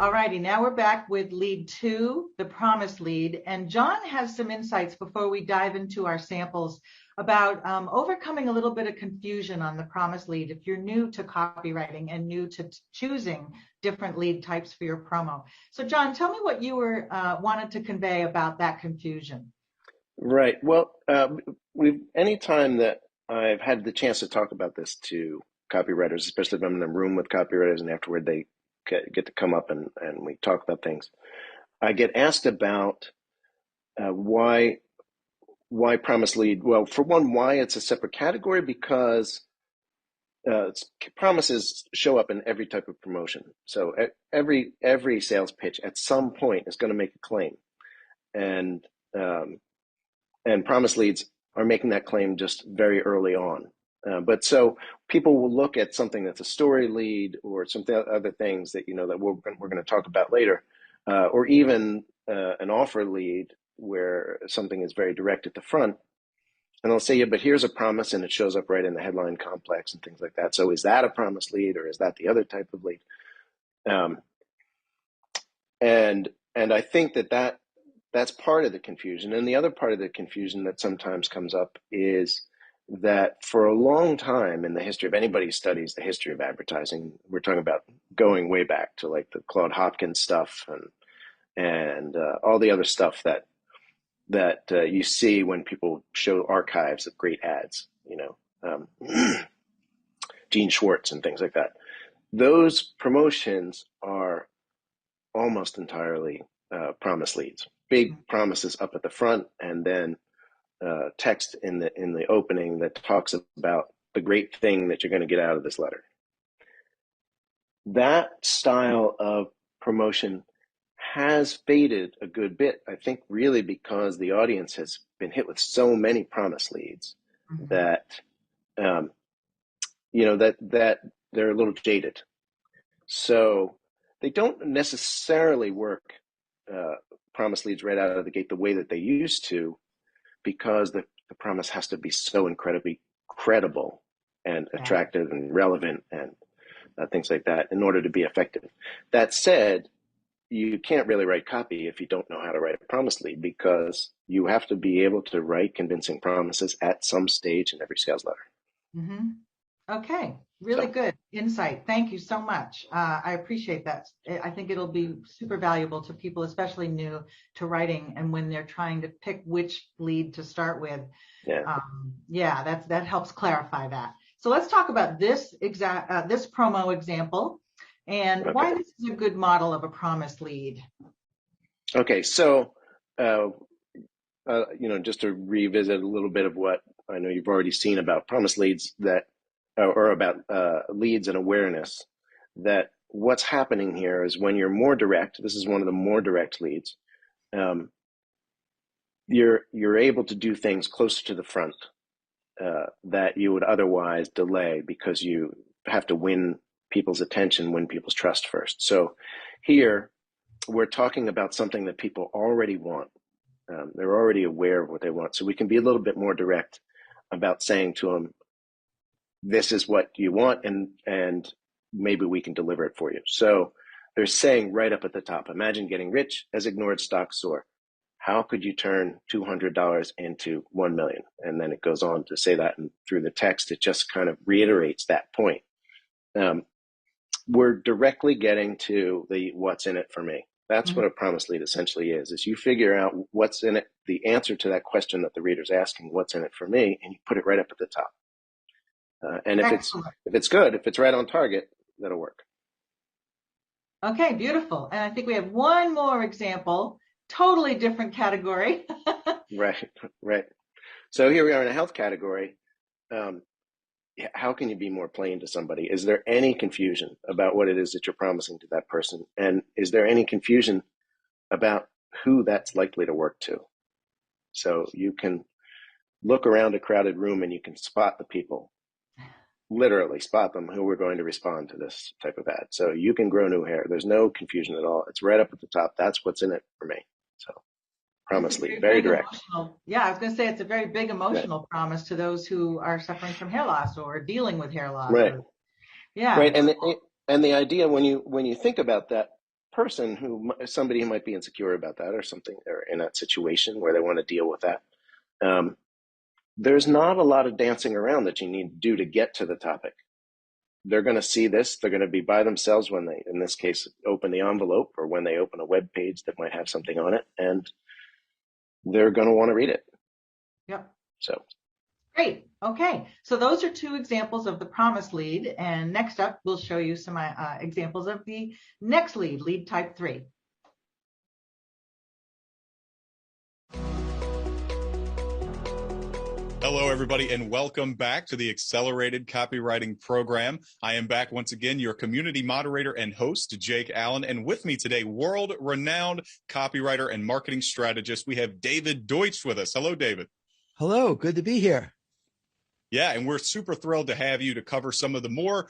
All righty, now we're back with lead 2, the promise lead. And John has some insights before we dive into our samples about overcoming a little bit of confusion on the promise lead if you're new to copywriting and new to choosing different lead types for your promo. So John, tell me what you were wanted to convey about that confusion. Right. Well, anytime that I've had the chance to talk about this to copywriters, especially if I'm in a room with copywriters and afterward they get to come up and we talk about things, I get asked about why promise lead. Well, for one, why it's a separate category, because promises show up in every type of promotion. So every sales pitch at some point is going to make a claim, and promise leads are making that claim just very early on. But so people will look at something that's a story lead or some other things that that we're going to talk about later, or even an offer lead where something is very direct at the front, and they'll say, yeah, but here's a promise, and it shows up right in the headline complex and things like that. So is that a promise lead, or is that the other type of lead? And I think that's part of the confusion. And the other part of the confusion that sometimes comes up is that for a long time in the history of anybody who studies the history of advertising, we're talking about going way back to like the Claude Hopkins stuff and all the other stuff that you see when people show archives of great ads, Gene Schwartz and things like that. Those promotions are almost entirely promise leads. Big promises up at the front, and then text in the opening that talks about the great thing that you're going to get out of this letter. That style of promotion has faded a good bit, I think, really because the audience has been hit with so many promise leads that that they're a little jaded. So they don't necessarily work promise leads right out of the gate the way that they used to, because the promise has to be so incredibly credible and attractive and relevant and things like that in order to be effective. That said, you can't really write copy if you don't know how to write a promise lead, because you have to be able to write convincing promises at some stage in every sales letter. Mm-hmm. Okay, really good insight. Thank you so much. I appreciate that. I think it'll be super valuable to people, especially new to writing, and when they're trying to pick which lead to start with. That helps clarify that. So let's talk about this promo example and why this is a good model of a promise lead. Okay, so just to revisit a little bit of what I know you've already seen about promise leads or about leads and awareness, that what's happening here is when you're more direct, this is one of the more direct leads, you're able to do things closer to the front that you would otherwise delay, because you have to win people's attention, win people's trust first. So here we're talking about something that people already want. They're already aware of what they want. So we can be a little bit more direct about saying to them, this is what you want, and maybe we can deliver it for you. So they're saying right up at the top, imagine getting rich as ignored stocks soar. How could you turn $200 into 1 million? And then it goes on to say that, and through the text, it just kind of reiterates that point. We're directly getting to the what's in it for me. That's what a promise lead essentially is you figure out what's in it, the answer to that question that the reader's asking, what's in it for me, and you put it right up at the top. And if it's good, if it's right on target, that'll work. Okay, beautiful. And I think we have one more example, totally different category. Right. So here we are in a health category. How can you be more plain to somebody? Is there any confusion about what it is that you're promising to that person? And is there any confusion about who that's likely to work to? So you can look around a crowded room and you can spot the people, literally spot them, who are going to respond to this type of ad. So you can grow new hair. There's no confusion at all. It's right up at the top. That's what's in it for me. So promise lead, very direct. Yeah, I was going to say it's a very big emotional promise to those who are suffering from hair loss or dealing with hair loss. Right. Right. And the idea when you think about that, person somebody who might be insecure about that or something, or in that situation where they want to deal with that, there's not a lot of dancing around that you need to do to get to the topic. They're going to see this. They're going to be by themselves when they, in this case, open the envelope or when they open a web page that might have something on it, and they're going to want to read it. Yep. So. Great. Okay. So those are two examples of the promise lead. And next up, we'll show you some examples of the next lead, lead type 3. Hello, everybody, and welcome back to the Accelerated Copywriting Program. I am back once again, your community moderator and host, Jake Allen. And with me today, world-renowned copywriter and marketing strategist, we have David Deutsch with us. Hello, David. Hello. Good to be here. Yeah, and we're super thrilled to have you to cover some of the more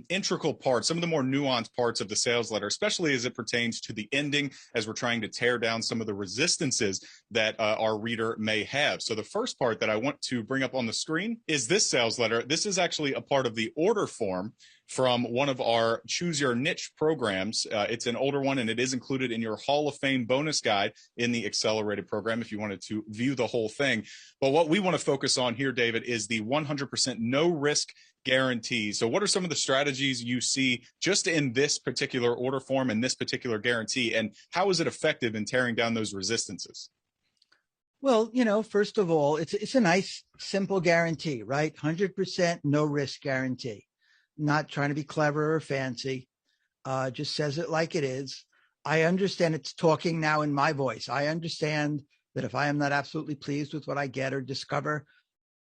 integral parts, some of the more nuanced parts of the sales letter, especially as it pertains to the ending, as we're trying to tear down some of the resistances that our reader may have. So the first part that I want to bring up on the screen is this sales letter. This is actually a part of the order form from one of our Choose Your Niche programs. It's an older one, and it is included in your Hall of Fame bonus guide in the Accelerated program if you wanted to view the whole thing. But what we want to focus on here, David, is the 100% no risk guarantee. So what are some of the strategies you see just in this particular order form and this particular guarantee, and how is it effective in tearing down those resistances? Well, first of all, it's a nice, simple guarantee, right? 100% no risk guarantee. Not trying to be clever or fancy, just says it like it is. I understand it's talking now in my voice. I understand that if I am not absolutely pleased with what I get or discover,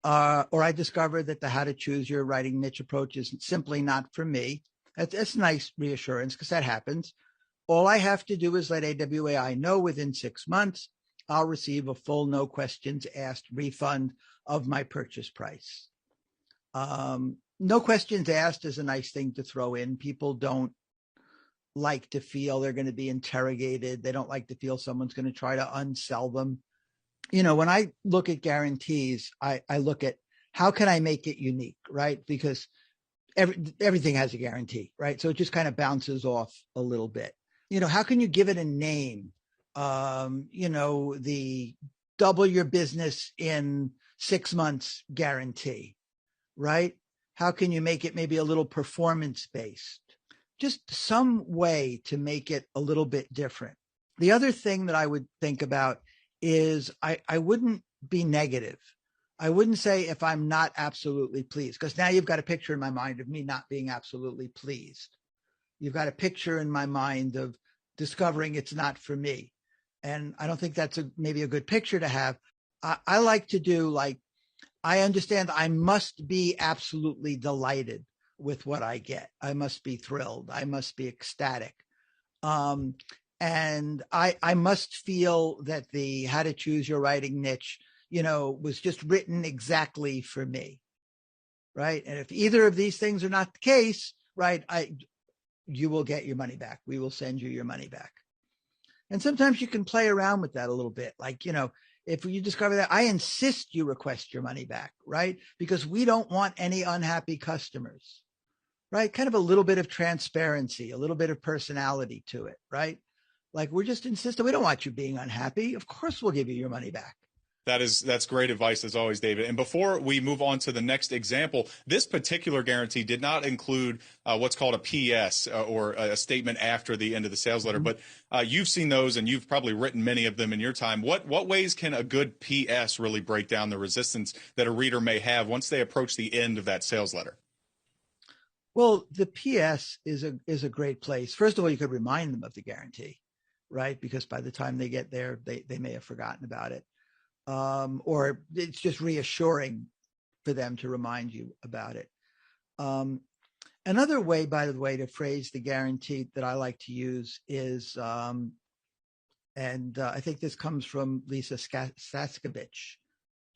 or I discover that the how to choose your writing niche approach is simply not for me, that's nice reassurance because that happens. All I have to do is let AWAI know within 6 months, I'll receive a full no questions asked refund of my purchase price. No questions asked is a nice thing to throw in. People don't like to feel they're going to be interrogated. They don't like to feel someone's going to try to unsell them. When I look at guarantees, I look at how can I make it unique, right? Because everything has a guarantee, right? So it just kind of bounces off a little bit. How can you give it a name? The double your business in 6 months guarantee, right? How can you make it maybe a little performance-based? Just some way to make it a little bit different. The other thing that I would think about is I wouldn't be negative. I wouldn't say if I'm not absolutely pleased, because now you've got a picture in my mind of me not being absolutely pleased. You've got a picture in my mind of discovering it's not for me. And I don't think that's maybe a good picture to have. I like to do I understand I must be absolutely delighted with what I get. I must be thrilled. I must be ecstatic. And I must feel that the how to choose your writing niche, was just written exactly for me. Right. And if either of these things are not the case, right, you will get your money back. We will send you your money back. And sometimes you can play around with that a little bit. If you discover that, I insist you request your money back, right? Because we don't want any unhappy customers, right? Kind of a little bit of transparency, a little bit of personality to it, right? We're just insisting, we don't want you being unhappy. Of course, we'll give you your money back. That's great advice as always, David. And before we move on to the next example, this particular guarantee did not include what's called a PS or a statement after the end of the sales letter. Mm-hmm. But you've seen those and you've probably written many of them in your time. What ways can a good PS really break down the resistance that a reader may have once they approach the end of that sales letter? Well, the PS is a great place. First of all, you could remind them of the guarantee, right? Because by the time they get there, they may have forgotten about it. Or it's just reassuring for them to remind you about it. Another way, by the way, to phrase the guarantee that I like to use is, and I think this comes from Lisa Saskovich,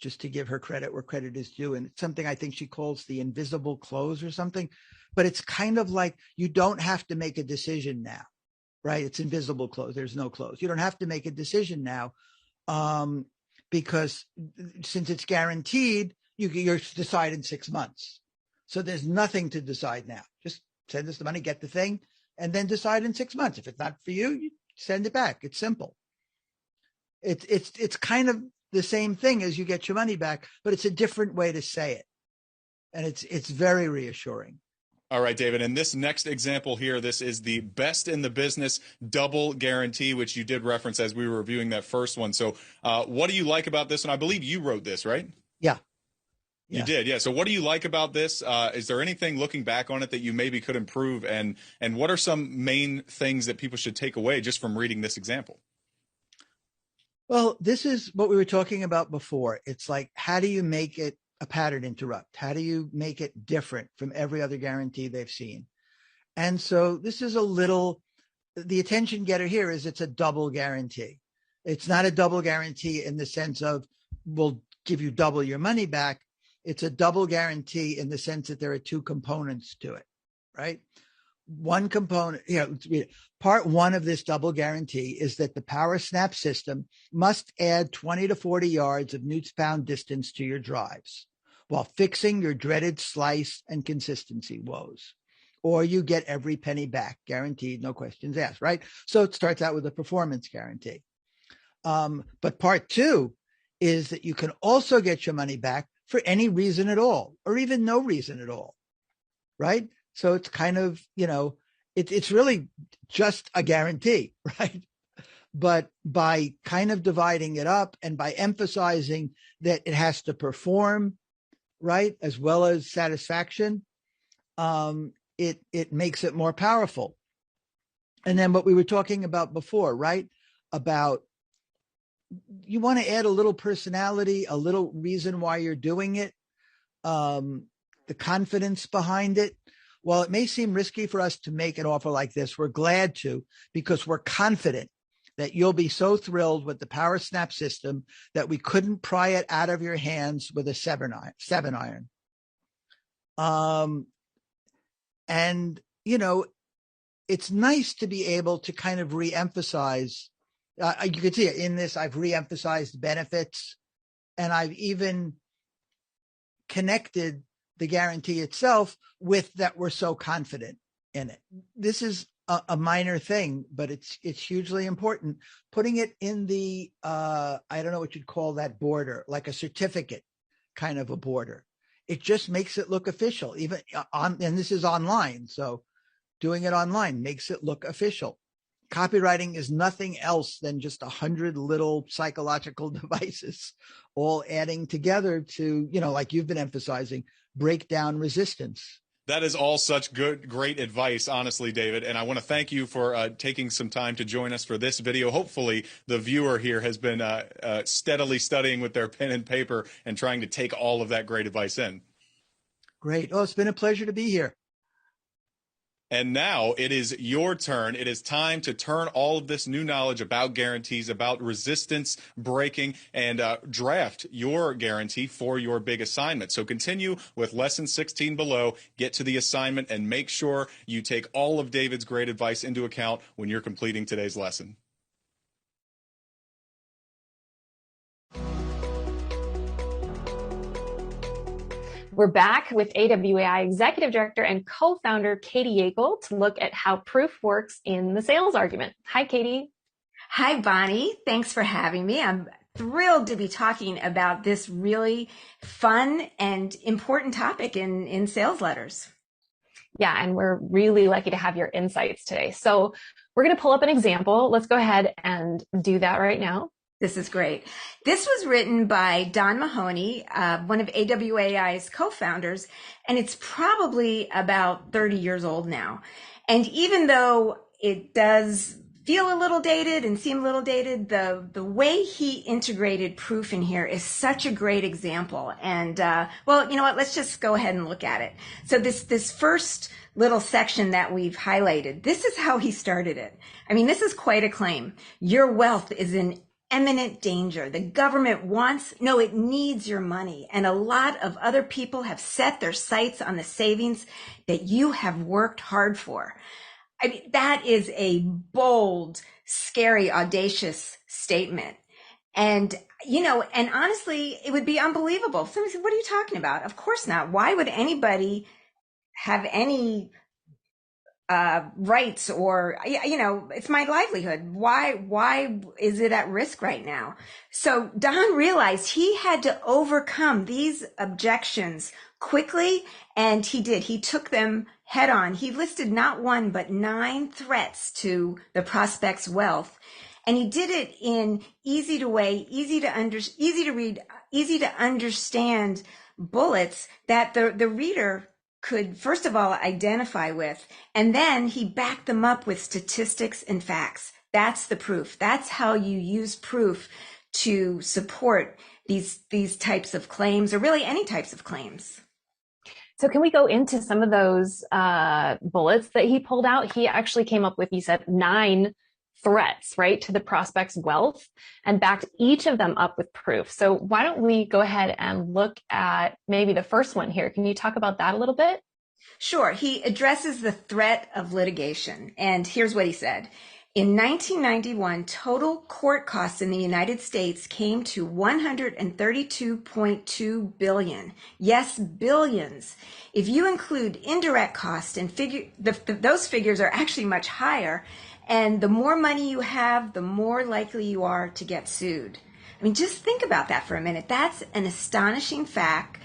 just to give her credit where credit is due. And it's something I think she calls the invisible close or something, but it's kind of like you don't have to make a decision now, right? It's invisible close. There's no close. You don't have to make a decision now. Because since it's guaranteed, you're decide in 6 months. So there's nothing to decide now. Just send us the money, get the thing. and then decide in 6 months. If it's not for you, you send it back. It's simple. It's kind of the same thing as you get your money back, but it's a different way to say it. And it's very reassuring. All right, David. And this next example here, this is the best in the business double guarantee, which you did reference as we were reviewing that first one. So what do you like about this? And I believe you wrote this, right? Yeah. You did, yeah. So what do you like about this? Is there anything looking back on it that you maybe could improve? And what are some main things that people should take away just from reading this example? Well, this is what we were talking about before. It's like, how do you make it a pattern interrupt? How do you make it different from every other guarantee they've seen? And so this is the attention getter here is it's a double guarantee. It's not a double guarantee in the sense of we'll give you double your money back. It's a double guarantee in the sense that there are two components to it, right? One component, part one of this double guarantee is that the power snap system must add 20 to 40 yards of newts-pound distance to your drives while fixing your dreaded slice and consistency woes. Or you get every penny back, guaranteed, no questions asked, right? So it starts out with a performance guarantee. But part two is that you can also get your money back for any reason at all, or even no reason at all, right? So it's kind of, it's really just a guarantee, right? But by kind of dividing it up and by emphasizing that it has to perform, right, as well as satisfaction, it makes it more powerful. And then what we were talking about before, right, about you want to add a little personality, a little reason why you're doing it, the confidence behind it. While it may seem risky for us to make an offer like this, we're glad to, because we're confident that you'll be so thrilled with the Power Snap system that we couldn't pry it out of your hands with a 7-iron. And, it's nice to be able to kind of reemphasize. You can see it in this. I've reemphasized benefits, and I've even connected the guarantee itself with that we're so confident in it. This is a minor thing, but it's hugely important. Putting it in the, I don't know what you'd call that border, like a certificate kind of a border. It just makes it look official, even and this is online. So doing it online makes it look official. Copywriting is nothing else than just 100 little psychological devices all adding together to, like you've been emphasizing, break down resistance. That is all such great advice, honestly, David. And I want to thank you for taking some time to join us for this video. Hopefully, the viewer here has been steadily studying with their pen and paper and trying to take all of that great advice in. Great. Oh, it's been a pleasure to be here. And now it is your turn. It is time to turn all of this new knowledge about guarantees, about resistance breaking, and draft your guarantee for your big assignment. So continue with lesson 16 below, get to the assignment, and make sure you take all of David's great advice into account when you're completing today's lesson. We're back with AWAI Executive Director and co-founder Katie Yackel to look at how proof works in the sales argument. Hi, Katie. Hi, Bonnie. Thanks for having me. I'm thrilled to be talking about this really fun and important topic in sales letters. Yeah, and we're really lucky to have your insights today. So we're going to pull up an example. Let's go ahead and do that right now. This is great. This was written by Don Mahoney, one of AWAI's co-founders, and it's probably about 30 years old now. And even though it does feel a little dated and seem a little dated, the way he integrated proof in here is such a great example. And well, you know what? Let's just go ahead and look at it. So this first little section that we've highlighted, this is how he started it. I mean, this is quite a claim. Your wealth is in imminent danger. The government it needs your money. And a lot of other people have set their sights on the savings that you have worked hard for. I mean, that is a bold, scary, audacious statement. And, and honestly, it would be unbelievable. Somebody said, what are you talking about? Of course not. Why would anybody have any rights, or, it's my livelihood. Why is it at risk right now? So Don realized he had to overcome these objections quickly, and he did. He took them head on. He listed not one, but 9 threats to the prospect's wealth. And he did it in easy to read, easy to understand bullets that the reader could, first of all, identify with, and then he backed them up with statistics and facts. That's the proof. That's how you use proof to support these types of claims, or really any types of claims. So can we go into some of those bullets that he pulled out? He actually came up with, he said, 9 threats, right, to the prospect's wealth, and backed each of them up with proof. So why don't we go ahead and look at maybe the first one here? Can you talk about that a little bit? Sure. He addresses the threat of litigation. And here's what he said. In 1991, total court costs in the United States came to $132.2 billion. Yes, billions. If you include indirect costs, and those figures are actually much higher. And the more money you have, the more likely you are to get sued. I mean, just think about that for a minute. That's an astonishing fact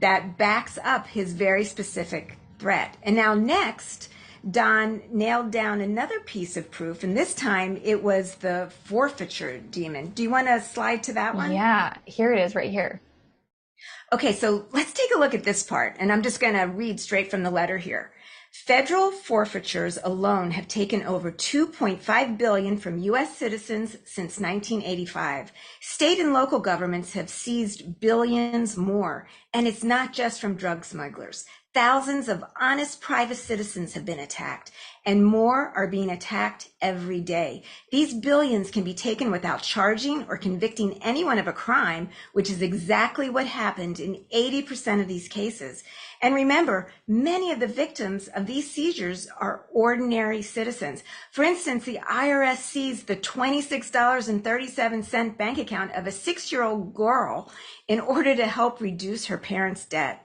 that backs up his very specific threat. And now next, Don nailed down another piece of proof, and this time it was the forfeiture demon. Do you want to slide to that one? Yeah, here it is right here. Okay, so let's take a look at this part, and I'm just going to read straight from the letter here. Federal forfeitures alone have taken over $2.5 billion from U.S. citizens since 1985. State and local governments have seized billions more, and it's not just from drug smugglers. Thousands of honest private citizens have been attacked, and more are being attacked every day. These billions can be taken without charging or convicting anyone of a crime, which is exactly what happened in 80% of these cases. And remember, many of the victims of these seizures are ordinary citizens. For instance, the IRS seized the $26.37 bank account of a 6-year-old girl in order to help reduce her parents' debt.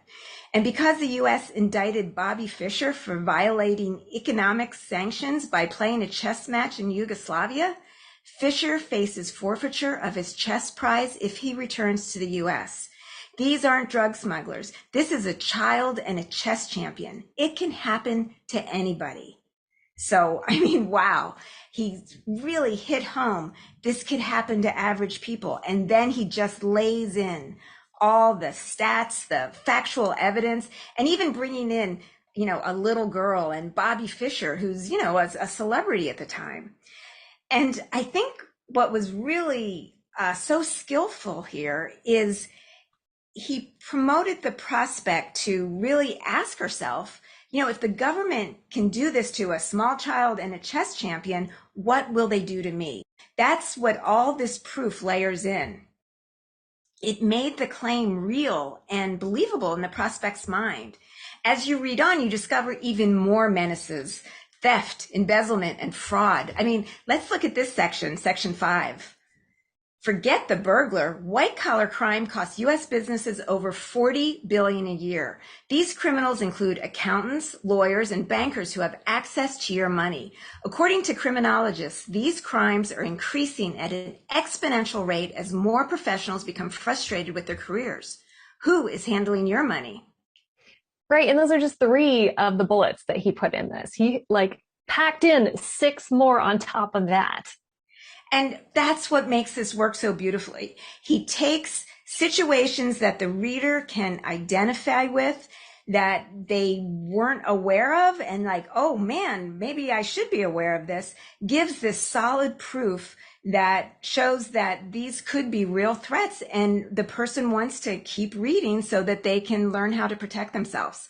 And because the U.S. indicted Bobby Fischer for violating economic sanctions by playing a chess match in Yugoslavia, Fischer faces forfeiture of his chess prize if he returns to the U.S. These aren't drug smugglers. This is a child and a chess champion. It can happen to anybody. So, I mean, wow, he really hit home. This could happen to average people. And then he just lays in all the stats, the factual evidence, and even bringing in, a little girl and Bobby Fischer, who's, a celebrity at the time. And I think what was really so skillful here is he promoted the prospect to really ask herself, if the government can do this to a small child and a chess champion, what will they do to me? That's what all this proof layers in. It made the claim real and believable in the prospect's mind. As you read on, you discover even more menaces: theft, embezzlement, and fraud. I mean, let's look at this section, section 5. Forget the burglar. White-collar crime costs U.S. businesses over $40 billion a year. These criminals include accountants, lawyers, and bankers who have access to your money. According to criminologists, these crimes are increasing at an exponential rate as more professionals become frustrated with their careers. Who is handling your money? Right, and those are just 3 of the bullets that he put in this. He packed in 6 more on top of that. And that's what makes this work so beautifully. He takes situations that the reader can identify with, that they weren't aware of, and oh man, maybe I should be aware of this, gives this solid proof that shows that these could be real threats, and the person wants to keep reading so that they can learn how to protect themselves.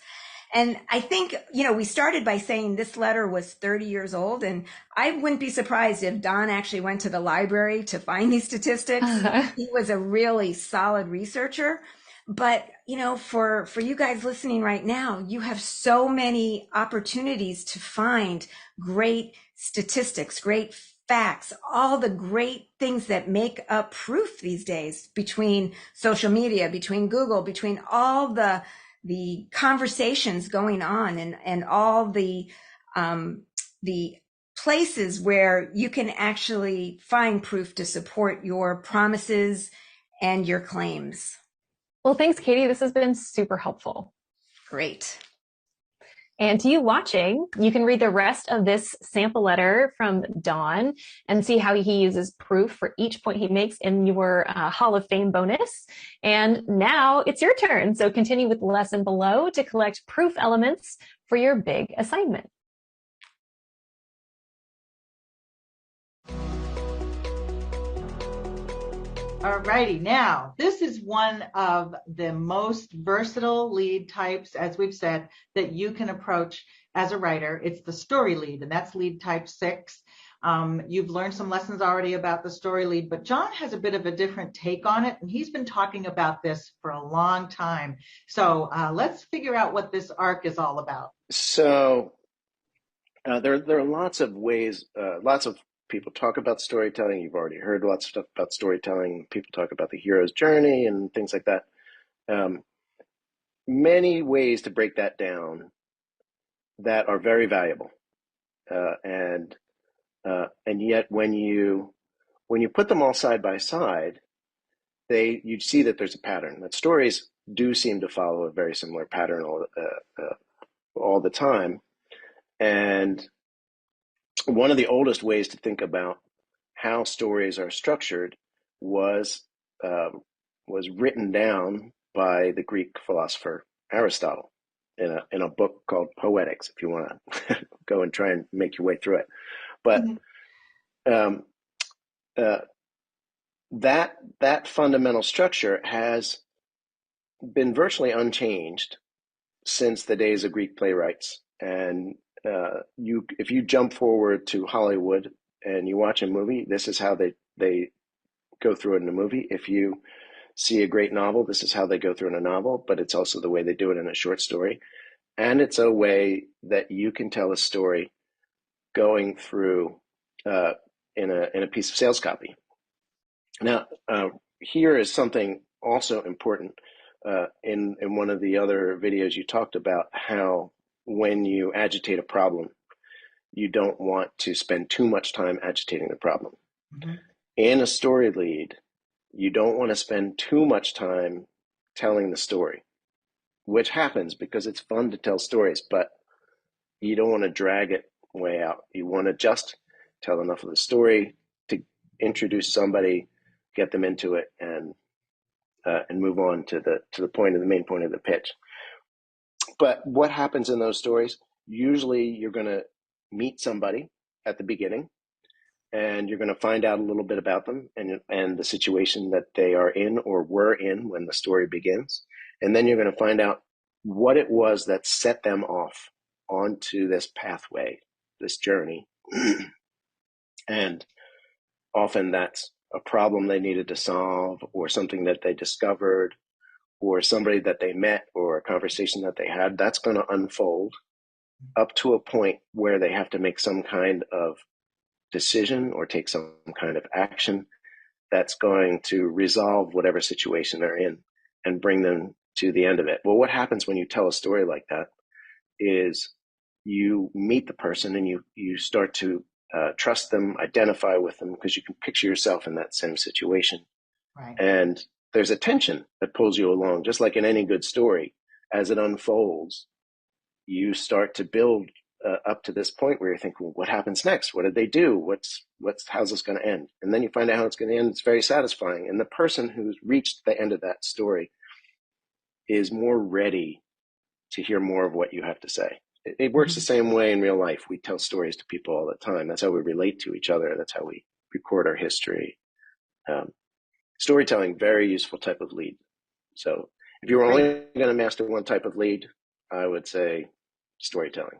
And I think, we started by saying this letter was 30 years old, and I wouldn't be surprised if Don actually went to the library to find these statistics. He was a really solid researcher. But, for you guys listening right now, you have so many opportunities to find great statistics, great facts, all the great things that make up proof these days, between social media, between Google, between all the conversations going on, and all the the places where you can actually find proof to support your promises and your claims. Well, thanks, Katie. This has been super helpful. Great. And to you watching, you can read the rest of this sample letter from Don and see how he uses proof for each point he makes in your Hall of Fame bonus. And now it's your turn. So continue with the lesson below to collect proof elements for your big assignment. All righty. Now, this is one of the most versatile lead types, as we've said, that you can approach as a writer. It's the story lead, and that's lead type 6. You've learned some lessons already about the story lead, but John has a bit of a different take on it, and he's been talking about this for a long time. So let's figure out what this arc is all about. So there are lots of ways, lots of people talk about storytelling. You've already heard lots of stuff about storytelling. People talk about the hero's journey and things like that. Many ways to break that down that are very valuable. And yet when you put them all side by side, you see that there's a pattern. That stories do seem to follow a very similar pattern all the time. And one of the oldest ways to think about how stories are structured was written down by the Greek philosopher Aristotle in a book called Poetics, if you want to go and try and make your way through it. But that fundamental structure has been virtually unchanged since the days of Greek playwrights. And if you jump forward to Hollywood and you watch a movie, this is how they go through it in a movie. If you see a great novel, this is how they go through in a novel, but it's also the way they do it in a short story. And it's a way that you can tell a story going through in a piece of sales copy. Now, here is something also important. In one of the other videos, you talked about how when you agitate a problem, you don't want to spend too much time agitating the problem. Mm-hmm. In a story lead, you don't want to spend too much time telling the story, which happens because it's fun to tell stories, but you don't want to drag it way out. You want to just tell enough of the story to introduce somebody, get them into it, and move on to the main point of the pitch. But what happens in those stories? Usually you're going to meet somebody at the beginning, and you're going to find out a little bit about them and the situation that they are in or were in when the story begins. And then you're going to find out what it was that set them off onto this pathway, this journey. And often that's a problem they needed to solve, or something that they discovered, or somebody that they met, or a conversation that they had. That's going to unfold up to a point where they have to make some kind of decision or take some kind of action that's going to resolve whatever situation they're in and bring them to the end of it. Well, what happens when you tell a story like that is you meet the person and you start to trust them, identify with them, because you can picture yourself in that same situation. Right. And there's a tension that pulls you along, just like in any good story. As it unfolds, you start to build up to this point where you're thinking, well, what happens next? What did they do? How's this going to end? And then you find out how it's going to end. It's very satisfying. And the person who's reached the end of that story is more ready to hear more of what you have to say. It works the same way in real life. We tell stories to people all the time. That's how we relate to each other. That's how we record our history. Storytelling, very useful type of lead. So if you were only going to master one type of lead, I would say storytelling.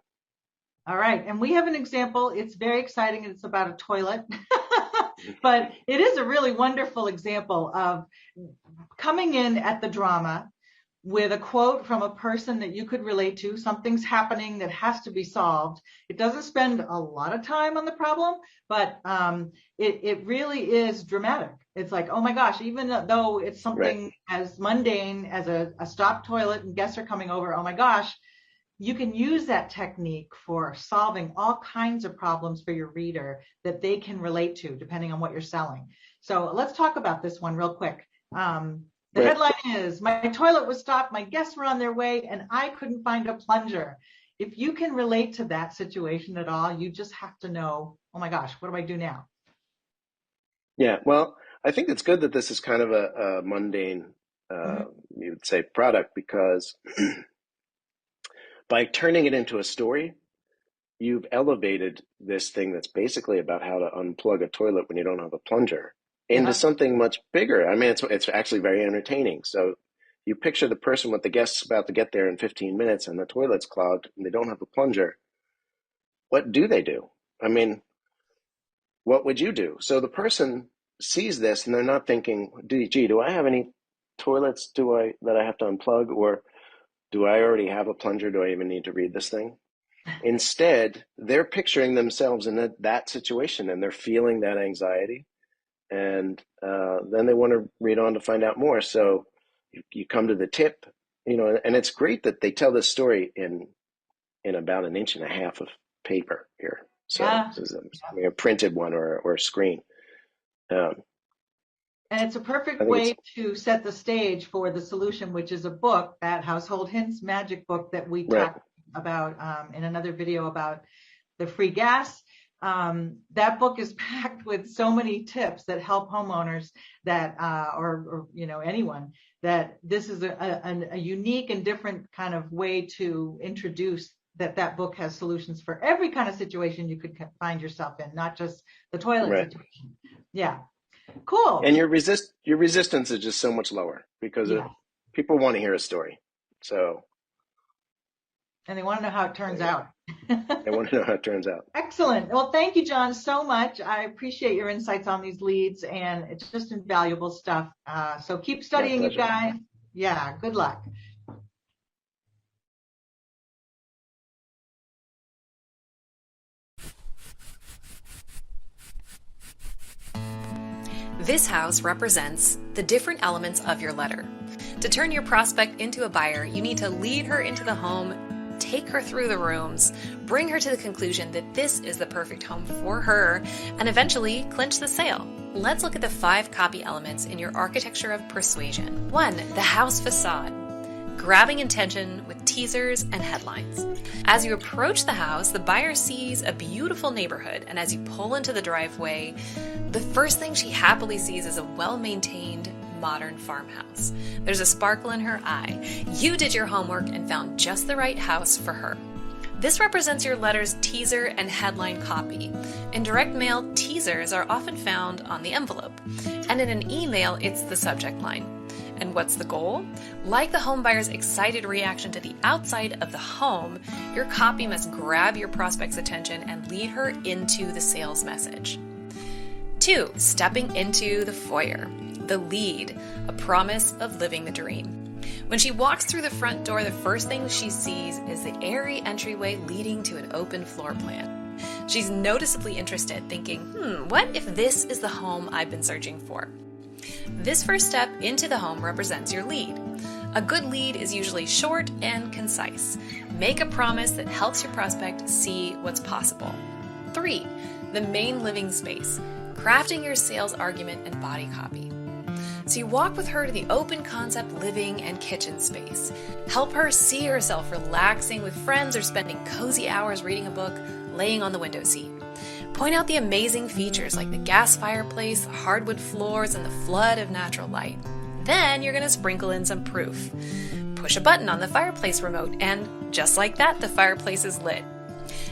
All right. And we have an example. It's very exciting. It's about a toilet, but it is a really wonderful example of coming in at the drama with a quote from a person that you could relate to. Something's happening that has to be solved. It doesn't spend a lot of time on the problem, but it really is dramatic. It's like, oh my gosh, even though it's something as mundane as a stopped toilet and guests are coming over, oh my gosh, you can use that technique for solving all kinds of problems for your reader that they can relate to, depending on what you're selling. So let's talk about this one real quick. The headline is, "My toilet was stopped, my guests were on their way, and I couldn't find a plunger." If you can relate to that situation at all, you just have to know, oh my gosh, what do I do now? Yeah, well, I think it's good that this is kind of a mundane, you would say, product, because by turning it into a story, you've elevated this thing that's basically about how to unplug a toilet when you don't have a plunger into something much bigger. I mean, it's actually very entertaining. So you picture the person with the guests about to get there in 15 minutes and the toilet's clogged and they don't have a plunger. What do they do? I mean, what would you do? So the person sees this and they're not thinking, gee, do I have any toilets that I have to unplug, or do I already have a plunger? Do I even need to read this thing? Instead, they're picturing themselves in that situation, and they're feeling that anxiety, and then they want to read on to find out more. So you come to the tip, and it's great that they tell this story in about 1.5 inches of paper here. So this is a printed one or a screen. And it's a perfect way to set the stage for the solution, which is a book, that Household Hints magic book that we talked about in another video about the free gas. That book is packed with so many tips that help homeowners that, or anyone, that this is a unique and different kind of way to introduce that book has solutions for every kind of situation you could find yourself in, not just the toilet situation. Yeah. Cool. And your resistance is just so much lower because people want to hear a story. So. And they want to know how it turns out. They want to know how it turns out. Excellent. Well, thank you, John, so much. I appreciate your insights on these leads, and it's just invaluable stuff. So keep studying, you guys. Yeah, good luck. This house represents the different elements of your letter. To turn your prospect into a buyer, you need to lead her into the home, take her through the rooms, bring her to the conclusion that this is the perfect home for her, and eventually clinch the sale. Let's look at the 5 copy elements in your architecture of persuasion. 1. The house facade. Grabbing attention with teasers and headlines. As you approach the house, the buyer sees a beautiful neighborhood, and as you pull into the driveway, the first thing she happily sees is a well-maintained, modern farmhouse. There's a sparkle in her eye. You did your homework and found just the right house for her. This represents your letter's teaser and headline copy. In direct mail, teasers are often found on the envelope, and in an email, it's the subject line. And what's the goal? Like the home buyer's excited reaction to the outside of the home, your copy must grab your prospect's attention and lead her into the sales message. 2. Stepping into the foyer. The lead, a promise of living the dream. When she walks through the front door, the first thing she sees is the airy entryway leading to an open floor plan. She's noticeably interested, thinking, what if this is the home I've been searching for? This first step into the home represents your lead. A good lead is usually short and concise. Make a promise that helps your prospect see what's possible. 3. The main living space. Crafting your sales argument and body copy. So you walk with her to the open concept living and kitchen space. Help her see herself relaxing with friends or spending cozy hours reading a book, laying on the window seat. Point out the amazing features like the gas fireplace, hardwood floors, and the flood of natural light. Then you're going to sprinkle in some proof. Push a button on the fireplace remote, and just like that, the fireplace is lit.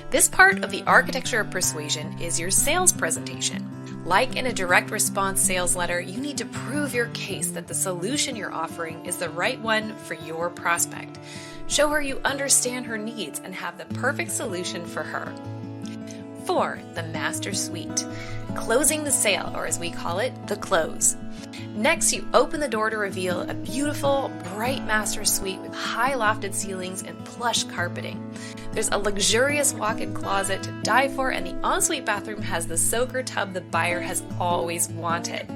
This part of the architecture of persuasion is your sales presentation. Like in a direct response sales letter, you need to prove your case that the solution you're offering is the right one for your prospect. Show her you understand her needs and have the perfect solution for her. 4. The master suite. Closing the sale, or as we call it, the close. Next, you open the door to reveal a beautiful, bright master suite with high lofted ceilings and plush carpeting. There's a luxurious walk-in closet to die for, and the ensuite bathroom has the soaker tub the buyer has always wanted.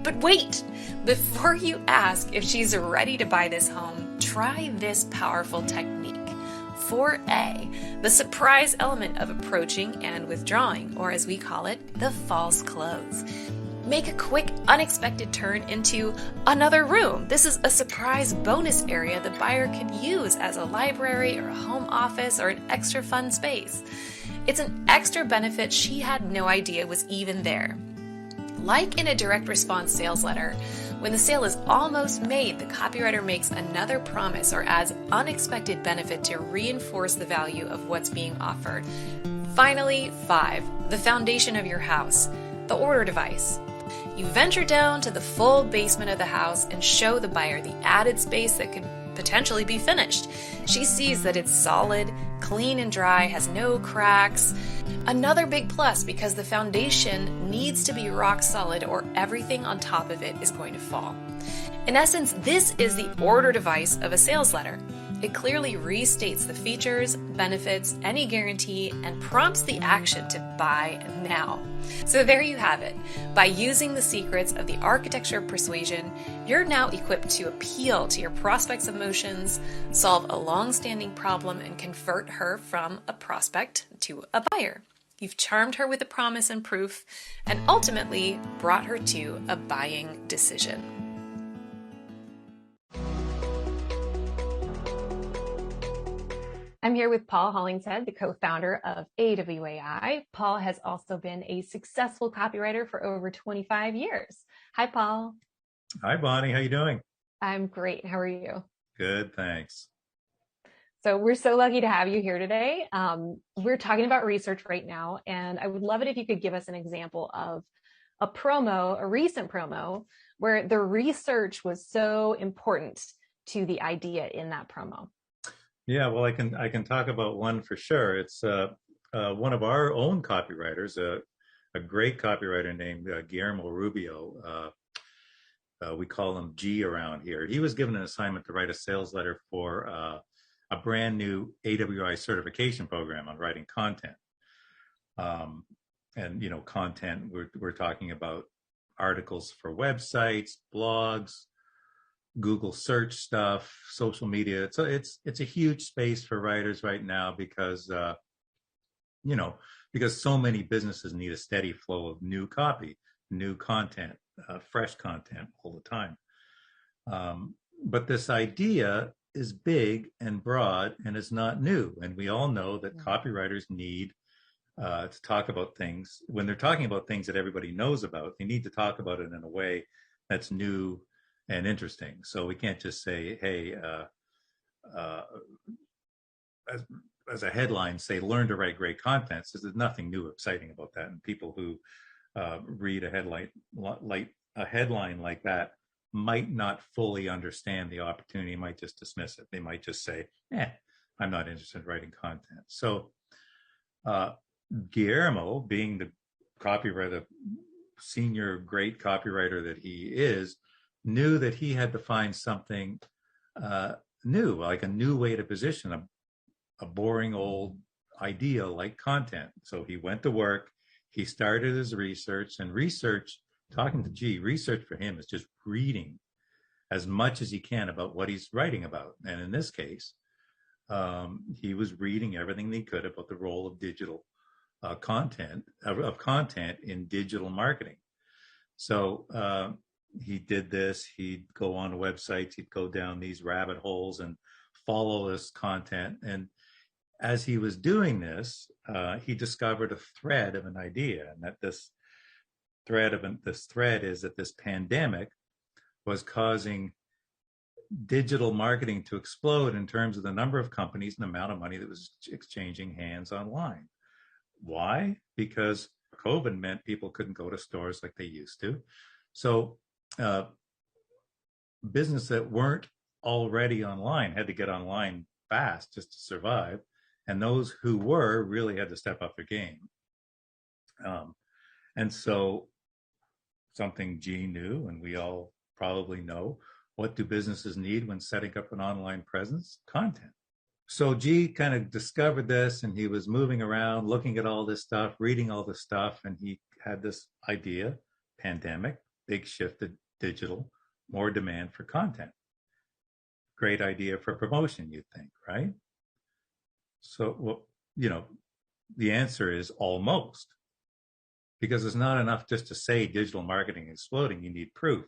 But wait! Before you ask if she's ready to buy this home, try this powerful technique. 4A, the surprise element of approaching and withdrawing, or as we call it, the false close. Make a quick, unexpected turn into another room. This is a surprise bonus area the buyer can use as a library or a home office or an extra fun space. It's an extra benefit she had no idea was even there. Like in a direct response sales letter, when the sale is almost made, the copywriter makes another promise or adds unexpected benefit to reinforce the value of what's being offered. Finally, 5, the foundation of your house, the order device. You venture down to the full basement of the house and show the buyer the added space that could potentially be finished. She sees that it's solid, clean and dry, has no cracks. Another big plus because the foundation needs to be rock solid or everything on top of it is going to fall. In essence, this is the order device of a sales letter. It clearly restates the features, benefits, any guarantee, and prompts the action to buy now. So there you have it. By using the secrets of the architecture of persuasion, you're now equipped to appeal to your prospect's emotions, solve a long-standing problem, and convert her from a prospect to a buyer. You've charmed her with a promise and proof, and ultimately brought her to a buying decision. I'm here with Paul Hollingshead, the co-founder of AWAI. Paul has also been a successful copywriter for over 25 years. Hi, Paul. Hi, Bonnie. How you doing? I'm great. How are you? Good, thanks. So we're so lucky to have you here today. We're talking about research right now, and I would love it if you could give us an example of a recent promo, where the research was so important to the idea in that promo. Yeah, well, I can talk about one for sure. It's one of our own copywriters, a great copywriter named Guillermo Rubio. We call him G around here. He was given an assignment to write a sales letter for a brand new AWI certification program on writing content. And content, we're talking about articles for websites, blogs, Google search stuff, social media. It's a huge space for writers right now because because so many businesses need a steady flow of new copy, new content, fresh content all the time. But this idea is big and broad, and it's not new. And we all know that copywriters need to talk about things. When they're talking about things that everybody knows about, they need to talk about it in a way that's new and interesting. So we can't just say, hey, as a headline, say, learn to write great content. So there's nothing new or exciting about that. And people who read a headline like that might not fully understand the opportunity, might just dismiss it. They might just say, I'm not interested in writing content. So Guillermo, being the copywriter, senior great copywriter that he is, knew that he had to find something new, like a new way to position a boring old idea like content. So he went to work, he started his research, and talking to G, research for him is just reading as much as he can about what he's writing about. And in this case, he was reading everything he could about the role of digital content in digital marketing. So he did this. He'd go on websites, he'd go down these rabbit holes and follow this content. And as he was doing this, he discovered a thread of an idea, and that this thread is that this pandemic was causing digital marketing to explode in terms of the number of companies and the amount of money that was exchanging hands online. Why? Because COVID meant people couldn't go to stores like they used to. So business that weren't already online had to get online fast just to survive. And those who were really had to step up their game. And so something G knew, and we all probably know, what do businesses need when setting up an online presence? Content. So G kind of discovered this, and he was moving around, looking at all this stuff, reading all this stuff, and he had this idea: pandemic, big shift to digital, more demand for content. Great idea for promotion, you'd think, right? So, well, the answer is almost, because it's not enough just to say digital marketing is exploding. You need proof,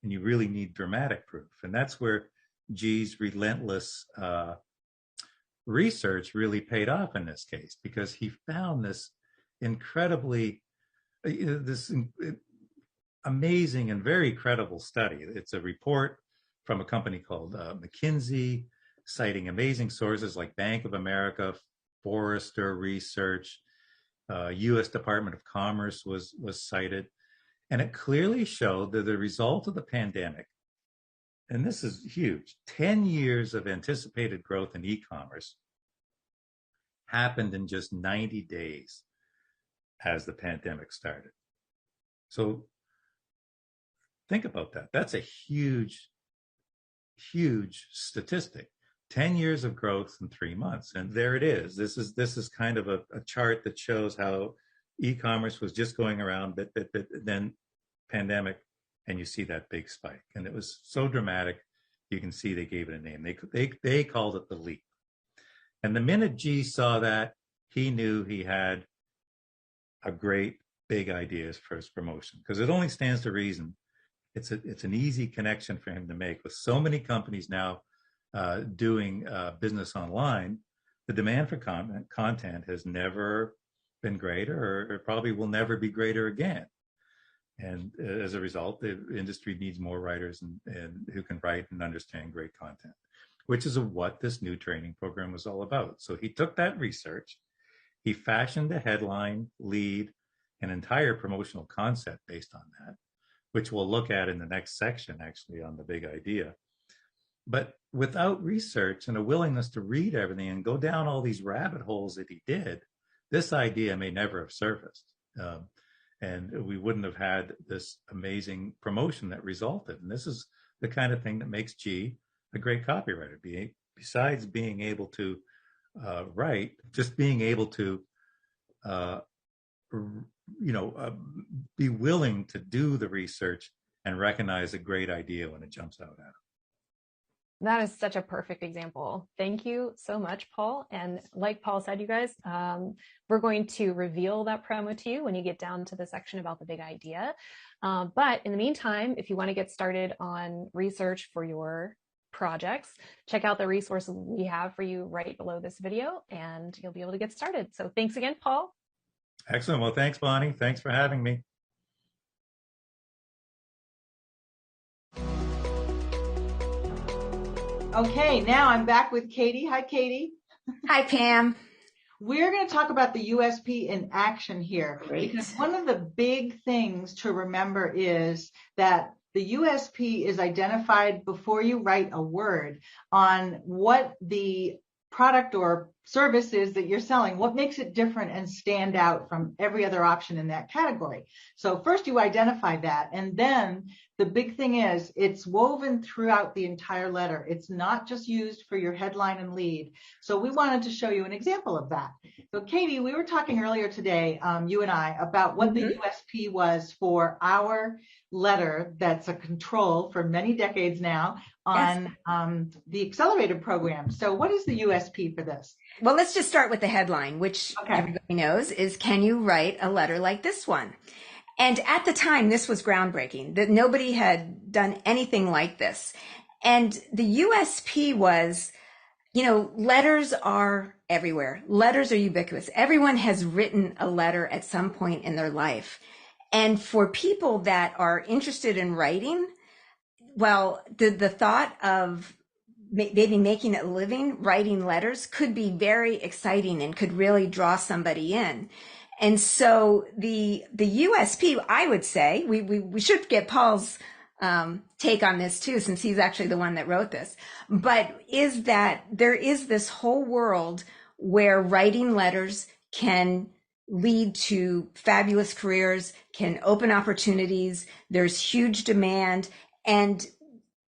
and you really need dramatic proof. And that's where G's relentless research really paid off in this case, because he found this incredibly, this amazing and very credible study. It's a report from a company called McKinsey, citing amazing sources like Bank of America, Forrester Research, U.S. Department of Commerce was cited. And it clearly showed that the result of the pandemic, and this is huge, 10 years of anticipated growth in e-commerce happened in just 90 days as the pandemic started. So think about that. That's a huge, huge statistic. 10 years of growth in 3 months. And there it is. This is kind of a chart that shows how e-commerce was just going around, but then pandemic, and you see that big spike. And it was so dramatic, you can see they gave it a name. They called it the leap. And the minute G saw that, he knew he had a great big ideas for his promotion, because it only stands to reason. It's an easy connection for him to make. With so many companies now doing business online, the demand for content has never been greater, or probably will never be greater again. And as a result, the industry needs more writers and who can write and understand great content, which is what this new training program was all about. So he took that research, he fashioned a headline, lead, an entire promotional concept based on that, which we'll look at in the next section, actually, on the big idea. But without research and a willingness to read everything and go down all these rabbit holes that he did, this idea may never have surfaced. And we wouldn't have had this amazing promotion that resulted. And this is the kind of thing that makes G a great copywriter. Besides being able to write, just being able to, be willing to do the research and recognize a great idea when it jumps out at him. That is such a perfect example. Thank you so much, Paul. And like Paul said, you guys, we're going to reveal that promo to you when you get down to the section about the big idea. But in the meantime, if you want to get started on research for your projects, check out the resources we have for you right below this video, and you'll be able to get started. So thanks again, Paul. Excellent. Well, thanks, Bonnie. Thanks for having me. Okay, now I'm back with Katie. Hi, Katie. Hi, Pam. We're going to talk about the USP in action here. Great. Because one of the big things to remember is that the USP is identified before you write a word on what the product or service is that you're selling, what makes it different and stand out from every other option in that category. So first you identify that, and then the big thing is it's woven throughout the entire letter. It's not just used for your headline and lead. So we wanted to show you an example of that. So Katie, we were talking earlier today, you and I, about what the USP was for our letter that's a control for many decades now on the accelerated program. So what is the USP for this? Well, let's just start with the headline, which everybody knows is, can you write a letter like this one? And at the time, this was groundbreaking, that nobody had done anything like this. And the USP was, letters are everywhere. Letters are ubiquitous. Everyone has written a letter at some point in their life. And for people that are interested in writing, well, the thought of maybe making a living writing letters could be very exciting and could really draw somebody in. And so the USP, I would say, we should get Paul's take on this too, since he's actually the one that wrote this, but is that there is this whole world where writing letters can lead to fabulous careers, can open opportunities. There's huge demand. And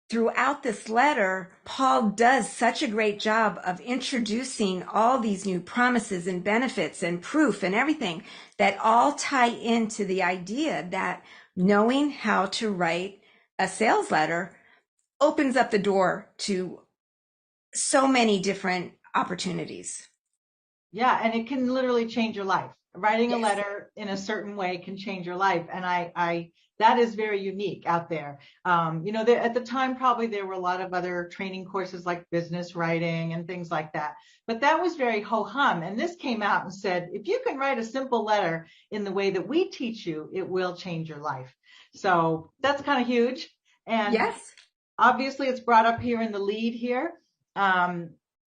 throughout this letter, Paul does such a great job of introducing all these new promises and benefits and proof and everything that all tie into the idea that knowing how to write a sales letter opens up the door to so many different opportunities. Yeah, and it can literally change your life. Writing a Yes. letter in a certain way can change your life. And I that is very unique out there. At the time, probably there were a lot of other training courses like business writing and things like that. But that was very ho-hum. And this came out and said, if you can write a simple letter in the way that we teach you, it will change your life. So that's kind of huge. And Yes. obviously, it's brought up here in the lead here.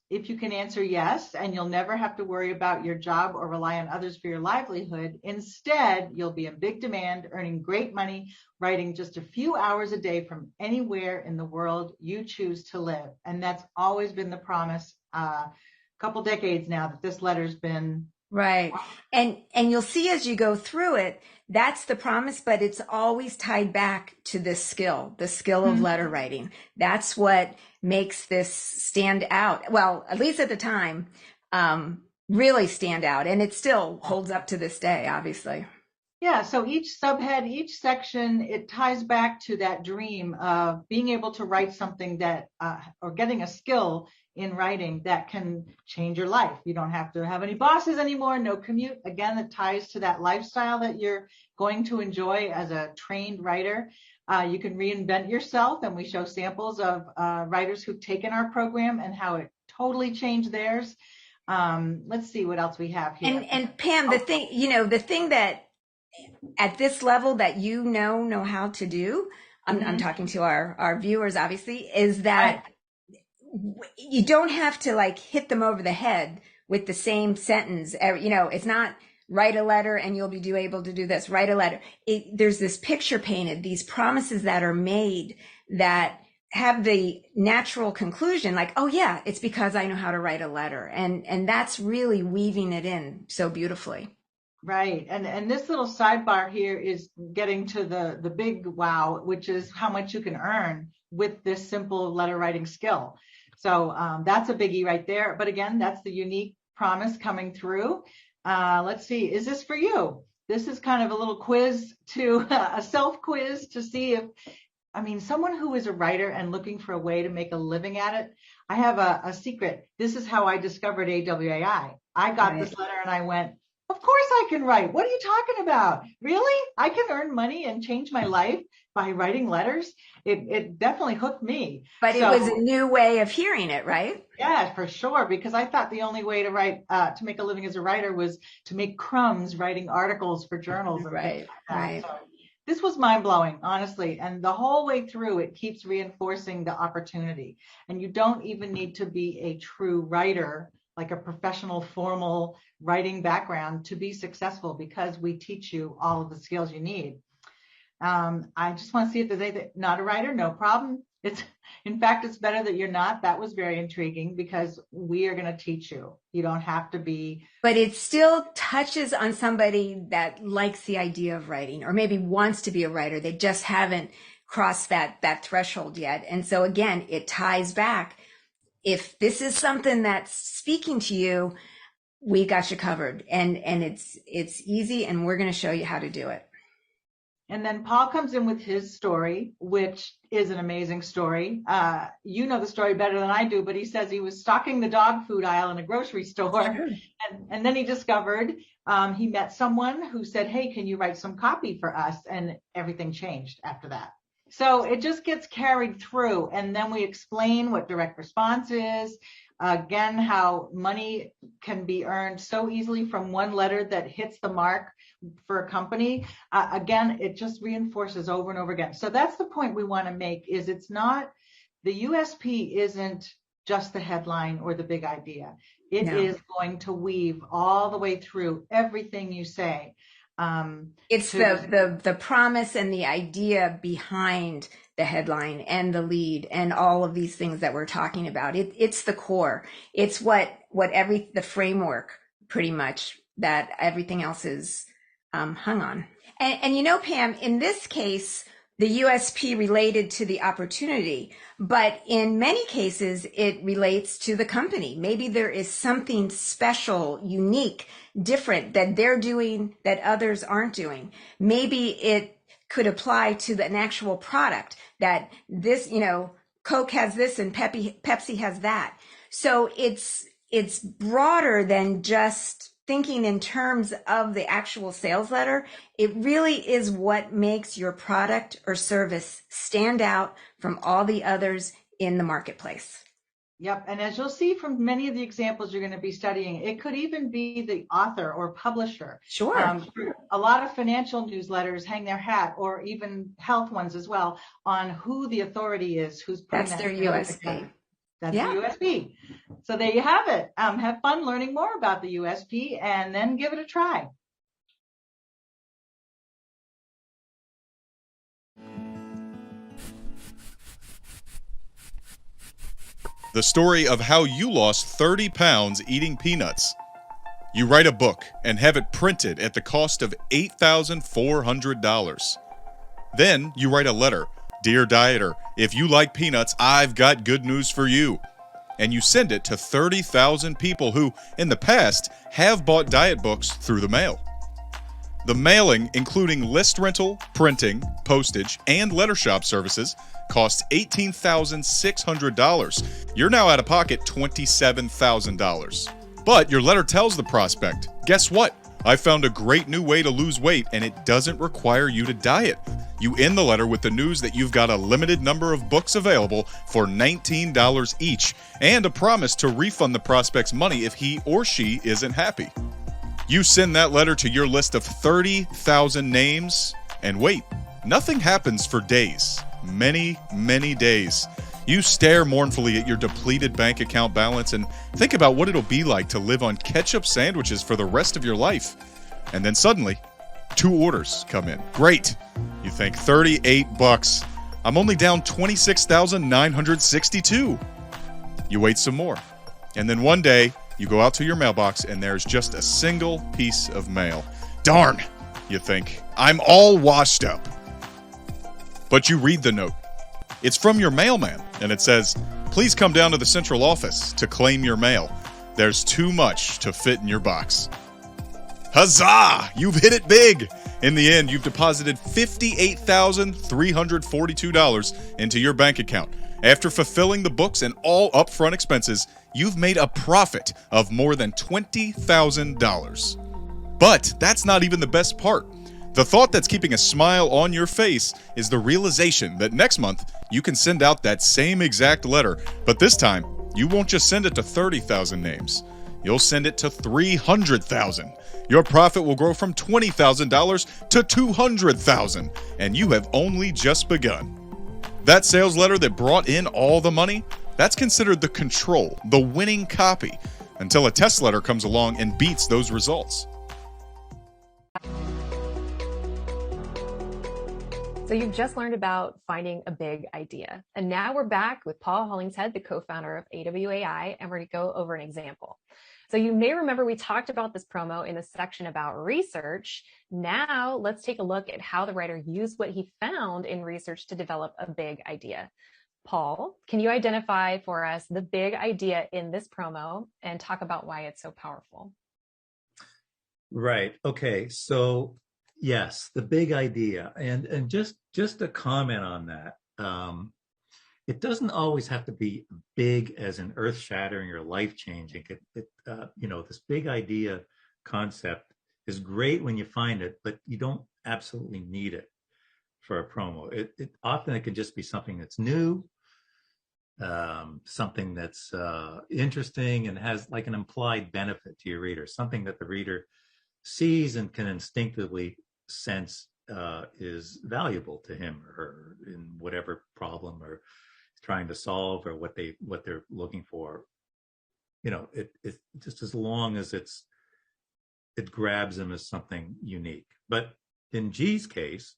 If you can answer yes, and you'll never have to worry about your job or rely on others for your livelihood. Instead, you'll be in big demand, earning great money, writing just a few hours a day from anywhere in the world you choose to live. And that's always been the promise, a couple decades now that this letter's been. Right. And you'll see as you go through it, that's the promise, but it's always tied back to this skill, the skill of letter writing. That's what makes this stand out. Well, at least at the time, really stand out. And it still holds up to this day, obviously. Yeah, so each subhead, each section, it ties back to that dream of being able to write something that, or getting a skill in writing that can change your life. You don't have to have any bosses anymore, no commute. Again, it ties to that lifestyle that you're going to enjoy as a trained writer. You can reinvent yourself, and we show samples of writers who've taken our program and how it totally changed theirs. Let's see what else we have here. And Pam, the thing that at this level that you know how to do, I'm talking to our viewers, obviously, is that you don't have to like hit them over the head with the same sentence. It's not write a letter and you'll be able to do this, write a letter. There's this picture painted, these promises that are made that have the natural conclusion like, oh yeah, it's because I know how to write a letter. And that's really weaving it in so beautifully. Right. And this little sidebar here is getting to the big wow, which is how much you can earn with this simple letter writing skill. So that's a biggie right there. But again, that's the unique promise coming through. Let's see. Is this for you? This is kind of a little quiz a self quiz to see if, someone who is a writer and looking for a way to make a living at it. I have a secret. This is how I discovered AWAI. I got this letter and I went, of course I can write. What are you talking about? Really? I can earn money and change my life by writing letters? It definitely hooked me. But it was a new way of hearing it, right? Yeah, for sure. Because I thought the only way to write, to make a living as a writer was to make crumbs writing articles for journals. And right, right. So this was mind blowing, honestly. And the whole way through, it keeps reinforcing the opportunity. And you don't even need to be a true writer, like a professional, formal writing background to be successful, because we teach you all of the skills you need. I just want to see if there's anything, not a writer, no problem. In fact, it's better that you're not. That was very intriguing because we are going to teach you. You don't have to be. But it still touches on somebody that likes the idea of writing or maybe wants to be a writer. They just haven't crossed that threshold yet. And so again, it ties back. If this is something that's speaking to you, we got you covered. And it's easy, and we're going to show you how to do it. And then Paul comes in with his story, which is an amazing story. You know the story better than I do, but he says he was stocking the dog food aisle in a grocery store. And then he discovered, he met someone who said, hey, can you write some copy for us? And everything changed after that. So it just gets carried through. And then we explain what direct response is. Again, how money can be earned so easily from one letter that hits the mark for a company. Again, it just reinforces over and over again. So that's the point we want to make, is it's not, the USP isn't just the headline or the big idea. It is going to weave all the way through everything you say. It's the promise and the idea behind the headline and the lead and all of these things that we're talking about. It's the core. It's the framework pretty much that everything else is hung on. And Pam, in this case, the USP related to the opportunity, but in many cases, it relates to the company. Maybe there is something special, unique, different that they're doing that others aren't doing. Maybe it could apply to an actual product that this, Coke has this and Pepsi has that. So it's it's broader than just thinking in terms of the actual sales letter. It really is what makes your product or service stand out from all the others in the marketplace. Yep. And as you'll see from many of the examples you're going to be studying, it could even be the author or publisher. Sure. A lot of financial newsletters hang their hat, or even health ones as well, on who the authority is, who's putting That's that their USP. That's Yeah. the USP. So there you have it. Have fun learning more about the USP and then give it a try. The story of how you lost 30 pounds eating peanuts. You write a book and have it printed at the cost of $8,400. Then you write a letter. Dear Dieter, if you like peanuts, I've got good news for you. And you send it to 30,000 people who, in the past, have bought diet books through the mail. The mailing, including list rental, printing, postage, and letter shop services, costs $18,600. You're now out of pocket $27,000. But your letter tells the prospect, guess what? I found a great new way to lose weight, and it doesn't require you to diet. You end the letter with the news that you've got a limited number of books available for $19 each, and a promise to refund the prospect's money if he or she isn't happy. You send that letter to your list of 30,000 names, and wait, nothing happens for days. Many, many days. You stare mournfully at your depleted bank account balance and think about what it'll be like to live on ketchup sandwiches for the rest of your life. And then suddenly, 2 orders come in. Great. You think $38. I'm only down $26,962. You wait some more. And then one day, you go out to your mailbox and there's just a single piece of mail. Darn, you think. I'm all washed up. But you read the note. It's from your mailman, and it says, please come down to the central office to claim your mail. There's too much to fit in your box. Huzzah! You've hit it big! In the end, you've deposited $58,342 into your bank account. After fulfilling the books and all upfront expenses, you've made a profit of more than $20,000. But that's not even the best part. The thought that's keeping a smile on your face is the realization that next month you can send out that same exact letter, but this time you won't just send it to 30,000 names. You'll send it to 300,000. Your profit will grow from $20,000 to $200,000, and you have only just begun. That sales letter that brought in all the money, that's considered the control, the winning copy, until a test letter comes along and beats those results. So you've just learned about finding a big idea. And now we're back with Paul Hollingshead, the co-founder of AWAI, and we're going to go over an example. So you may remember we talked about this promo in the section about research. Now let's take a look at how the writer used what he found in research to develop a big idea. Paul, can you identify for us the big idea in this promo and talk about why it's so powerful? Right. Okay. So yes, the big idea, and just a comment on that. It doesn't always have to be big as in earth-shattering or life-changing. This big idea concept is great when you find it, but you don't absolutely need it for a promo. It often can just be something that's new, something that's interesting and has like an implied benefit to your reader, something that the reader sees and can instinctively sense is valuable to him or her in whatever problem or trying to solve or what they're looking for. It just as long as it grabs them as something unique. But in G's case,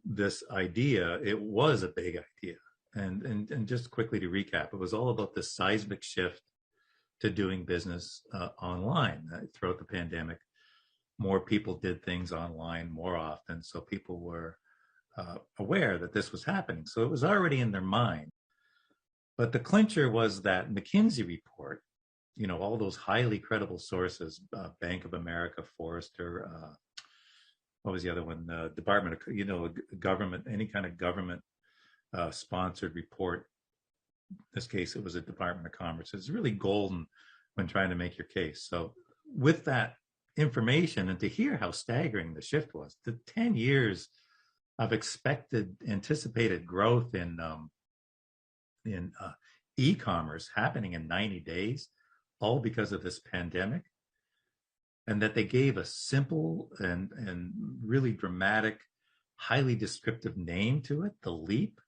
this idea, it was a big idea. And just quickly to recap, it was all about this seismic shift to doing business online. Throughout the pandemic, more people did things online more often, so people were aware that this was happening. So it was already in their mind. But the clincher was that McKinsey report, all those highly credible sources, Bank of America, Forrester, what was the other one? Department of, government, any kind of government sponsored report this case, it was a Department of Commerce. It's really golden when trying to make your case. So with that information, and to hear how staggering the shift was, the 10 years of anticipated growth in e-commerce happening in 90 days, all because of this pandemic, and that they gave a simple and really dramatic, highly descriptive name to it, the leap.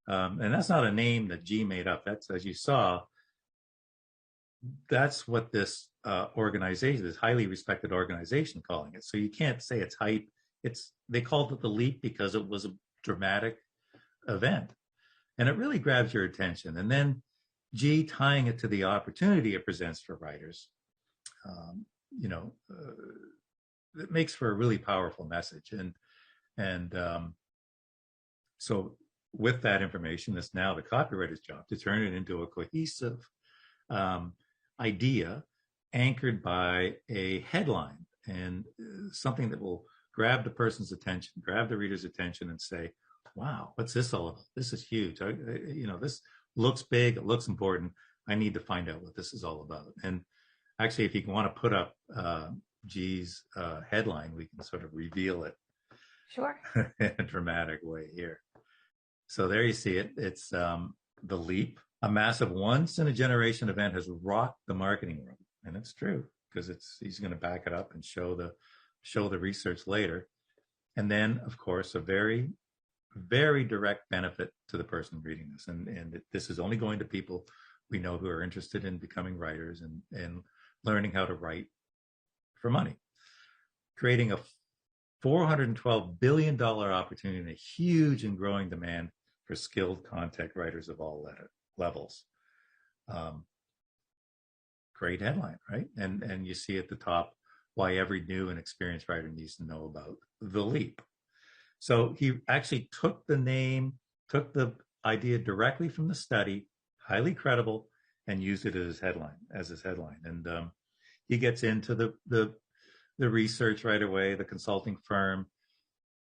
And that's not a name that G made up. That's, as you saw, that's what this organization, this highly respected organization, calling it. So you can't say it's hype. They called it the leap because it was a dramatic event, and it really grabs your attention. And then G tying it to the opportunity it presents for writers, it makes for a really powerful message. And so with that information, it's now the copywriter's job to turn it into a cohesive idea anchored by a headline and something that will grab the person's attention, grab the reader's attention, and say, wow, what's this all about? This is huge. This looks big. It looks important. I need to find out what this is all about. And actually, if you want to put up G's headline, we can sort of reveal it. Sure. In a dramatic way here. So there you see it. It's the leap. A massive once-in-a-generation event has rocked the marketing world. And it's true, because he's going to back it up and show the research later. And then, of course, a very, very direct benefit to the person reading this. And this is only going to people we know who are interested in becoming writers and learning how to write for money. Creating a $412 billion opportunity and a huge and growing demand for skilled content writers of all levels. Great headline, right? And you see at the top why every new and experienced writer needs to know about the leap. So he actually took the idea directly from the study, highly credible, and used it as his headline. And he gets into the research right away, the consulting firm,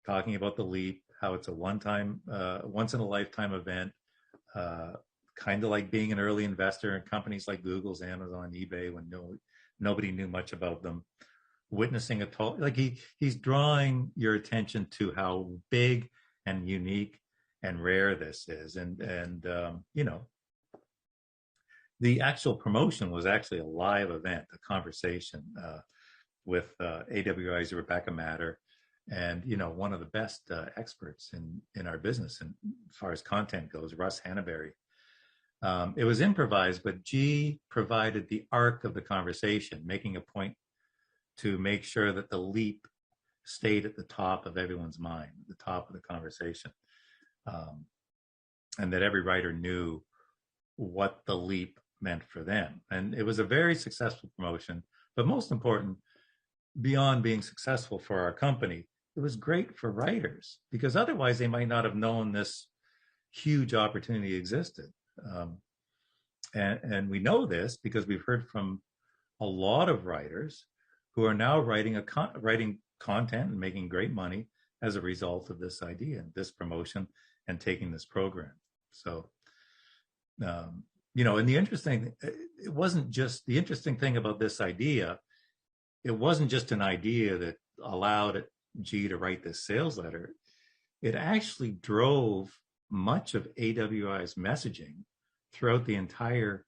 talking about the leap, how it's a once in a lifetime event, kind of like being an early investor in companies like Google's, Amazon, eBay, when nobody knew much about them. Witnessing he's drawing your attention to how big and unique and rare this is. And the actual promotion was actually a live event, a conversation with AWI's Rebecca Matter, and one of the best experts in our business, and as far as content goes, Russ Hannaberry. It was improvised, but G provided the arc of the conversation, making a point to make sure that the leap stayed at the top of everyone's mind, at the top of the conversation, and that every writer knew what the leap meant for them. And it was a very successful promotion, but most important, beyond being successful for our company, it was great for writers, because otherwise they might not have known this huge opportunity existed. And we know this because we've heard from a lot of writers who are now writing content and making great money as a result of this idea, this promotion, and taking this program. So, and the interesting thing about this idea, it wasn't just an idea that allowed G to write this sales letter. It actually drove much of AWI's messaging throughout the entire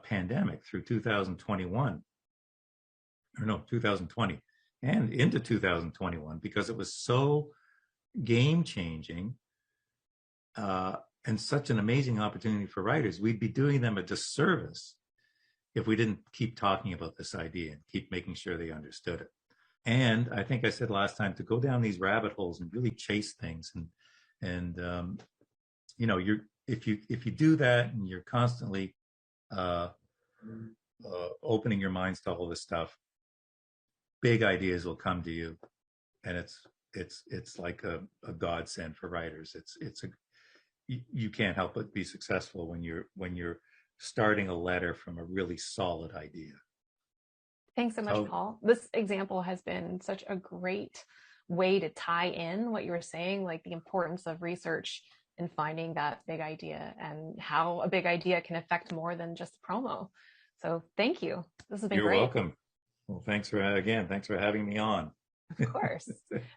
pandemic, through 2020 and into 2021, because it was so game-changing and such an amazing opportunity for writers. We'd be doing them a disservice if we didn't keep talking about this idea and keep making sure they understood it. And I think I said last time, to go down these rabbit holes and really chase things, and if you do that and you're constantly opening your minds to all this stuff, big ideas will come to you, and it's like a godsend for writers. You can't help but be successful when you're starting a letter from a really solid idea. Thanks so much, Paul. This example has been such a great way to tie in what you were saying, like the importance of research in finding that big idea and how a big idea can affect more than just promo. So thank you. This has been You're great. welcome. Well, thanks for having me on. Of course.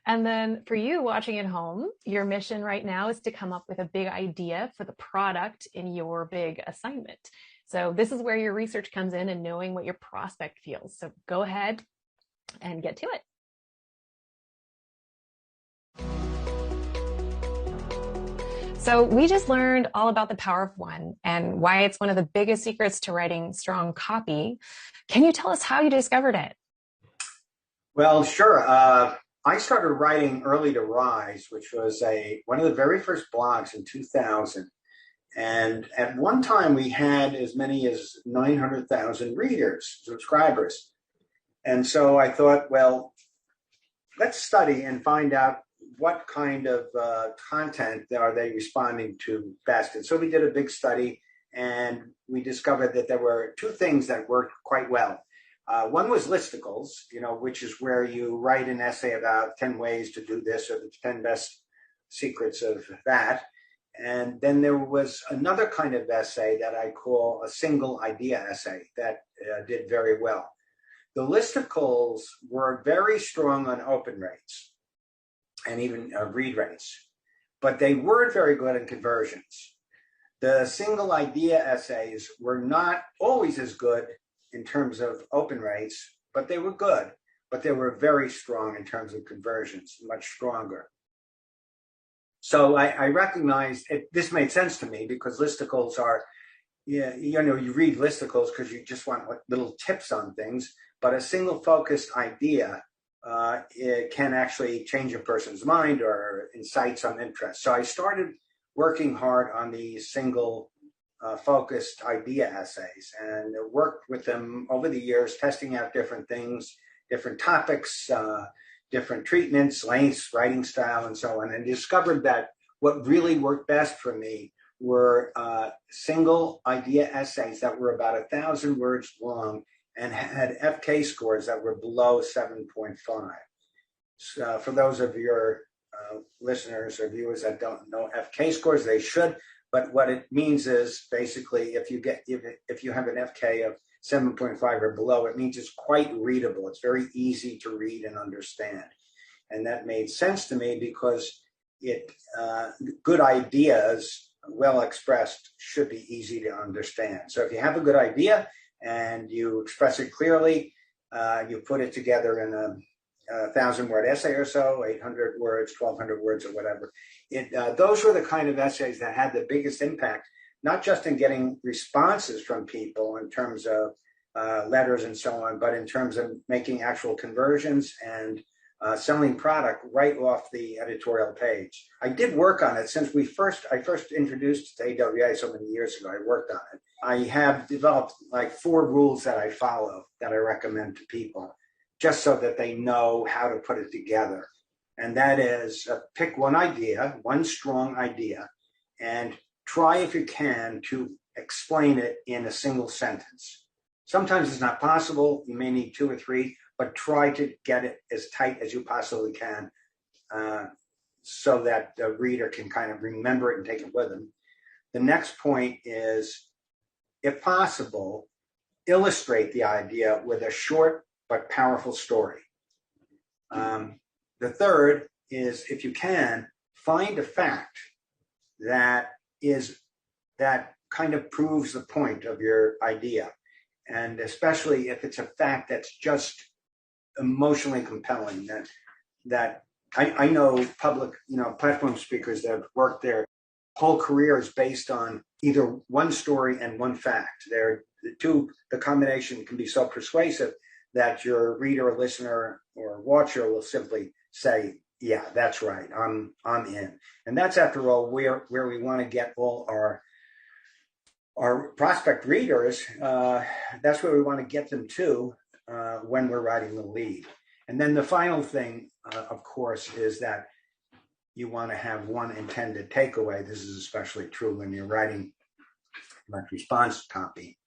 And then for you watching at home, your mission right now is to come up with a big idea for the product in your big assignment. So this is where your research comes in and knowing what your prospect feels. So go ahead and get to it. So we just learned all about the power of one and why it's one of the biggest secrets to writing strong copy. Can you tell us how you discovered it? Well, sure. I started writing early to Rise, which was one of the very first blogs in 2000. And at one time, we had as many as 900,000 readers, subscribers. And so I thought, well, let's study and find out what kind of content are they responding to best. And so we did a big study, and we discovered that there were two things that worked quite well. One was listicles, which is where you write an essay about 10 ways to do this or the 10 best secrets of that. And then there was another kind of essay that I call a single idea essay that did very well. The listicles were very strong on open rates and even read rates, but they weren't very good in conversions. The single idea essays were not always as good in terms of open rates, but they were good, but they were very strong in terms of conversions, much stronger. So I recognized this made sense to me because listicles are, you read listicles because you just want little tips on things, but a single focused idea it can actually change a person's mind or incite some interest. So I started working hard on these single focused idea essays and worked with them over the years, testing out different things, different topics, different treatments, lengths, writing style, and so on, and discovered that what really worked best for me were single idea essays that were about 1,000 words long and had FK scores that were below 7.5. So for those of your listeners or viewers that don't know FK scores, they should. But what it means is basically if you have an FK of 7.5 or below, it means it's quite readable. It's very easy to read and understand. And that made sense to me because good ideas, well expressed, should be easy to understand. So if you have a good idea and you express it clearly, you put it together in a 1,000-word essay or so, 800 words, 1,200 words, or whatever. Those were the kind of essays that had the biggest impact, not just in getting responses from people in terms of letters and so on, but in terms of making actual conversions and selling product right off the editorial page. I did work on it since I first introduced it to AWA so many years ago. I worked on it. I have developed like 4 rules that I follow that I recommend to people, just so that they know how to put it together. And that is pick one strong idea, and try if you can to explain it in a single sentence. Sometimes it's not possible. You may need 2 or 3, but try to get it as tight as you possibly can so that the reader can kind of remember it and take it with them. The next point is, if possible, illustrate the idea with a short but powerful story. The third is, if you can, find a fact that kind of proves the point of your idea. And especially if it's a fact that's just emotionally compelling, that I know public, platform speakers that have worked their whole career is based on either one story and one fact. The combination can be so persuasive that your reader or listener or watcher will simply say, yeah, that's right, I'm in. And that's, after all, where we want to get all our prospect readers. That's where we want to get them to when we're writing the lead. And then the final thing, of course, is that you want to have one intended takeaway. This is especially true when you're writing like response copy.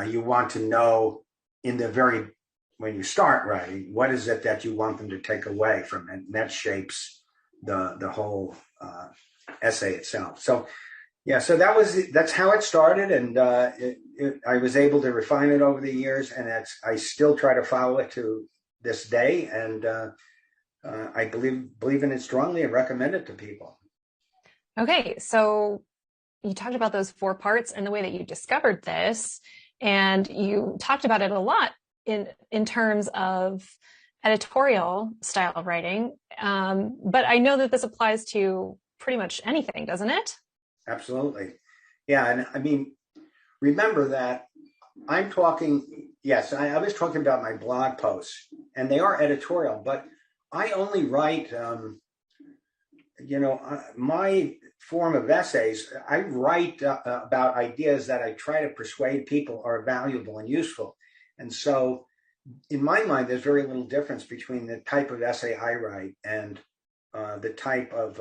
You want to know when you start writing, what is it that you want them to take away from it? And that shapes the whole essay itself. So yeah, so that's how it started, and I was able to refine it over the years, and I still try to follow it to this day, and I believe in it strongly and recommend it to people. Okay, so you talked about those 4 parts and the way that you discovered this, and you talked about it a lot in terms of editorial style of writing. But I know that this applies to pretty much anything, doesn't it? Absolutely. Yeah, and I mean, remember that I'm talking, yes, I was talking about my blog posts, and they are editorial, but I only write, my form of essays, I write about ideas that I try to persuade people are valuable and useful. And so in my mind, there's very little difference between the type of essay I write and the type of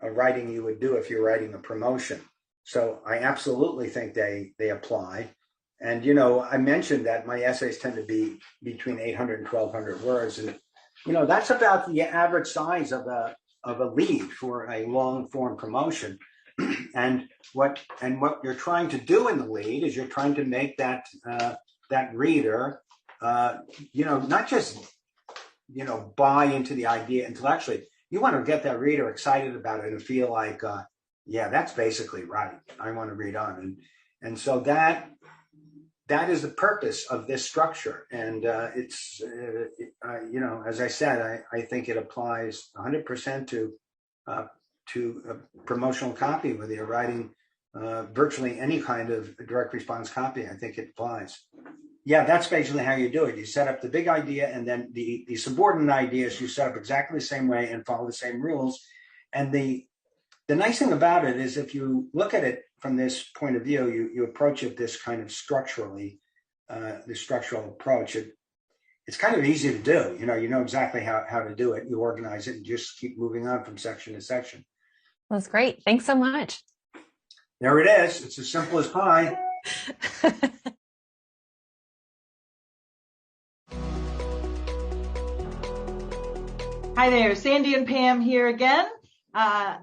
writing you would do if you're writing a promotion. So I absolutely think they apply. And, I mentioned that my essays tend to be between 800 and 1,200 words. And, that's about the average size of a lead for a long form promotion. And what you're trying to do in the lead is you're trying to make that reader, not just, buy into the idea intellectually. You want to get that reader excited about it and feel like, yeah, that's basically right. I want to read on. And so that is the purpose of this structure. And it's, as I said, I think it applies 100% to promotional copy, whether you're writing virtually any kind of direct response copy. I think it applies. Yeah, that's basically how you do it. You set up the big idea, and then the subordinate ideas you set up exactly the same way and follow the same rules. And the nice thing about it is, if you look at it from this point of view, you approach it this kind of structurally, the structural approach. It's kind of easy to do. You know exactly how to do it. You organize it and just keep moving on from section to section. That's great. Thanks so much. There it is. It's as simple as pie. Hi there, Sandy and Pam here again.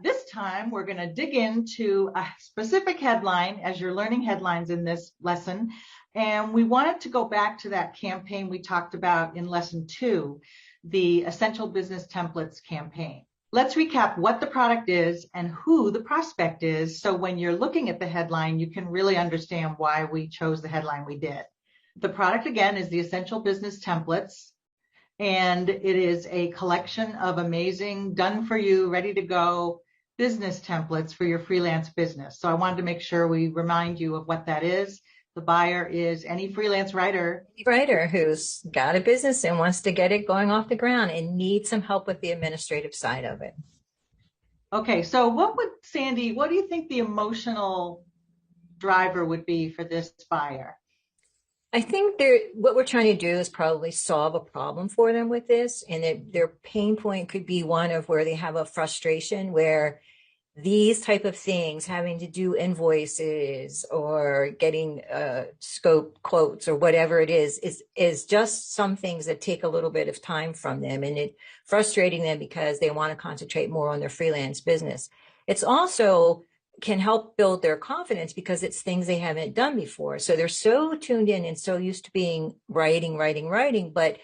This time we're going to dig into a specific headline as you're learning headlines in this lesson. And we wanted to go back to that campaign we talked about in lesson 2, the Essential Business Templates campaign. Let's recap what the product is and who the prospect is, so when you're looking at the headline, you can really understand why we chose the headline we did. The product, again, is the Essential Business Templates. And it is a collection of amazing, done for you, ready to go business templates for your freelance business. So I wanted to make sure we remind you of what that is. The buyer is any freelance writer. Writer who's got a business and wants to get it going off the ground and needs some help with the administrative side of it. Okay, so Sandy, what do you think the emotional driver would be for this buyer? I think what we're trying to do is probably solve a problem for them with this. And their pain point could be one of where they have a frustration where these type of things, having to do invoices or getting scope quotes or whatever it is just some things that take a little bit of time from them, and it frustrating them because they want to concentrate more on their freelance business. It's also can help build their confidence because it's things they haven't done before. So they're so tuned in and so used to being writing. But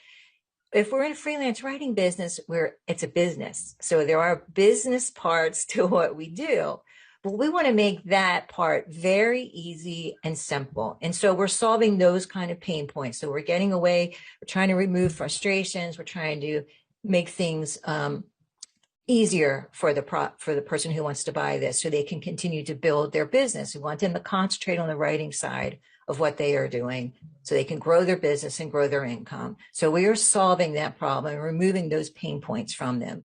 if we're in a freelance writing business, it's a business. So there are business parts to what we do, but we want to make that part very easy and simple. And so we're solving those kind of pain points. So we're getting away, we're trying to remove frustrations. We're trying to make things, easier for the person who wants to buy this, so they can continue to build their business. We want them to concentrate on the writing side of what they are doing so they can grow their business and grow their income. So we are solving that problem and removing those pain points from them.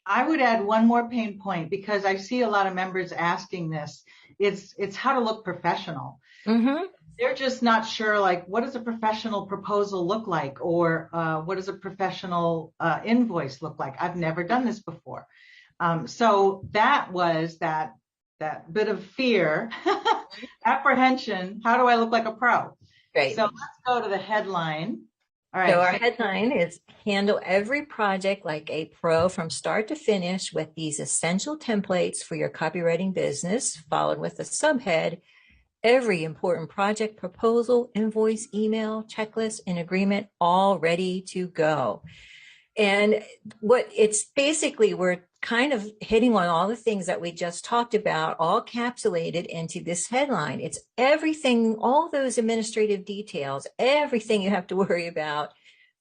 I would add one more pain point, because I see a lot of members asking this. It's how to look professional. Mm-hmm. They're just not sure, like, what does a professional proposal look like? Or what does a professional invoice look like? I've never done this before. So that was that bit of fear, apprehension. How do I look like a pro? Right. So let's go to the headline. All So our right. headline is handle every project like a pro from start to finish with these essential templates for your copywriting business, followed with a subhead, every important project proposal, invoice, email, checklist, and agreement all ready to go. And what it's basically, we're kind of hitting on all the things that we just talked about, all capsulated into this headline. It's everything, all those administrative details, everything you have to worry about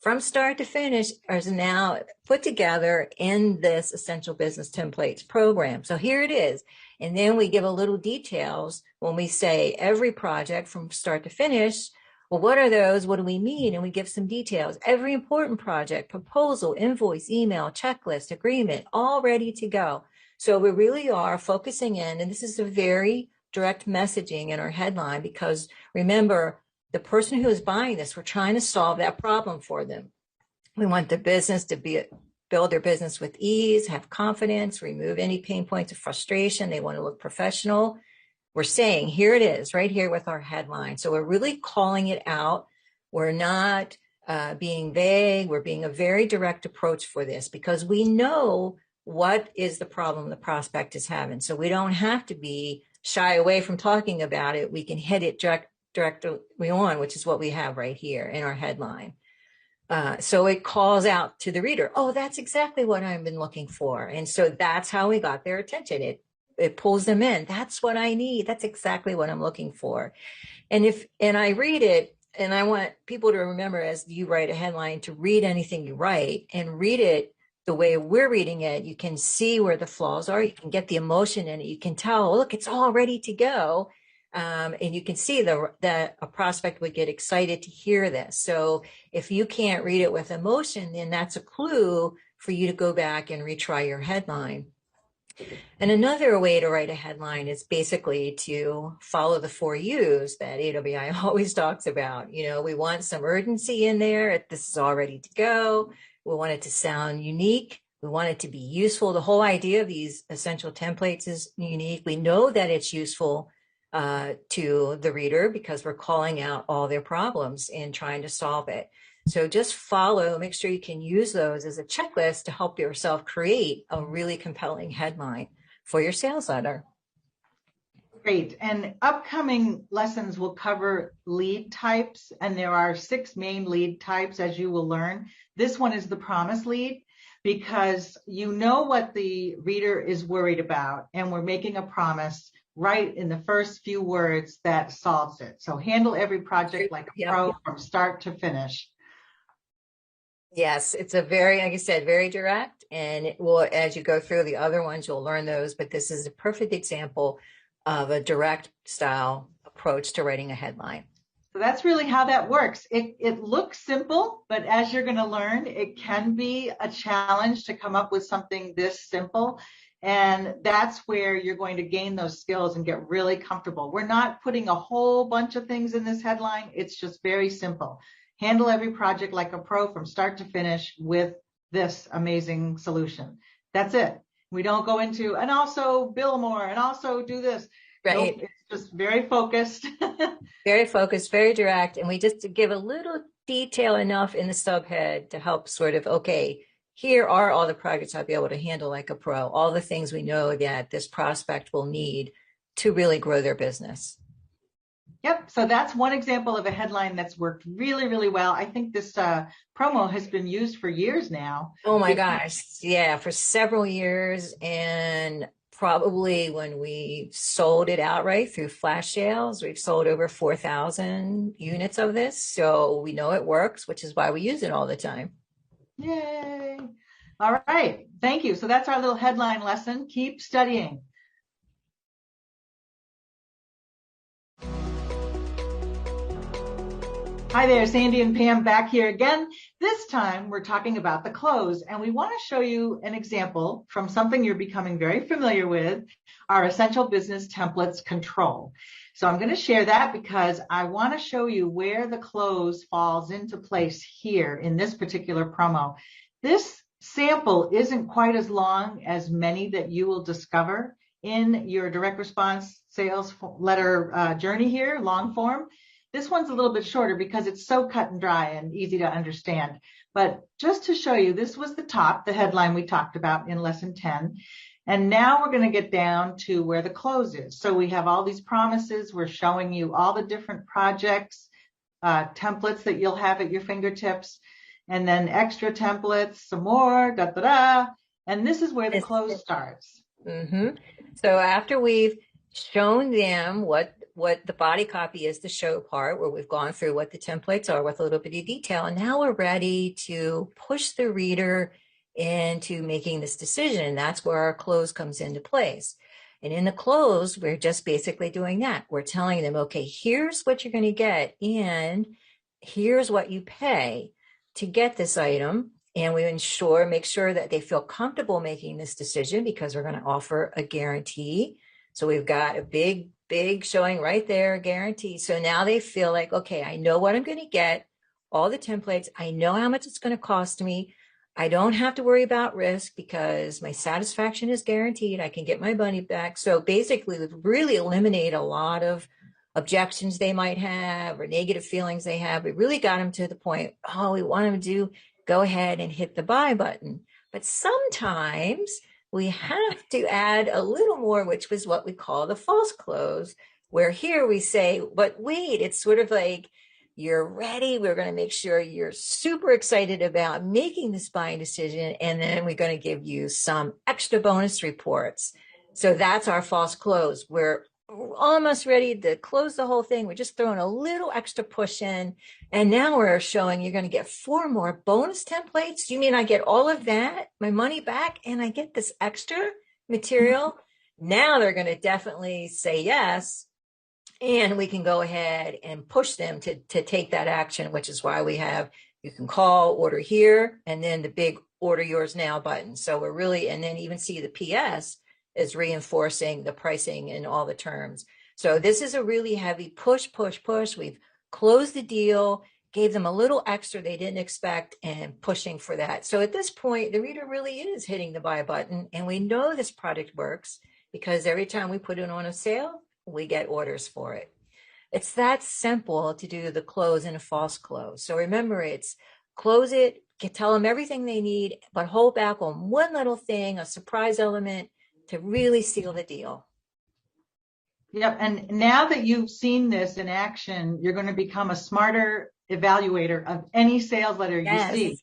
from start to finish is now put together in this Essential Business Templates program. So here it is. And then we give a little details when we say every project from start to finish. Well, what are those? What do we mean? And we give some details. Every important project, proposal, invoice, email, checklist, agreement, all ready to go. So we really are focusing in, and this is a very direct messaging in our headline, because remember, the person who is buying this, we're trying to solve that problem for them. We want the business to build their business with ease, have confidence, remove any pain points of frustration. They want to look professional. We're saying, here it is, right here with our headline. So we're really calling it out. We're not being vague. We're being a very direct approach for this, because we know what is the problem the prospect is having. So we don't have to be shy away from talking about it. We can hit it directly on, which is what we have right here in our headline. So it calls out to the reader, oh, that's exactly what I've been looking for. And so that's how we got their attention. It pulls them in. That's what I need. That's exactly what I'm looking for. And I read it, and I want people to remember, as you write a headline, to read anything you write and read it the way we're reading it. You can see where the flaws are. You can get the emotion in it. You can tell, look, it's all ready to go. And you can see that a prospect would get excited to hear this. So if you can't read it with emotion, then that's a clue for you to go back and retry your headline. And another way to write a headline is basically to follow the 4 U's that AWI always talks about. You know, we want some urgency in there. This is all ready to go. We want it to sound unique. We want it to be useful. The whole idea of these essential templates is unique. We know that it's useful to the reader because we're calling out all their problems and trying to solve it. So just follow, make sure you can use those as a checklist to help yourself create a really compelling headline for your sales letter. Great. And upcoming lessons will cover lead types, and there are 6 main lead types, as you will learn. This one is the promise lead, because you know what the reader is worried about, and we're making a promise right in the first few words that solves it. So handle every project like a pro from start to finish. Yes, it's a very, like I said, very direct, and it will, as you go through the other ones, you'll learn those, but this is a perfect example of a direct style approach to writing a headline. So that's really how that works. It looks simple, but as you're going to learn, it can be a challenge to come up with something this simple. And that's where you're going to gain those skills and get really comfortable. We're not putting a whole bunch of things in this headline. It's just very simple. Handle every project like a pro from start to finish with this amazing solution. That's it. We don't go into, and also bill more, and also do this. Right. Nope, it's just very focused. Very focused, very direct. And we just give a little detail enough in the subhead to help sort of, okay, here are all the projects I'll be able to handle like a pro, all the things we know that this prospect will need to really grow their business. Yep. So that's one example of a headline that's worked really, really well. I think this promo has been used for years now. Oh my gosh. Yeah, for several years. And probably when we sold it outright through flash sales, we've sold over 4,000 units of this. So we know it works, which is why we use it all the time. Yay. All right. Thank you. So that's our little headline lesson. Keep studying. Hi there, Sandy and Pam back here again. This time we're talking about the close, and we want to show you an example from something you're becoming very familiar with, our Essential Business Templates control. So I'm going to share that because I want to show you where the close falls into place here in this particular promo. This sample isn't quite as long as many that you will discover in your direct response sales letter journey here, long form. This one's a little bit shorter because it's so cut and dry and easy to understand. But just to show you, this was the top, the headline we talked about in lesson 10. And now we're going to get down to where the close is. So we have all these promises. We're showing you all the different projects, templates that you'll have at your fingertips, and then extra templates, some more, da da da. And this is where the close starts. Mm-hmm. So after we've shown them what the body copy is, the show part, where we've gone through what the templates are with a little bit of detail, and now we're ready to push the reader into making this decision. That's where our close comes into place. And in the close, we're just basically doing that. We're telling them, okay, here's what you're going to get, and here's what you pay to get this item. And we make sure that they feel comfortable making this decision, because we're going to offer a guarantee. So we've got a big showing right there, guarantee. So now they feel like, okay, I know what I'm going to get, all the templates. I know how much it's going to cost me. I don't have to worry about risk because my satisfaction is guaranteed. I can get my money back. So basically, we've really eliminated a lot of objections they might have or negative feelings they have. We really got them to the point, oh, we want them to go ahead and hit the buy button. But sometimes we have to add a little more, which was what we call the false close, where here we say, but wait, it's sort of like, you're ready. We're going to make sure you're super excited about making this buying decision. And then we're going to give you some extra bonus reports. So that's our false close. We're almost ready to close the whole thing. We're just throwing a little extra push in. And now we're showing you're going to get 4 more bonus templates. You mean I get all of that, my money back, and I get this extra material? Now they're going to definitely say yes. And we can go ahead and push them to take that action, which is why we have, you can call, order here, and then the big order yours now button. So we're really, and then even see the PS is reinforcing the pricing and all the terms. So this is a really heavy push. We've closed the deal, gave them a little extra they didn't expect, and pushing for that. So at this point, the reader really is hitting the buy button. And we know this product works because every time we put it on a sale, we get orders for it. It's that simple to do the close and a false close. So remember, it's close it, tell them everything they need, but hold back on one little thing, a surprise element to really seal the deal. Yep. And now that you've seen this in action, you're going to become a smarter evaluator of any sales letter you see.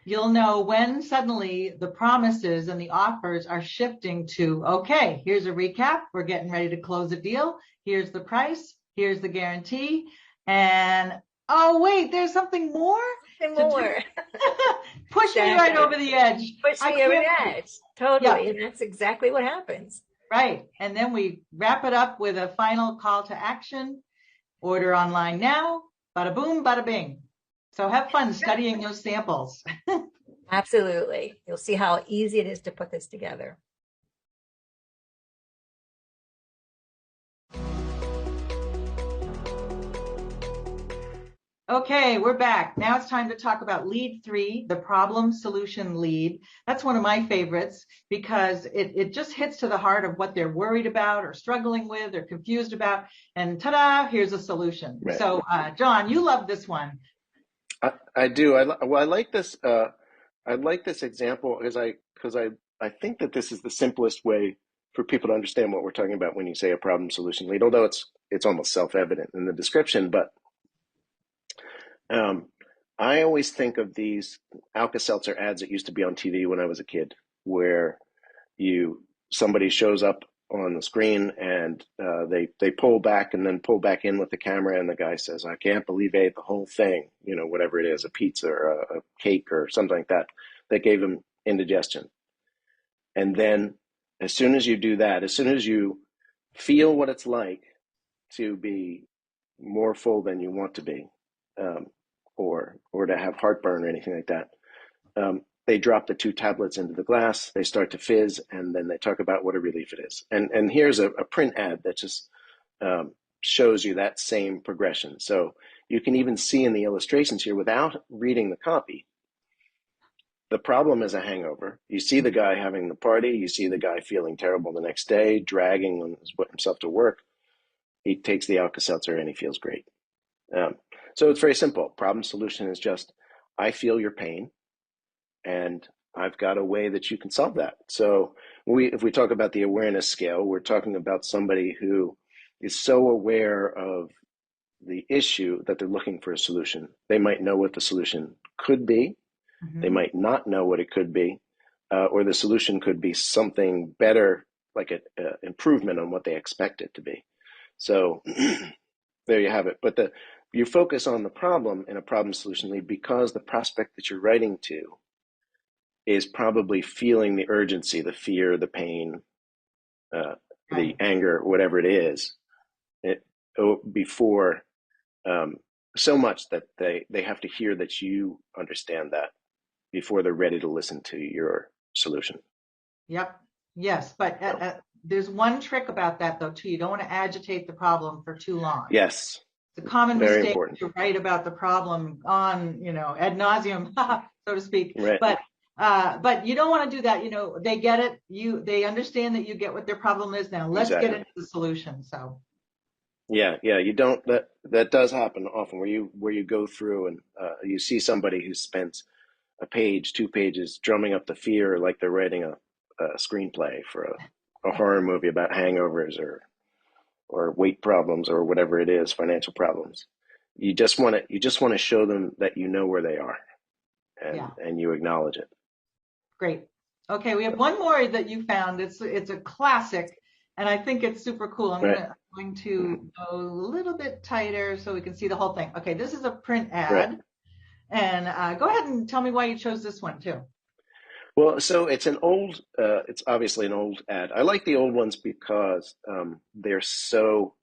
You'll know when suddenly the promises and the offers are shifting to, okay, here's a recap. We're getting ready to close a deal. Here's the price. Here's the guarantee. And, oh, wait, there's something more? Push me right over the edge. Push me over the edge. Totally. Yeah. And that's exactly what happens. Right. And then we wrap it up with a final call to action. Order online now. Bada boom, bada bing. So have fun studying those samples. Absolutely. You'll see how easy it is to put this together. Okay, we're back. Now it's time to talk about lead 3, the problem solution lead. That's one of my favorites because it just hits to the heart of what they're worried about or struggling with or confused about. And ta-da, here's a solution. Right. So, John, you love this one. I do. I like this. I like this example because I think that this is the simplest way for people to understand what we're talking about when you say a problem solution lead. Although it's almost self-evident in the description, but I always think of these Alka-Seltzer ads that used to be on TV when I was a kid, where somebody shows up on the screen and they pull back and then pull back in with the camera, and the guy says, "I can't believe I ate the whole thing," whatever it is, a pizza or a cake or something like that gave him indigestion. And then as soon as you do that, as soon as you feel what it's like to be more full than you want to be, or to have heartburn or anything like that, they drop the 2 tablets into the glass, they start to fizz, and then they talk about what a relief it is. And here's a print ad that just shows you that same progression. So you can even see in the illustrations here, without reading the copy, the problem is a hangover. You see the guy having the party, you see the guy feeling terrible the next day, dragging himself to work. He takes the Alka-Seltzer and he feels great. So it's very simple. Problem solution is just, I feel your pain, and I've got a way that you can solve that. So if we talk about the awareness scale, we're talking about somebody who is so aware of the issue that they're looking for a solution. They might know what the solution could be. Mm-hmm. They might not know what it could be, or the solution could be something better, like an improvement on what they expect it to be. So there you have it. But you focus on the problem in a problem solution lead because the prospect that you're writing to is probably feeling the urgency, the fear, the pain, the anger, whatever it is, before so much that they have to hear that you understand that before they're ready to listen to your solution. Yep. Yes. But there's one trick about that, though, too. You don't want to agitate the problem for too long. Yes. It's a common Very mistake important. to write about the problem on, ad nauseum, so to speak. Right. But you don't want to do that. They get it. They understand that you get what their problem is now. Let's Exactly. get into the solution. So. Yeah. You don't. That does happen often, where you go through and you see somebody who spends a page, 2 pages, drumming up the fear like they're writing a screenplay for a horror movie about hangovers or weight problems or whatever it is, financial problems. You just want to show them that you know where they are, and you acknowledge it. Great. Okay, we have one more that you found. It's a classic, and I think it's super cool. I'm going to go a little bit tighter so we can see the whole thing. Okay, this is a print ad. Right. And go ahead and tell me why you chose this one too. Well, so it's obviously an old ad. I like the old ones because they're so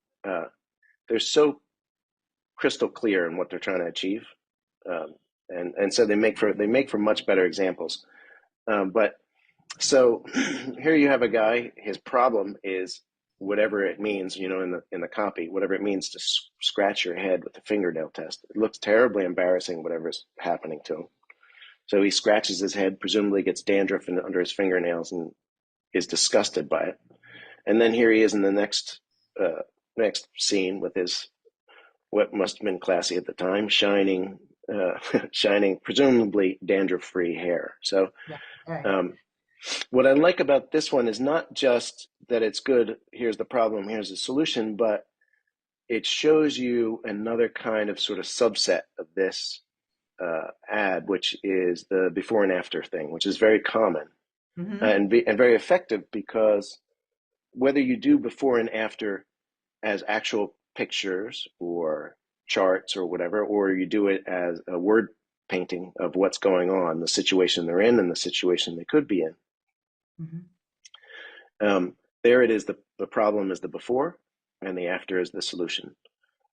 crystal clear in what they're trying to achieve, and so they make for much better examples. But so here you have a guy. His problem is whatever it means, in the copy, whatever it means to scratch your head with a fingernail test. It looks terribly embarrassing, whatever's happening to him. So he scratches his head, presumably gets dandruff under his fingernails, and is disgusted by it. And then here he is in the next scene with his, what must have been classy at the time, shining, presumably dandruff-free hair. So what I like about this one is not just that it's good, here's the problem, here's the solution, but it shows you another kind of sort of subset of this ad, which is the before and after thing, which is very common and very effective, because whether you do before and after as actual pictures or charts or whatever, or you do it as a word painting of what's going on, the situation they're in and the situation they could be in. There it is. The problem is the before, and the after is the solution.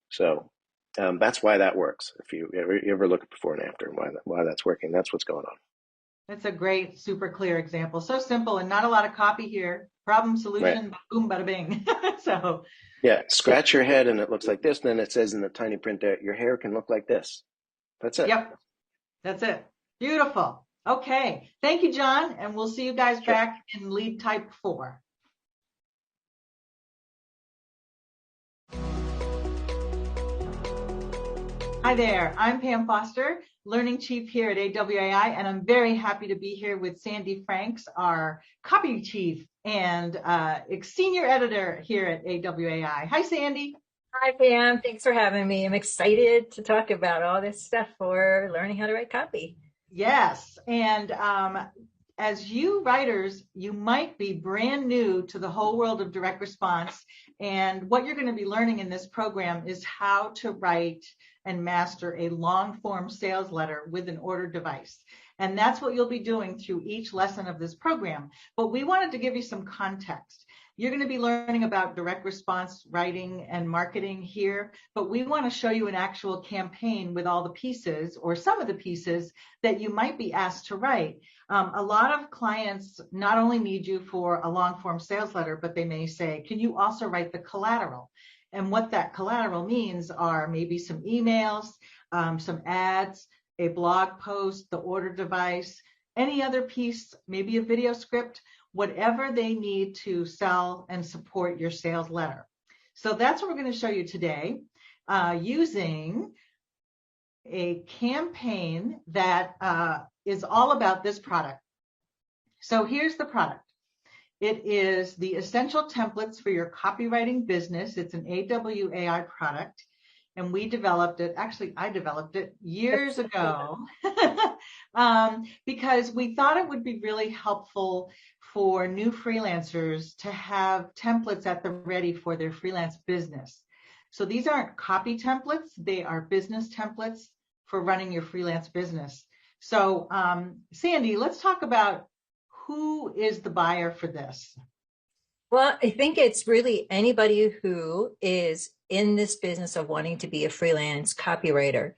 So that's why that works. If you ever look at before and after and why that's working, that's what's going on. That's a great, super clear example. So simple and not a lot of copy here. Problem, solution, boom, bada bing. So. Yeah, scratch your head and it looks like this. Then it says in the tiny print that your hair can look like this. That's it. Yep, that's it. Beautiful. Okay, thank you, John, and we'll see you guys back in lead type 4. Hi there, I'm Pam Foster, Learning Chief here at AWAI, and I'm very happy to be here with Sandy Franks, our Copy Chief and Senior Editor here at AWAI. Hi, Sandy. Hi, Pam. Thanks for having me. I'm excited to talk about all this stuff for learning how to write copy. Yes, and as you writers, you might be brand new to the whole world of direct response, and what you're going to be learning in this program is how to write and master a long-form sales letter with an order device. And that's what you'll be doing through each lesson of this program. But we wanted to give you some context. You're going to be learning about direct response writing and marketing here, but we want to show you an actual campaign with all the pieces or some of the pieces that you might be asked to write. A lot of clients not only need you for a long-form sales letter, but they may say, can you also write the collateral? And what that collateral means are maybe some emails, some ads, a blog post, the order device, any other piece, maybe a video script, whatever they need to sell and support your sales letter. So that's what we're going to show you today. using a campaign that is all about this product. So here's the product. It is the essential templates for your copywriting business. It's an AWAI product, and we developed it. Actually, I developed it years ago because we thought it would be really helpful for new freelancers to have templates at the ready for their freelance business. So these aren't copy templates. They are business templates for running your freelance business. So Sandy, let's talk about who is the buyer for this. Well, I think it's really anybody who is in this business of wanting to be a freelance copywriter.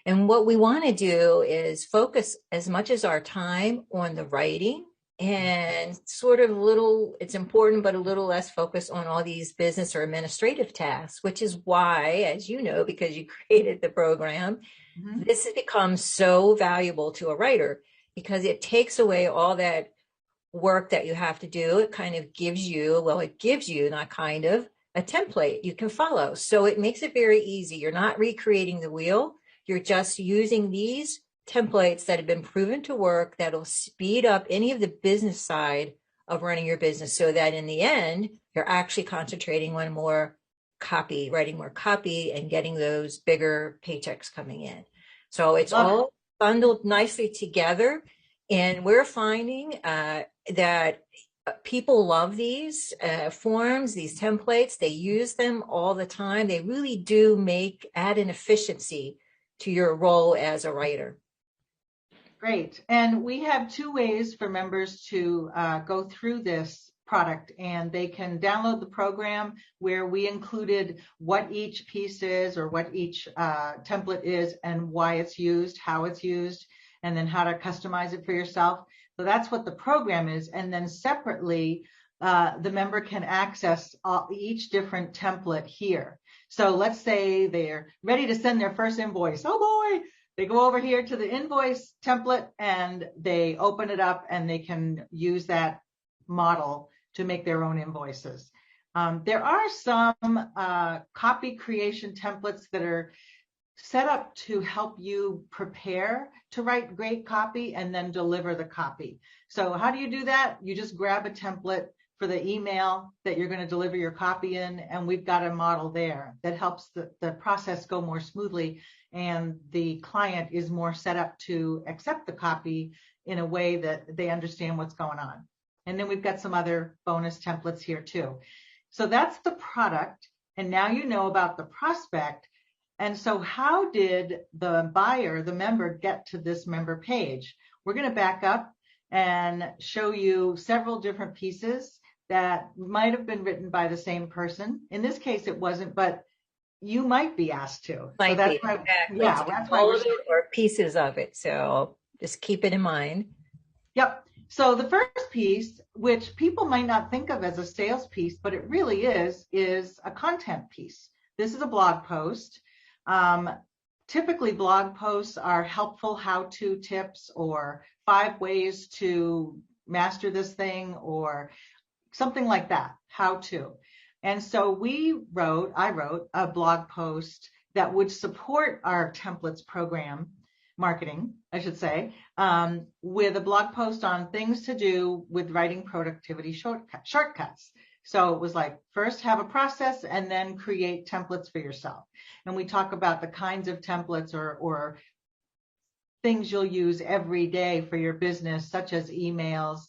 And what we want to do is focus as much as our time on the writing and sort of it's important, but a little less focus on all these business or administrative tasks, which is why, as you know, because you created the program, this has become so valuable to a writer because it takes away all that work that you have to do. It kind of gives you, not kind of, a template you can follow. So it makes it very easy. You're not recreating the wheel. You're just using these templates that have been proven to work that'll speed up any of the business side of running your business so that in the end, you're actually concentrating on more copy, writing more copy and getting those bigger paychecks coming in. So it's all bundled nicely together. And we're finding that people love these forms, these templates. They use them all the time. They really do add an efficiency to your role as a writer. Great. And we have two ways for members to go through this product, and they can download the program where we included what each piece is or what each template is and why it's used, how it's used, and then how to customize it for yourself. So that's what the program is. And then separately, the member can access each different template here. So let's say they're ready to send their first invoice. Oh boy, they go over here to the invoice template and they open it up and they can use that model to make their own invoices. There are some copy creation templates that are set up to help you prepare to write great copy and then deliver the copy. So how do you do that? You just grab a template for the email that you're going to deliver your copy in, and we've got a model there that helps the process go more smoothly, and the client is more set up to accept the copy in a way that they understand what's going on. And then we've got some other bonus templates here too. So that's the product, and now you know about the prospect. And so how did the buyer, the member, get to this member page? We're going to back up and show you several different pieces that might have been written by the same person. In this case, it wasn't, but you might be asked to. Might so that's be, why, exactly. Yeah, that's why all of it or pieces of it. So just keep it in mind. Yep. So the first piece, which people might not think of as a sales piece, but it really is a content piece. This is a blog post. Typically, blog posts are helpful how-to tips or 5 ways to master this thing or something like that, how-to. And so I wrote a blog post that would support our templates program, marketing, I should say, with a blog post on things to do with writing productivity shortcuts. So it was like, first have a process and then create templates for yourself. And we talk about the kinds of templates or things you'll use every day for your business, such as emails,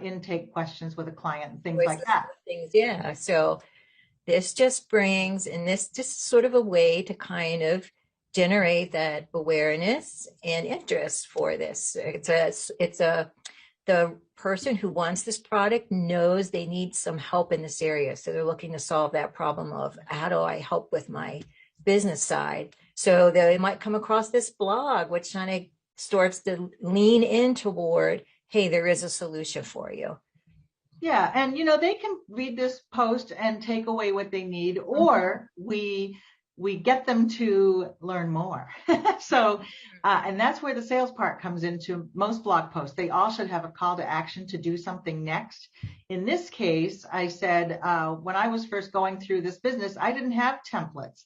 intake questions with a client, and things like that. Yeah. So this just brings, and this just sort of a way to kind of generate that awareness and interest for this. The person who wants this product knows they need some help in this area. So they're looking to solve that problem of how do I help with my business side? So they might come across this blog, which kind of starts to lean in toward, hey, there is a solution for you. Yeah. And, they can read this post and take away what they need, or we get them to learn more. So, and that's where the sales part comes into most blog posts. They all should have a call to action to do something next. In this case, I said, when I was first going through this business, I didn't have templates.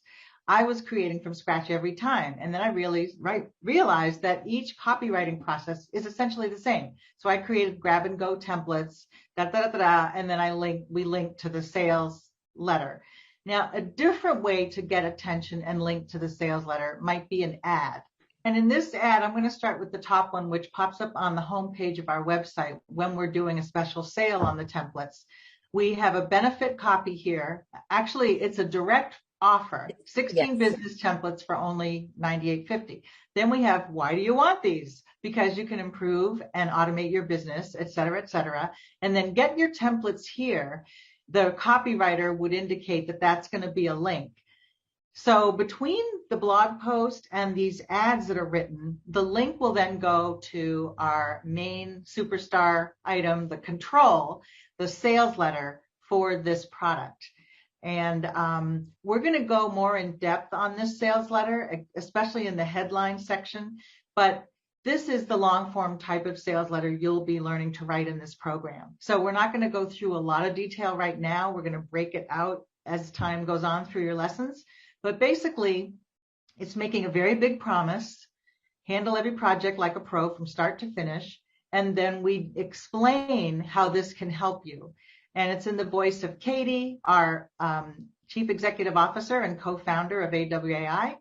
I was creating from scratch every time. And then I realized that each copywriting process is essentially the same. So I created grab and go templates, and then we linked to the sales letter. Now, a different way to get attention and link to the sales letter might be an ad. And in this ad, I'm going to start with the top one, which pops up on the homepage of our website when we're doing a special sale on the templates. We have a benefit copy here. Actually, it's a direct offer, 16 business templates for only $98.50. Then we have, why do you want these? Because you can improve and automate your business, et cetera, et cetera. And then get your templates here. The copywriter would indicate that that's going to be a link. So between the blog post and these ads that are written, the link will then go to our main superstar item, the control, the sales letter for this product. And we're going to go more in depth on this sales letter, especially in the headline section. But this is the long form type of sales letter you'll be learning to write in this program. So we're not going to go through a lot of detail right now. We're going to break it out as time goes on through your lessons. But basically, it's making a very big promise, handle every project like a pro from start to finish, and then we explain how this can help you. And it's in the voice of Katie, our Chief Executive Officer and co-founder of AWAI.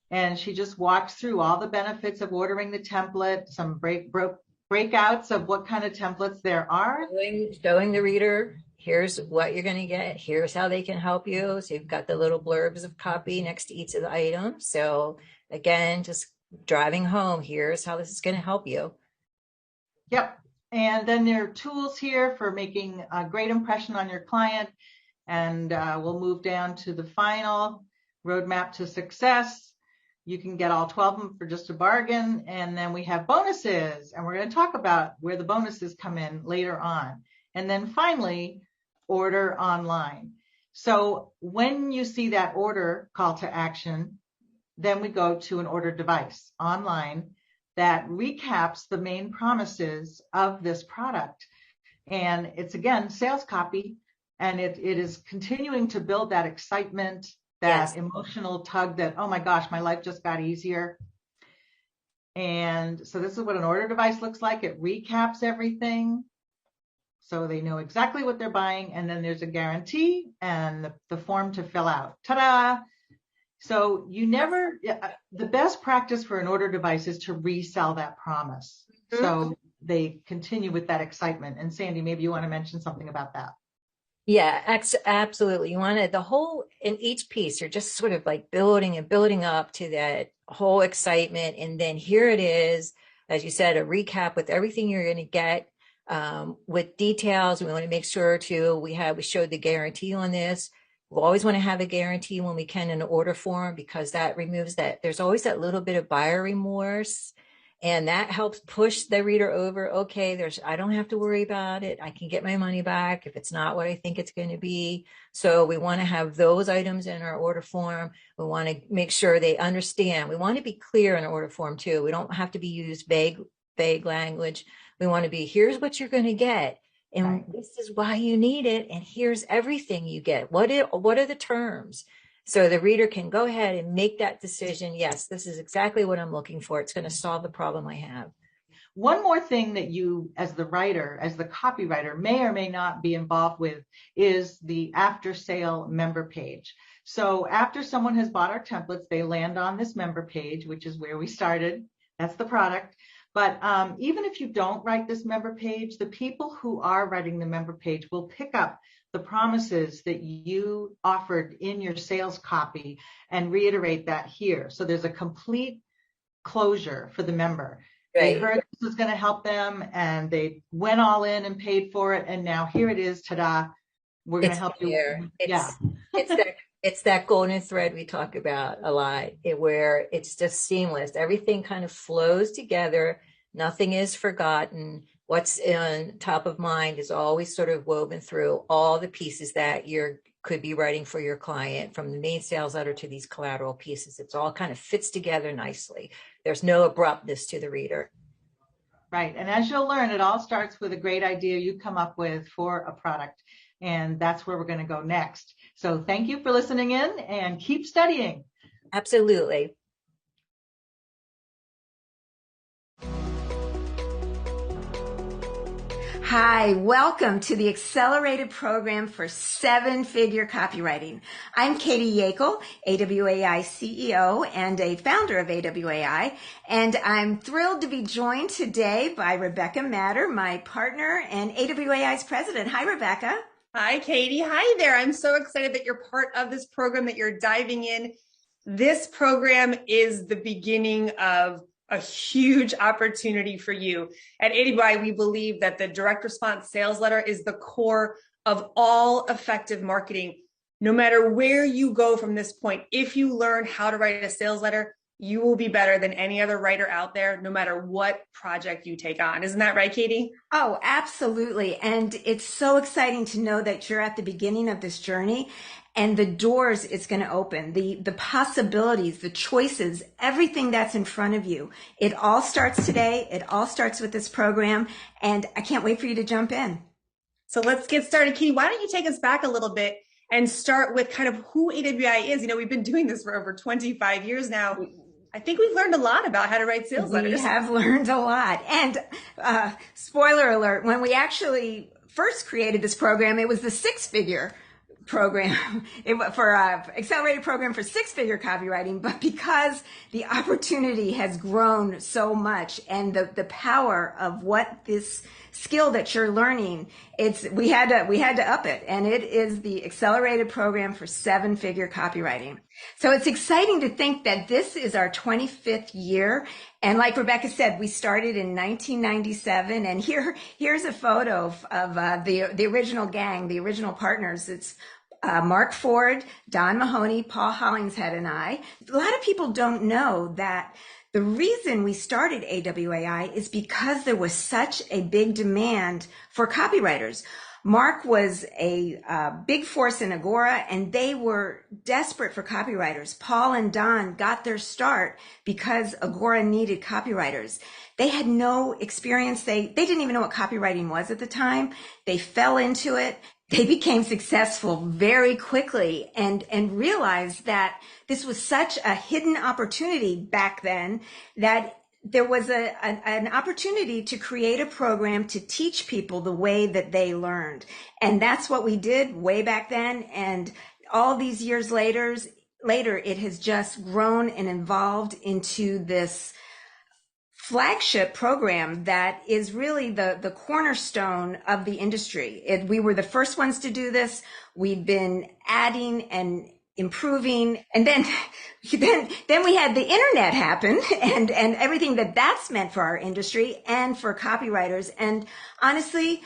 And she just walks through all the benefits of ordering the template, some breakouts of what kind of templates there are. Showing the reader, here's what you're going to get. Here's how they can help you. So you've got the little blurbs of copy next to each of the items. So again, just driving home, here's how this is going to help you. Yep. And then there are tools here for making a great impression on your client. And we'll move down to the final roadmap to success. You can get all 12 of them for just a bargain. And then we have bonuses. And we're going to talk about where the bonuses come in later on. And then finally, order online. So when you see that order call to action, then we go to an order device online that recaps the main promises of this product. And it's, again, sales copy, and it is continuing to build that excitement, that emotional tug that, oh my gosh, my life just got easier. And so this is what an order device looks like. It recaps everything, so they know exactly what they're buying. And then there's a guarantee and the form to fill out. Ta-da! So the best practice for an order device is to resell that promise. Mm-hmm. So they continue with that excitement. And Sandy, maybe you want to mention something about that. Yeah, absolutely. You want the whole, in each piece, you're just sort of like building and building up to that whole excitement. And then here it is, as you said, a recap with everything you're going to get. With details. We want to make sure too, we showed the guarantee on this. We'll always want to have a guarantee when we can in the order form, because that removes that. There's always that little bit of buyer remorse, and that helps push the reader over. Okay, I don't have to worry about it. I can get my money back if it's not what I think it's going to be. So we want to have those items in our order form. We want to make sure they understand. We want to be clear in our order form too. We don't have to be used vague language. We want to be, here's what you're going to get, and right, this is why you need it, and here's everything you get. What are the terms? So the reader can go ahead and make that decision. Yes, this is exactly what I'm looking for. It's going to solve the problem I have. One more thing that you, as the writer, as the copywriter, may or may not be involved with is the after sale member page. So after someone has bought our templates, they land on this member page, which is where we started. That's the product. But even if you don't write this member page, the people who are writing the member page will pick up the promises that you offered in your sales copy and reiterate that here. So there's a complete closure for the member. Right. They heard this was going to help them, and they went all in and paid for it. And now here it is. Ta-da. We're going to help you. It's that golden thread we talk about a lot, where it's just seamless. Everything kind of flows together. Nothing is forgotten. What's in top of mind is always sort of woven through all the pieces that you could be writing for your client, from the main sales letter to these collateral pieces. It's all kind of fits together nicely. There's no abruptness to the reader. Right. And as you'll learn, it all starts with a great idea you come up with for a product. And that's where we're going to go next. So thank you for listening in, and keep studying. Absolutely. Hi, welcome to the Accelerated Program for Seven-Figure Copywriting. I'm Katie Yackel, AWAI CEO and a founder of AWAI, and I'm thrilled to be joined today by Rebecca Matter, my partner and AWAI's president. Hi, Rebecca. Hi, Katie. Hi there. I'm so excited that you're part of this program, that you're diving in. This program is the beginning of a huge opportunity for you. At AWAI, we believe that the direct response sales letter is the core of all effective marketing. No matter where you go from this point, if you learn how to write a sales letter, you will be better than any other writer out there, no matter what project you take on. Isn't that right, Katie? Oh, absolutely. And it's so exciting to know that you're at the beginning of this journey and the doors it's going to open, the possibilities, the choices, everything that's in front of you. It all starts today. It all starts with this program. And I can't wait for you to jump in. So let's get started. Katie, why don't you take us back a little bit and start with kind of who AWAI is? You know, we've been doing this for over 25 years now. I think we've learned a lot about how to write sales letters. We have learned a lot. And spoiler alert, when we actually first created this program, it was the six-figure program for accelerated program for six-figure copywriting. But because the opportunity has grown so much and the power of what this skill that you're learning, we had to up it, and it is the accelerated program for seven-figure copywriting. So it's exciting to think that this is our 25th year. And like Rebecca said, we started in 1997. And here's a photo of the original gang, the original partners. It's Mark Ford, Don Mahoney, Paul Hollingshead, and I. A lot of people don't know that the reason we started AWAI is because there was such a big demand for copywriters. Mark was a big force in Agora, and they were desperate for copywriters. Paul and Don got their start because Agora needed copywriters. They had no experience. They didn't even know what copywriting was at the time. They fell into it. They became successful very quickly and realized that this was such a hidden opportunity back then that there was an opportunity to create a program to teach people the way that they learned. And that's what we did way back then. And all these years later, it has just grown and evolved into this flagship program that is really the cornerstone of the industry. We were the first ones to do this. We've been adding and improving, and then we had the internet happen and everything that's meant for our industry and for copywriters. And honestly,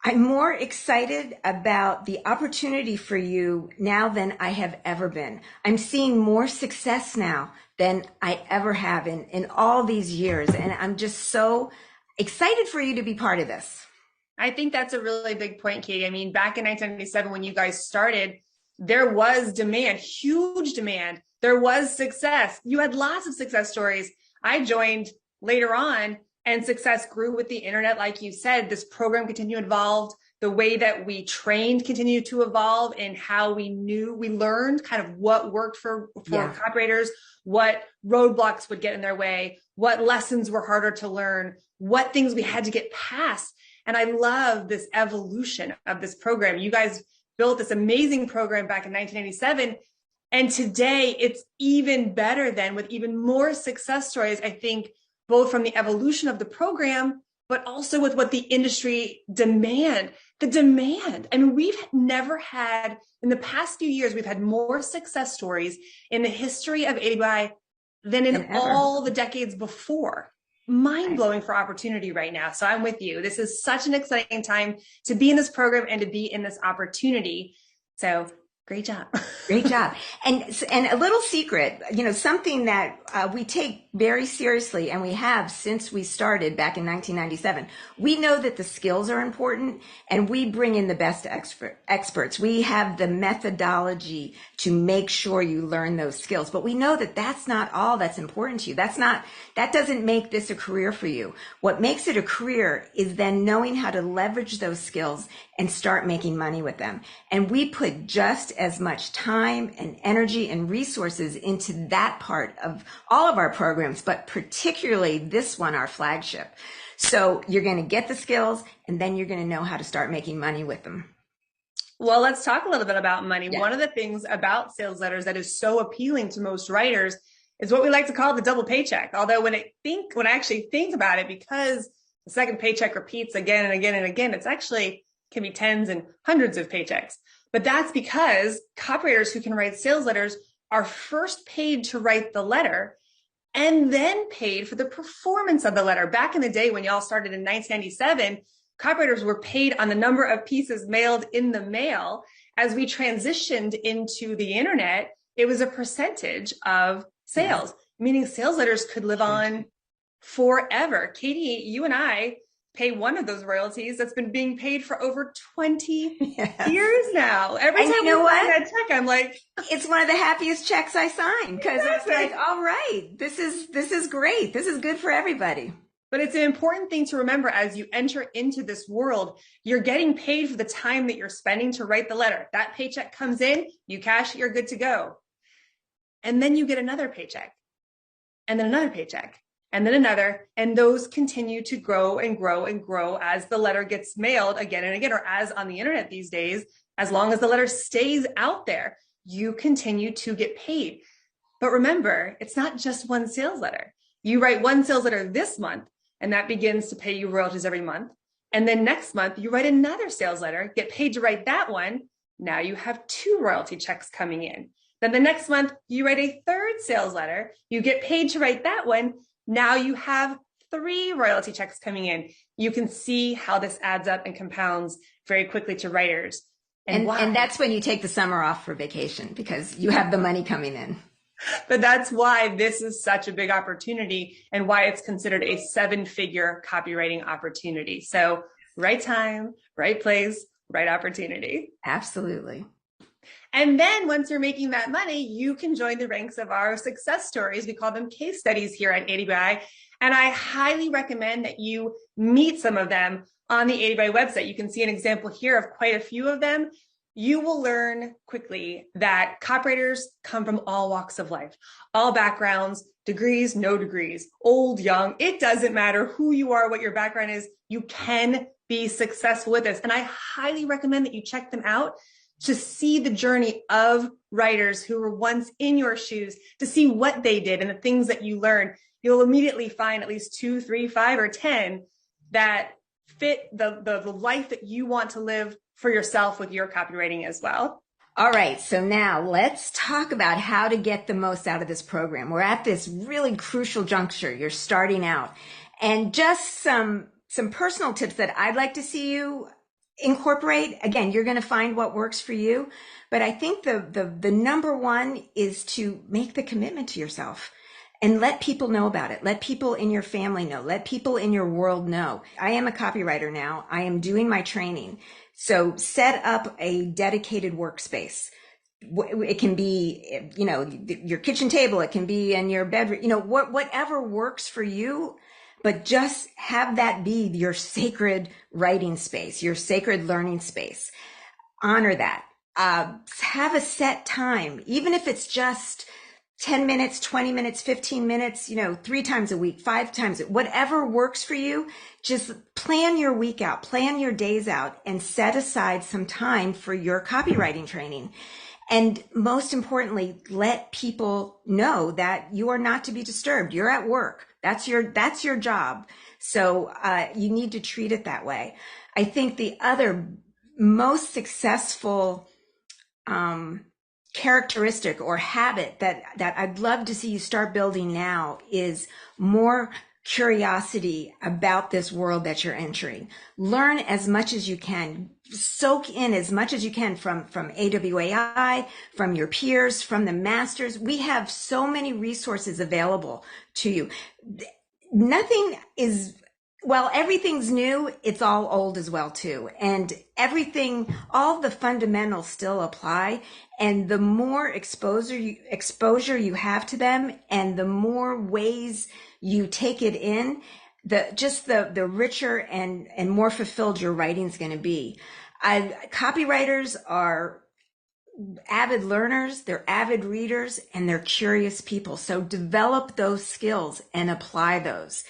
I'm more excited about the opportunity for you now than I have ever been. I'm seeing more success now than I ever have in all these years. And I'm just so excited for you to be part of this. I think that's a really big point, Katie. I mean, back in 1997, when you guys started, there was demand, huge demand. There was success. You had lots of success stories. I joined later on, and success grew with the internet. Like you said, this program continued to evolve. The way that we trained continued to evolve, and how we learned kind of what worked for copywriters, what roadblocks would get in their way, what lessons were harder to learn, what things we had to get past. And I love this evolution of this program. You guys built this amazing program back in 1987. And today it's even better than, with even more success stories, I think, both from the evolution of the program, but also with what the industry demand. The demand. I mean, we've never had, in the past few years, we've had more success stories in the history of AWAI than in all the decades before. Mind-blowing for opportunity right now. So I'm with you. This is such an exciting time to be in this program and to be in this opportunity. So great job. Great job. And a little secret, something that we take very seriously, and we have since we started back in 1997. We know that the skills are important, and we bring in the best experts. We have the methodology to make sure you learn those skills, but we know that that's not all that's important to you. That doesn't make this a career for you. What makes it a career is then knowing how to leverage those skills and start making money with them. And we put just as much time and energy and resources into that part of all of our programs, but particularly this one, our flagship. So you're going to get the skills, and then you're going to know how to start making money with them. Well, let's talk a little bit about money. Yeah. One of the things about sales letters that is so appealing to most writers is what we like to call the double paycheck. Although when I actually think about it, because the second paycheck repeats again and again and again, it's actually can be tens and hundreds of paychecks. But that's because copywriters who can write sales letters are first paid to write the letter and then paid for the performance of the letter. Back in the day when y'all started in 1997, copywriters were paid on the number of pieces mailed in the mail. As we transitioned into the internet, it was a percentage of sales, meaning sales letters could live on forever. Katie, you and I pay one of those royalties that's been being paid for over 20 years now. Every time we sign that check, I'm like, it's one of the happiest checks I sign, because it's like, all right, this is great. This is good for everybody. But it's an important thing to remember as you enter into this world, you're getting paid for the time that you're spending to write the letter. That paycheck comes in, you cash it, you're good to go. And then you get another paycheck, and then another paycheck, and then another, and those continue to grow and grow and grow as the letter gets mailed again and again, or as on the internet these days, as long as the letter stays out there, you continue to get paid. But remember, it's not just one sales letter. You write one sales letter this month, and that begins to pay you royalties every month. And then next month, you write another sales letter, get paid to write that one. Now you have 2 royalty checks coming in. Then the next month, you write a third sales letter, you get paid to write that one. Now you have 3 royalty checks coming in. You can see how this adds up and compounds very quickly to writers. And that's when you take the summer off for vacation, because you have the money coming in. But that's why this is such a big opportunity and why it's considered a 7-figure copywriting opportunity. So right time, right place, right opportunity. Absolutely. And then once you're making that money, you can join the ranks of our success stories. We call them case studies here at 80by. And I highly recommend that you meet some of them on the 80by website. You can see an example here of quite a few of them. You will learn quickly that copywriters come from all walks of life, all backgrounds, degrees, no degrees, old, young. It doesn't matter who you are, what your background is. You can be successful with this. And I highly recommend that you check them out to see the journey of writers who were once in your shoes, to see what they did and the things that you learned. You'll immediately find at least 2, 3, 5, or 10 that fit the life that you want to live for yourself with your copywriting as well. All right. So now let's talk about how to get the most out of this program. We're at this really crucial juncture. You're starting out, and just some personal tips that I'd like to see you incorporate. Again, you're going to find what works for you, but I think the number one is to make the commitment to yourself and let people know about it. Let people in your family know. Let people in your world know. I am a copywriter now. I am doing my training. So set up a dedicated workspace. It can be, your kitchen table. It can be in your bedroom, whatever works for you. But just have that be your sacred writing space, your sacred learning space. Honor that. Have a set time, even if it's just 10 minutes, 20 minutes, 15 minutes, 3 times a week, 5 times, whatever works for you. Just plan your week out, plan your days out, and set aside some time for your copywriting training. And most importantly, let people know that you are not to be disturbed. You're at work. That's your job. So you need to treat it that way. I think the other most successful characteristic or habit that I'd love to see you start building now is more curiosity about this world that you're entering. Learn as much as you can. Soak in as much as you can from AWAI, from your peers, from the masters. We have so many resources available to you. Nothing is, well, everything's new. It's all old as well too. And everything, all the fundamentals still apply. And the more exposure you have to them, and the more ways you take it in, the richer and more fulfilled your writing's going to be. Copywriters are avid learners, they're avid readers, and they're curious people. So develop those skills and apply those.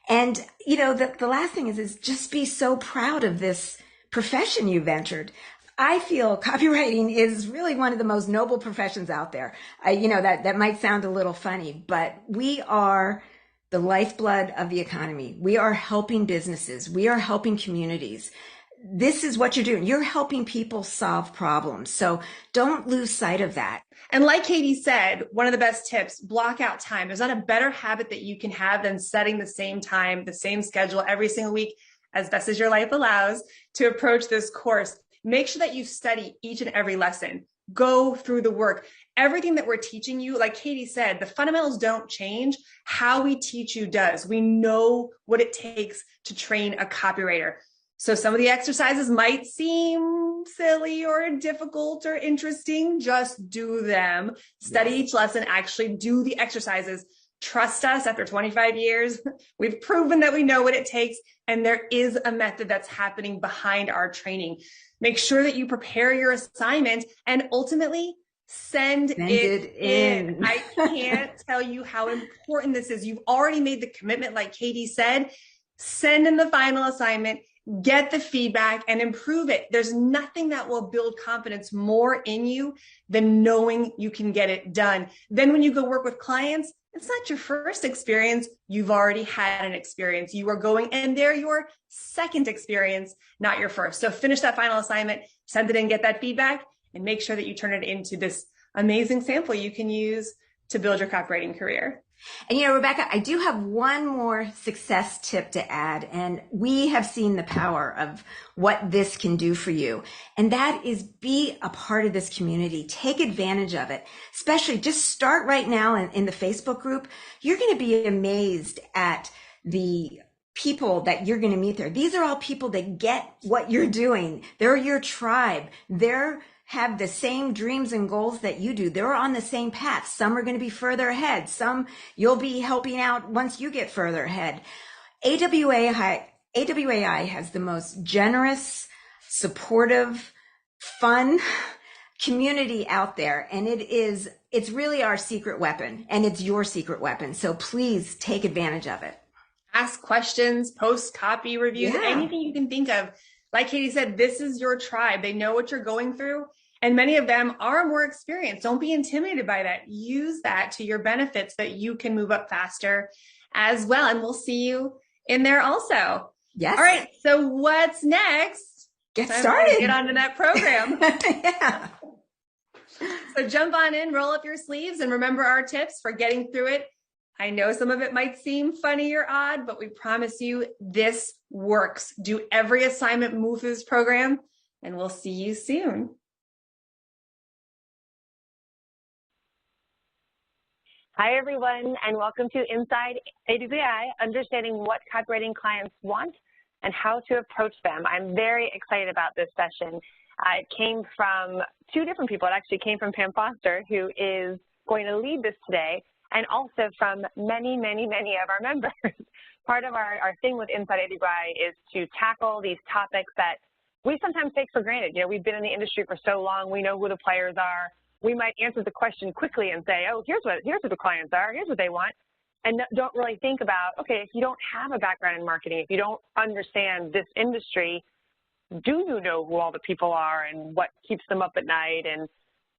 And, you know, the last thing is just be so proud of this profession you've entered. I feel copywriting is really one of the most noble professions out there. You know, that might sound a little funny, but we are the lifeblood of the economy. We are helping businesses. We are helping communities. This is what you're doing. You're helping people solve problems. So don't lose sight of that. And like Katie said, one of the best tips, block out time. There's not a better habit that you can have than setting the same time, the same schedule every single week, as best as your life allows, to approach this course. Make sure that you study each and every lesson. Go through the work. Everything that we're teaching you, like Katie said, the fundamentals don't change. How we teach you does. We know what it takes to train a copywriter. So some of the exercises might seem silly or difficult or interesting. Just do them. Study each lesson. Actually do the exercises. Trust us, after 25 years, we've proven that we know what it takes, and there is a method that's happening behind our training. Make sure that you prepare your assignment and ultimately send it in. I can't tell you how important this is. You've already made the commitment, like Katie said. Send in the final assignment, get the feedback, and improve it. There's nothing that will build confidence more in you than knowing you can get it done. Then when you go work with clients, it's not your first experience. You've already had an experience. You are going, and they're your second experience, not your first. So finish that final assignment, send it in, get that feedback, and make sure that you turn it into this amazing sample you can use to build your copywriting career. And, you know, Rebecca, I do have one more success tip to add, and we have seen the power of what this can do for you. And that is, be a part of this community. Take advantage of it. Especially just start right now in the Facebook group. You're going to be amazed at the people that you're going to meet there. These are all people that get what you're doing. They're your tribe. They're have the same dreams and goals that you do. They're on the same path. Some are going to be further ahead. Some you'll be helping out once you get further ahead. AWAI has the most generous, supportive, fun community out there. And it's really our secret weapon, and it's your secret weapon. So please take advantage of it. Ask questions, post copy reviews, anything you can think of. Like Katie said, this is your tribe. They know what you're going through, and many of them are more experienced. Don't be intimidated by that. Use that to your benefits, that you can move up faster as well. And we'll see you in there also. Yes. All right. So what's next? Get started. Get onto that program. Yeah. So jump on in, roll up your sleeves, and remember our tips for getting through it. I know some of it might seem funny or odd, but we promise you this works. Do every assignment, move through this program, and we'll see you soon. Hi, everyone, and welcome to Inside AWAI, understanding what copywriting clients want and how to approach them. I'm very excited about this session. It came from two different people. It actually came from Pam Foster, who is going to lead this today, and also from many, many, many of our members. Part of our thing with Inside AWAI is to tackle these topics that we sometimes take for granted. You know, we've been in the industry for so long, we know who the players are. We might answer the question quickly and say, oh, here's what the clients are, here's what they want, and don't really think about, okay, if you don't have a background in marketing, if you don't understand this industry, do you know who all the people are and what keeps them up at night and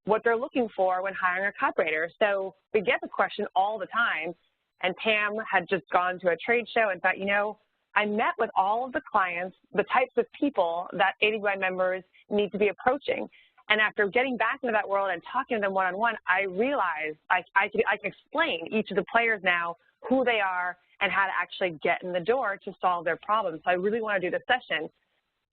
what they're looking for when hiring a copywriter? So we get the question all the time, and Pam had just gone to a trade show and thought, you know, I met with all of the clients, the types of people that AWAI members need to be approaching. And after getting back into that world and talking to them one-on-one, I realized I can explain each of the players now who they are, and how to actually get in the door to solve their problems. So I really want to do this session.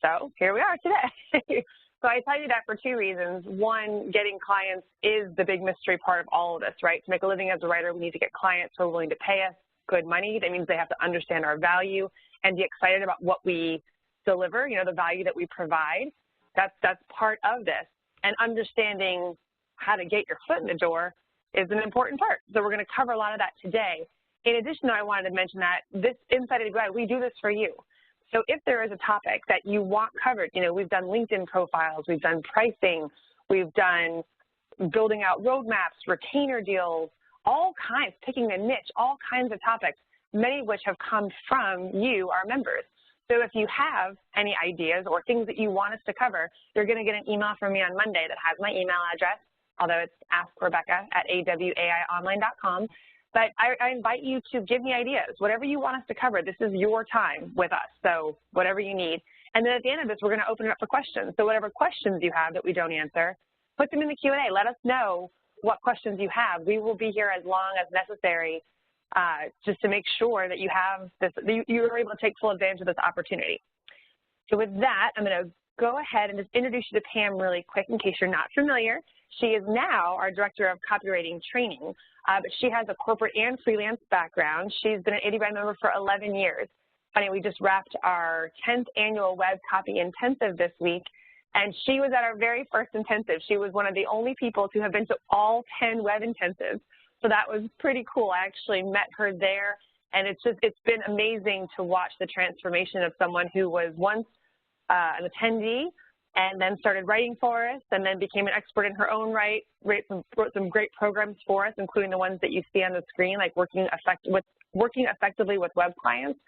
So here we are today. So I tell you that for two reasons. One, getting clients is the big mystery part of all of this, right? To make a living as a writer, we need to get clients who are willing to pay us good money. That means they have to understand our value and be excited about what we deliver, the value that we provide. That's part of this. And understanding how to get your foot in the door is an important part. So we're going to cover a lot of that today. In addition, I wanted to mention that this Inside AWI, we do this for you. So if there is a topic that you want covered, we've done LinkedIn profiles, we've done pricing, we've done building out roadmaps, retainer deals, all kinds, picking a niche, all kinds of topics, many of which have come from you, our members. So if you have any ideas or things that you want us to cover, you're going to get an email from me on Monday that has my email address, although it's askrebecca@awaiionline.com. But I invite you to give me ideas, whatever you want us to cover. This is your time with us, so whatever you need. And then at the end of this, we're going to open it up for questions. So whatever questions you have that we don't answer, put them in the Q&A. Let us know what questions you have. We will be here as long as necessary just to make sure that you have this, you're able to take full advantage of this opportunity. So with that, I'm going to go ahead and just introduce you to Pam really quick in case you're not familiar. She is now our Director of Copywriting Training, but she has a corporate and freelance background. She's been an AWI member for 11 years. Funny, we just wrapped our 10th annual Web Copy Intensive this week, and she was at our very first intensive. She was one of the only people to have been to all 10 Web Intensives, so that was pretty cool. I actually met her there, and it's been amazing to watch the transformation of someone who was once an attendee and then started writing for us and then became an expert in her own right, wrote some great programs for us, including the ones that you see on the screen, like working effectively with web clients.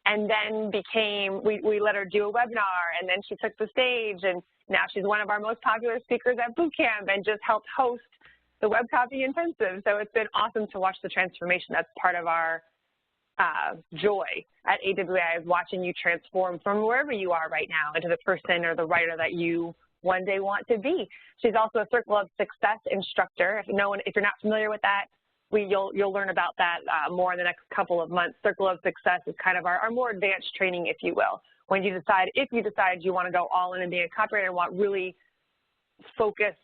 And then we let her do a webinar, and then she took the stage, and now she's one of our most popular speakers at boot camp and just helped host the Web Copy Intensive. So it's been awesome to watch the transformation. That's part of our joy at AWI, is watching you transform from wherever you are right now into the person or the writer that you one day want to be. She's also a Circle of Success instructor. If you're not familiar with that, you'll learn about that more in the next couple of months. Circle of Success is kind of our more advanced training, if you will. When you decide, if you decide you want to go all in and be a copywriter and want really focused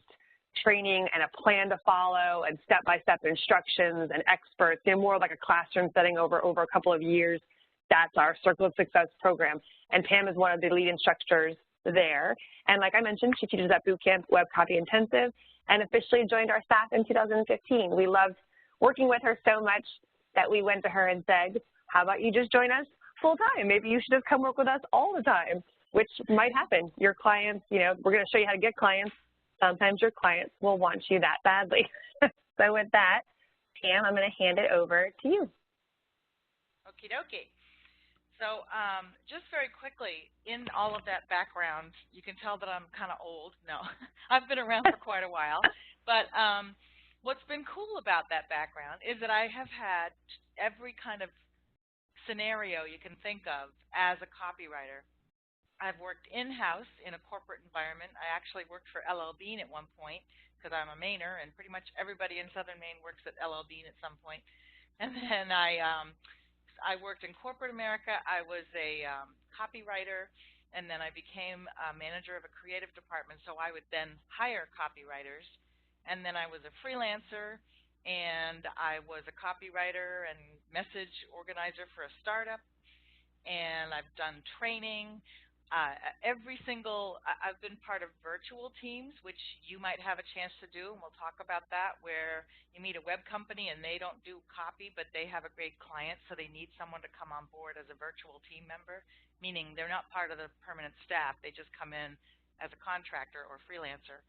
training and a plan to follow and step-by-step instructions and experts, more like a classroom setting over a couple of years, that's our Circle of Success program. And Pam is one of the lead instructors there. And like I mentioned, she teaches at Bootcamp Web Copy Intensive and officially joined our staff in 2015. We loved working with her so much that we went to her and said, how about you just join us full time? Maybe you should just come work with us all the time, which might happen. Your clients, we're going to show you how to get clients. Sometimes your clients will want you that badly. So with that, Pam, I'm going to hand it over to you. Okie dokie. So just very quickly, in all of that background, you can tell that I'm kind of old. No, I've been around for quite a while. But what's been cool about that background is that I have had every kind of scenario you can think of as a copywriter. I've worked in-house in a corporate environment. I actually worked for LL Bean at one point because I'm a Mainer, and pretty much everybody in Southern Maine works at LL Bean at some point. And then I worked in corporate America. I was a copywriter, and then I became a manager of a creative department, so I would then hire copywriters. And then I was a freelancer, and I was a copywriter and message organizer for a startup, and I've done training. I've been part of virtual teams, which you might have a chance to do, and we'll talk about that, where you meet a web company and they don't do copy, but they have a great client, so they need someone to come on board as a virtual team member, meaning they're not part of the permanent staff. They just come in as a contractor or freelancer.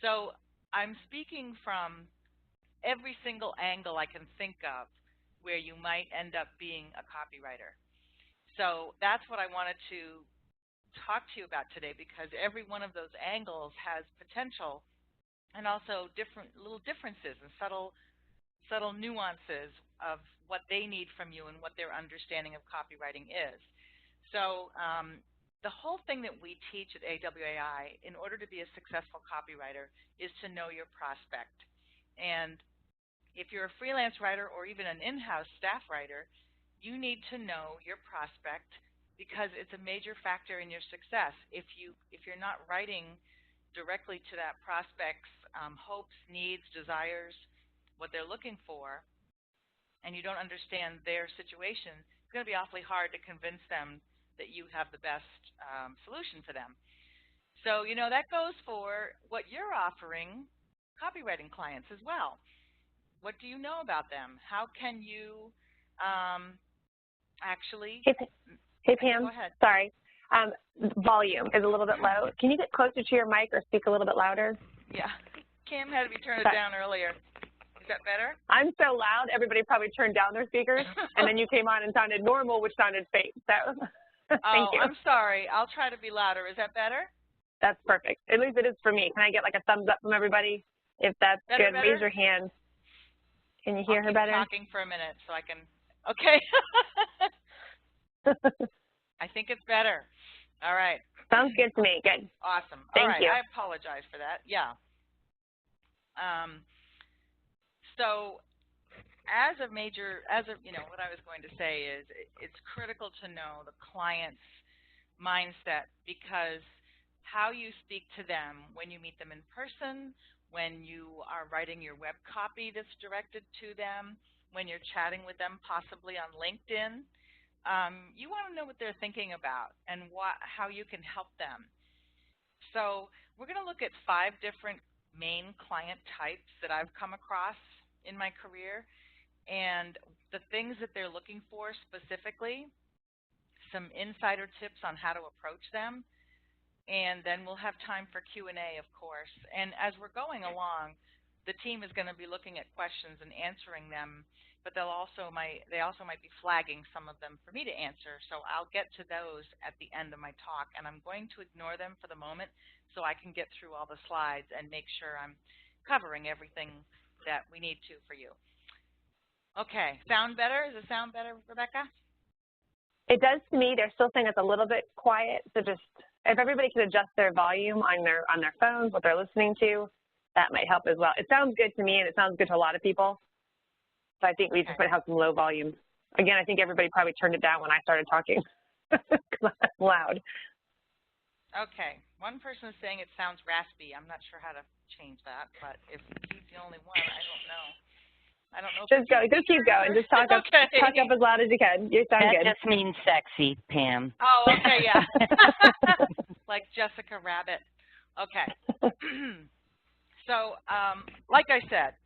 So I'm speaking from every single angle I can think of where you might end up being a copywriter. So that's what I wanted to talk to you about today, because every one of those angles has potential and also little differences and subtle nuances of what they need from you and what their understanding of copywriting is. So the whole thing that we teach at AWAI in order to be a successful copywriter is to know your prospect. And if you're a freelance writer or even an in-house staff writer, you need to know your prospect because it's a major factor in your success. If you're not writing directly to that prospect's hopes, needs, desires, what they're looking for, and you don't understand their situation, it's going to be awfully hard to convince them that you have the best solution for them. So, that goes for what you're offering copywriting clients as well. What do you know about them? How can you actually... Hey, Pam. Go ahead. Sorry. Volume is a little bit low. Can you get closer to your mic or speak a little bit louder? Yeah. Cam had me turn it down earlier. Is that better? I'm so loud, everybody probably turned down their speakers, and then you came on and sounded normal, which sounded fake. So thank you. I'm sorry. I'll try to be louder. Is that better? That's perfect. At least it is for me. Can I get like a thumbs up from everybody? If that's Better, good, raise your hand. Can you hear her better? I'll keep talking for a minute so I can... Okay. I think it's better. All right. Sounds good to me. Good. Awesome. Thank you. I apologize for that. Yeah. So what I was going to say is it's critical to know the client's mindset, because how you speak to them when you meet them in person, when you are writing your web copy that's directed to them, when you're chatting with them possibly on LinkedIn, you want to know what they're thinking about and how you can help them. So we're going to look at 5 different main client types that I've come across in my career, and the things that they're looking for specifically, some insider tips on how to approach them, and then we'll have time for Q&A, of course. And as we're going along, the team is going to be looking at questions and answering them, but they also might be flagging some of them for me to answer. So I'll get to those at the end of my talk, and I'm going to ignore them for the moment so I can get through all the slides and make sure I'm covering everything that we need to for you. Okay, sound better? Does it sound better, Rebecca? It does to me. They're still saying it's a little bit quiet, so just if everybody could adjust their volume on their phones, what they're listening to, that might help as well. It sounds good to me, and it sounds good to a lot of people. So I think we just might have some low volume. Again, I think everybody probably turned it down when I started talking because I'm loud. Okay. One person is saying it sounds raspy. I'm not sure how to change that, but if he's the only one, I don't know. Just keep going. Just talk up as loud as you can. You sound good. That just means sexy, Pam. Oh, okay, yeah. Like Jessica Rabbit. Okay. So, like I said,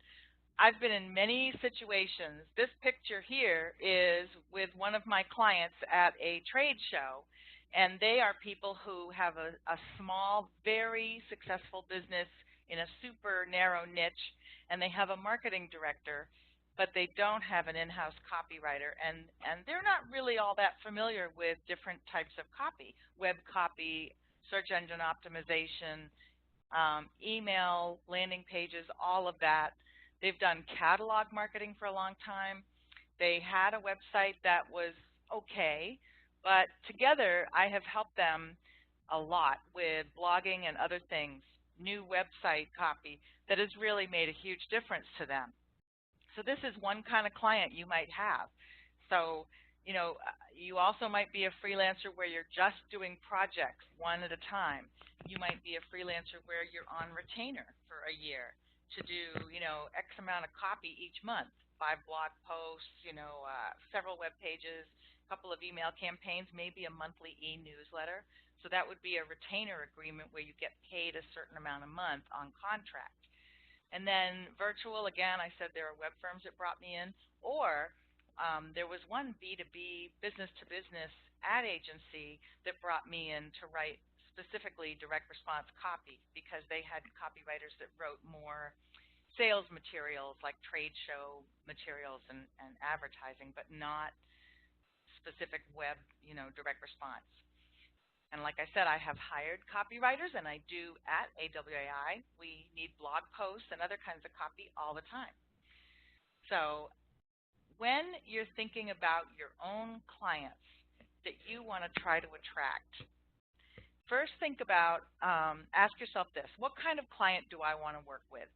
I've been in many situations. This picture here is with one of my clients at a trade show, and they are people who have a small, very successful business in a super narrow niche, and they have a marketing director, but they don't have an in-house copywriter, and they're not really all that familiar with different types of copy, web copy, search engine optimization, email, landing pages, all of that. They've done catalog marketing for a long time. They had a website that was okay, but together I have helped them a lot with blogging and other things, new website copy that has really made a huge difference to them. So this is one kind of client you might have. So, you also might be a freelancer where you're just doing projects one at a time. You might be a freelancer where you're on retainer for a year to do, X amount of copy each month, 5 blog posts, several web pages, a couple of email campaigns, maybe a monthly e-newsletter. So that would be a retainer agreement where you get paid a certain amount a month on contract. And then virtual, again, I said there are web firms that brought me in, or there was one B2B, business-to-business ad agency that brought me in to write specifically direct response copy because they had copywriters that wrote more sales materials like trade show materials and advertising, but not specific web, direct response. And like I said, I have hired copywriters, and I do at AWAI. We need blog posts and other kinds of copy all the time. So when you're thinking about your own clients that you want to try to attract, first think about, ask yourself this: what kind of client do I want to work with?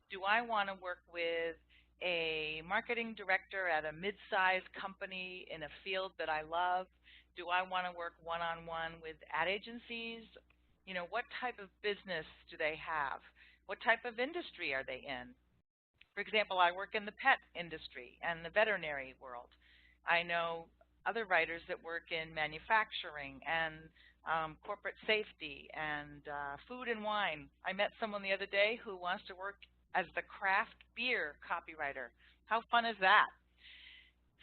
Do I want to work with a marketing director at a mid-sized company in a field that I love? Do I want to work one-on-one with ad agencies? You know, what type of business do they have? What type of industry are they in? For example, I work in the pet industry and the veterinary world. I know other writers that work in manufacturing and corporate safety and food and wine. I met someone the other day who wants to work as the craft beer copywriter. How fun is that?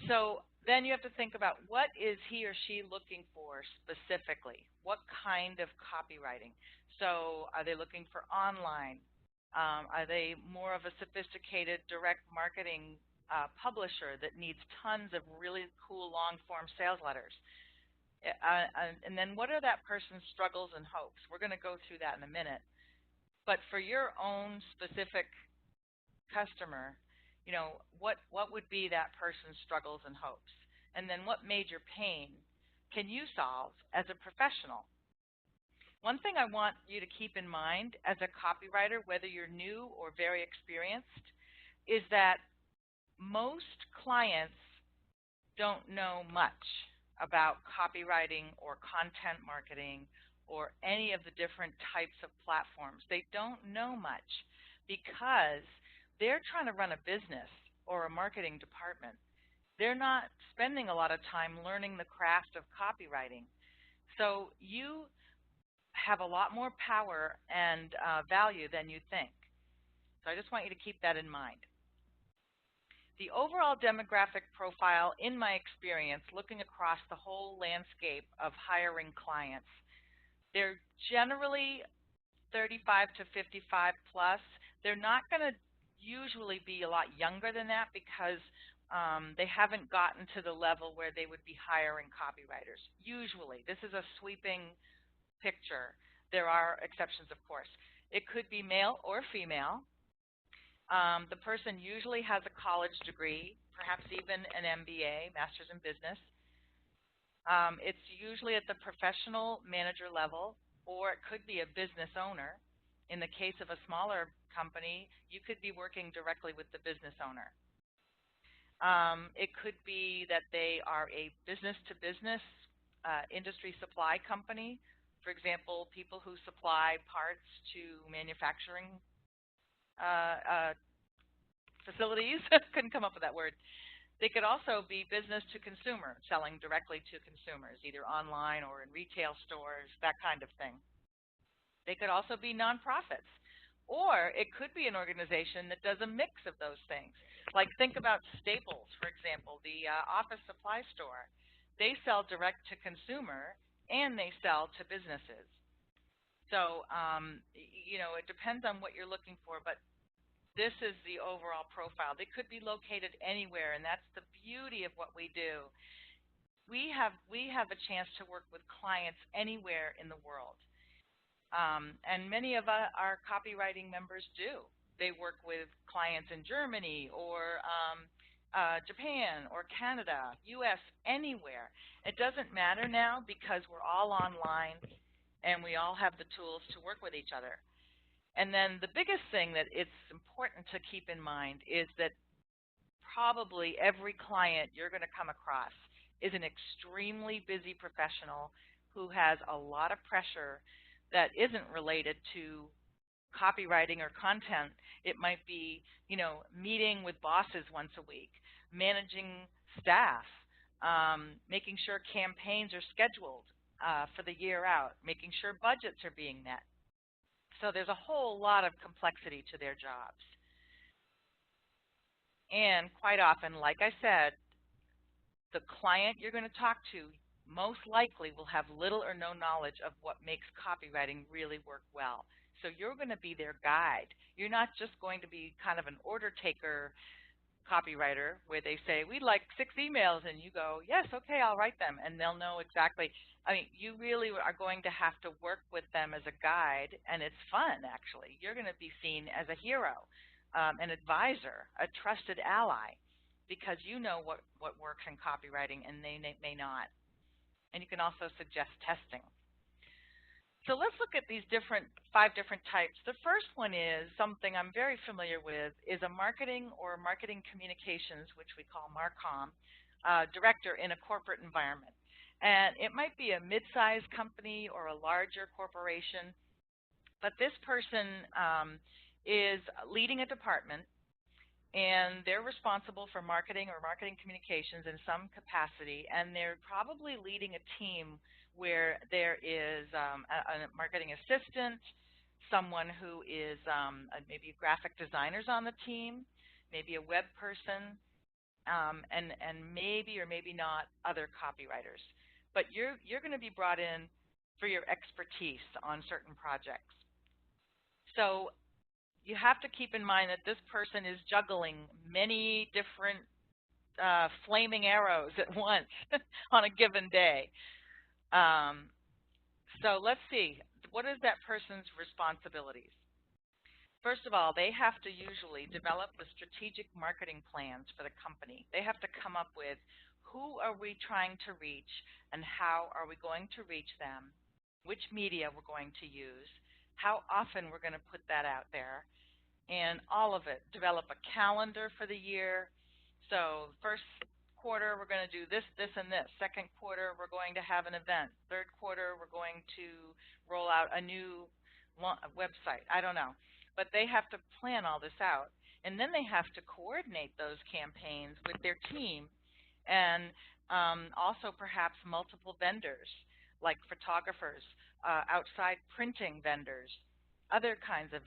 So then you have to think about, what is he or she looking for specifically? What kind of copywriting? So are they looking for online? Are they more of a sophisticated direct marketing publisher that needs tons of really cool long-form sales letters? And then what are that person's struggles and hopes? We're going to go through that in a minute. But for your own specific customer, you know, what would be that person's struggles and hopes? And then what major pain can you solve as a professional? One thing I want you to keep in mind as a copywriter, whether you're new or very experienced, is that most clients don't know much about copywriting or content marketing or any of the different types of platforms. They don't know much because they're trying to run a business or a marketing department. They're not spending a lot of time learning the craft of copywriting. So you have a lot more power and value than you think. So I just want you to keep that in mind. The overall demographic profile, in my experience, looking across the whole landscape of hiring clients, they're generally 35 to 55 plus. They're not going to usually be a lot younger than that because they haven't gotten to the level where they would be hiring copywriters. Usually, this is a sweeping picture. There are exceptions, of course. It could be male or female. The person usually has a college degree, perhaps even an MBA, Master's in Business. It's usually at the professional manager level, or it could be a business owner. In the case of a smaller company, you could be working directly with the business owner. It could be that they are a business-to-business industry supply company. For example, people who supply parts to manufacturing facilities. Couldn't come up with that word. They could also be business to consumer, selling directly to consumers, either online or in retail stores, that kind of thing. They could also be nonprofits. Or it could be an organization that does a mix of those things. Like think about Staples, for example, the office supply store. They sell direct to consumer and they sell to businesses. So, you know, it depends on what you're looking for, but this is the overall profile. They could be located anywhere, and that's the beauty of what we do. We have a chance to work with clients anywhere in the world. And many of our copywriting members do. They work with clients in Germany or Japan or Canada, US, anywhere. It doesn't matter now because we're all online and we all have the tools to work with each other. And then the biggest thing that it's important to keep in mind is that probably every client you're going to come across is an extremely busy professional who has a lot of pressure that isn't related to copywriting or content. It might be, you know, meeting with bosses once a week, managing staff, making sure campaigns are scheduled for the year out, making sure budgets are being met. So there's a whole lot of complexity to their jobs. And quite often, like I said, the client you're going to talk to most likely will have little or no knowledge of what makes copywriting really work well. So you're going to be their guide. You're not just going to be kind of an order taker copywriter where they say, we'd like 6 emails, and you go, yes, okay, I'll write them, and they'll know exactly. I mean, you really are going to have to work with them as a guide, and it's fun, actually. You're going to be seen as a hero, an advisor, a trusted ally, because you know what works in copywriting and they may not. And you can also suggest testing. So So let's look at these 5 different types. The first one is something I'm very familiar with, is a marketing or marketing communications, which we call MarCom, director in a corporate environment. And it might be a mid-sized company or a larger corporation, but this person is leading a department, and they're responsible for marketing or marketing communications in some capacity, and they're probably leading a team where there is a marketing assistant, someone who is maybe graphic designers on the team, maybe a web person, and maybe or maybe not other copywriters. But you're going to be brought in for your expertise on certain projects. So you have to keep in mind that this person is juggling many different flaming arrows at once on a given day. So let's see, what is that person's responsibilities? First of all, they have to usually develop the strategic marketing plans for the company. They have to come up with who are we trying to reach and how are we going to reach them, which media we're going to use, how often we're going to put that out there, and all of it. Develop a calendar for the year. So first quarter, we're going to do this, this, and this. Second quarter, we're going to have an event. Third quarter, we're going to roll out a new website. I don't know. But they have to plan all this out. And then they have to coordinate those campaigns with their team and also perhaps multiple vendors like photographers, outside printing vendors, other kinds of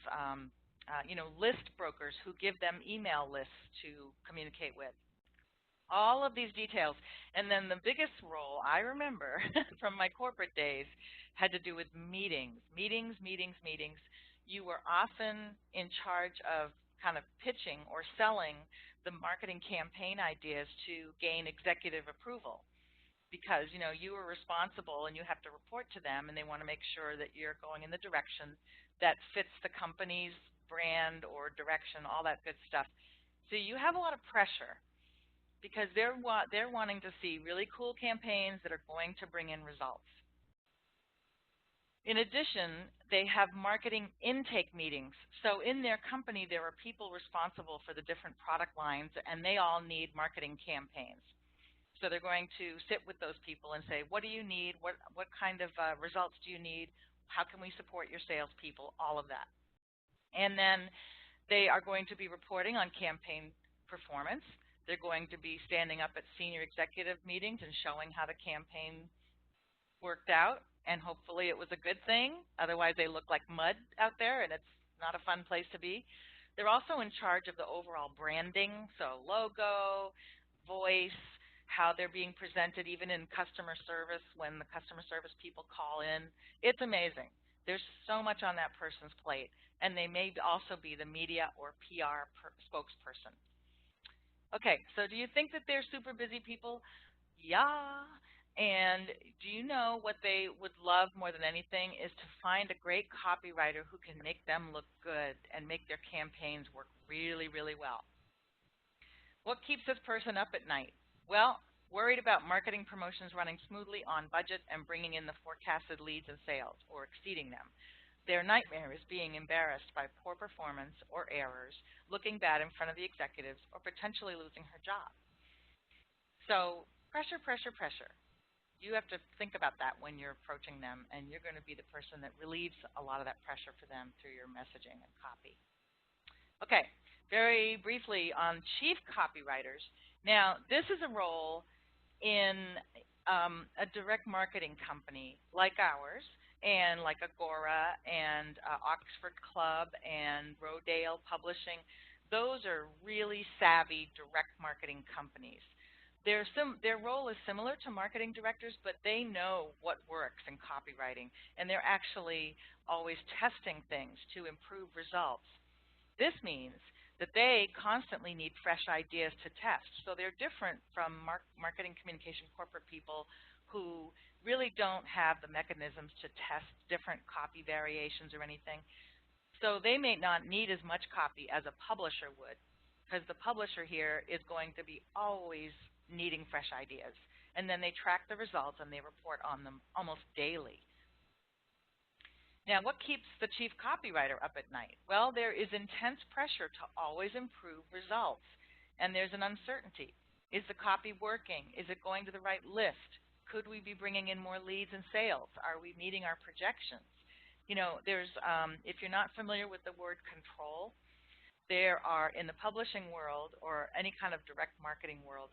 list brokers who give them email lists to communicate with. All of these details. And then the biggest role I remember from my corporate days had to do with meetings. Meetings. You were often in charge of kind of pitching or selling the marketing campaign ideas to gain executive approval, because you were responsible and you have to report to them, and they want to make sure that you're going in the direction that fits the company's brand or direction, all that good stuff. So you have a lot of pressure because they're wanting to see really cool campaigns that are going to bring in results. In addition, they have marketing intake meetings. So in their company, there are people responsible for the different product lines, and they all need marketing campaigns. So they're going to sit with those people and say, what do you need? What kind of results do you need? How can we support your salespeople? All of that. And then they are going to be reporting on campaign performance. They're going to be standing up at senior executive meetings and showing how the campaign worked out, and hopefully it was a good thing. Otherwise, they look like mud out there, and it's not a fun place to be. They're also in charge of the overall branding, so logo, voice, how they're being presented, even in customer service when the customer service people call in. It's amazing. There's so much on that person's plate, and they may also be the media or PR spokesperson. Okay, so do you think that they're super busy people? Yeah. And do you know what they would love more than anything is to find a great copywriter who can make them look good and make their campaigns work really, really well. What keeps this person up at night? Well, worried about marketing promotions running smoothly on budget and bringing in the forecasted leads and sales or exceeding them. Their nightmare is being embarrassed by poor performance or errors, looking bad in front of the executives, or potentially losing her job. So pressure. You have to think about that when you're approaching them, and you're going to be the person that relieves a lot of that pressure for them through your messaging and copy. Okay, very briefly on chief copywriters. Now, this is a role in a direct marketing company like ours, and like Agora and Oxford Club and Rodale Publishing. Those are really savvy direct marketing companies. Their role is similar to marketing directors, but they know what works in copywriting, and they're actually always testing things to improve results. This means that they constantly need fresh ideas to test. So they're different from marketing communication corporate people who really don't have the mechanisms to test different copy variations or anything. So they may not need as much copy as a publisher would, because the publisher here is going to be always needing fresh ideas. And then they track the results and they report on them almost daily. Now, what keeps the chief copywriter up at night? Well, there is intense pressure to always improve results, and there's an uncertainty. Is the copy working? Is it going to the right list? Could we be bringing in more leads and sales? Are we meeting our projections? You know, there's, if you're not familiar with the word control, there are, in the publishing world or any kind of direct marketing world,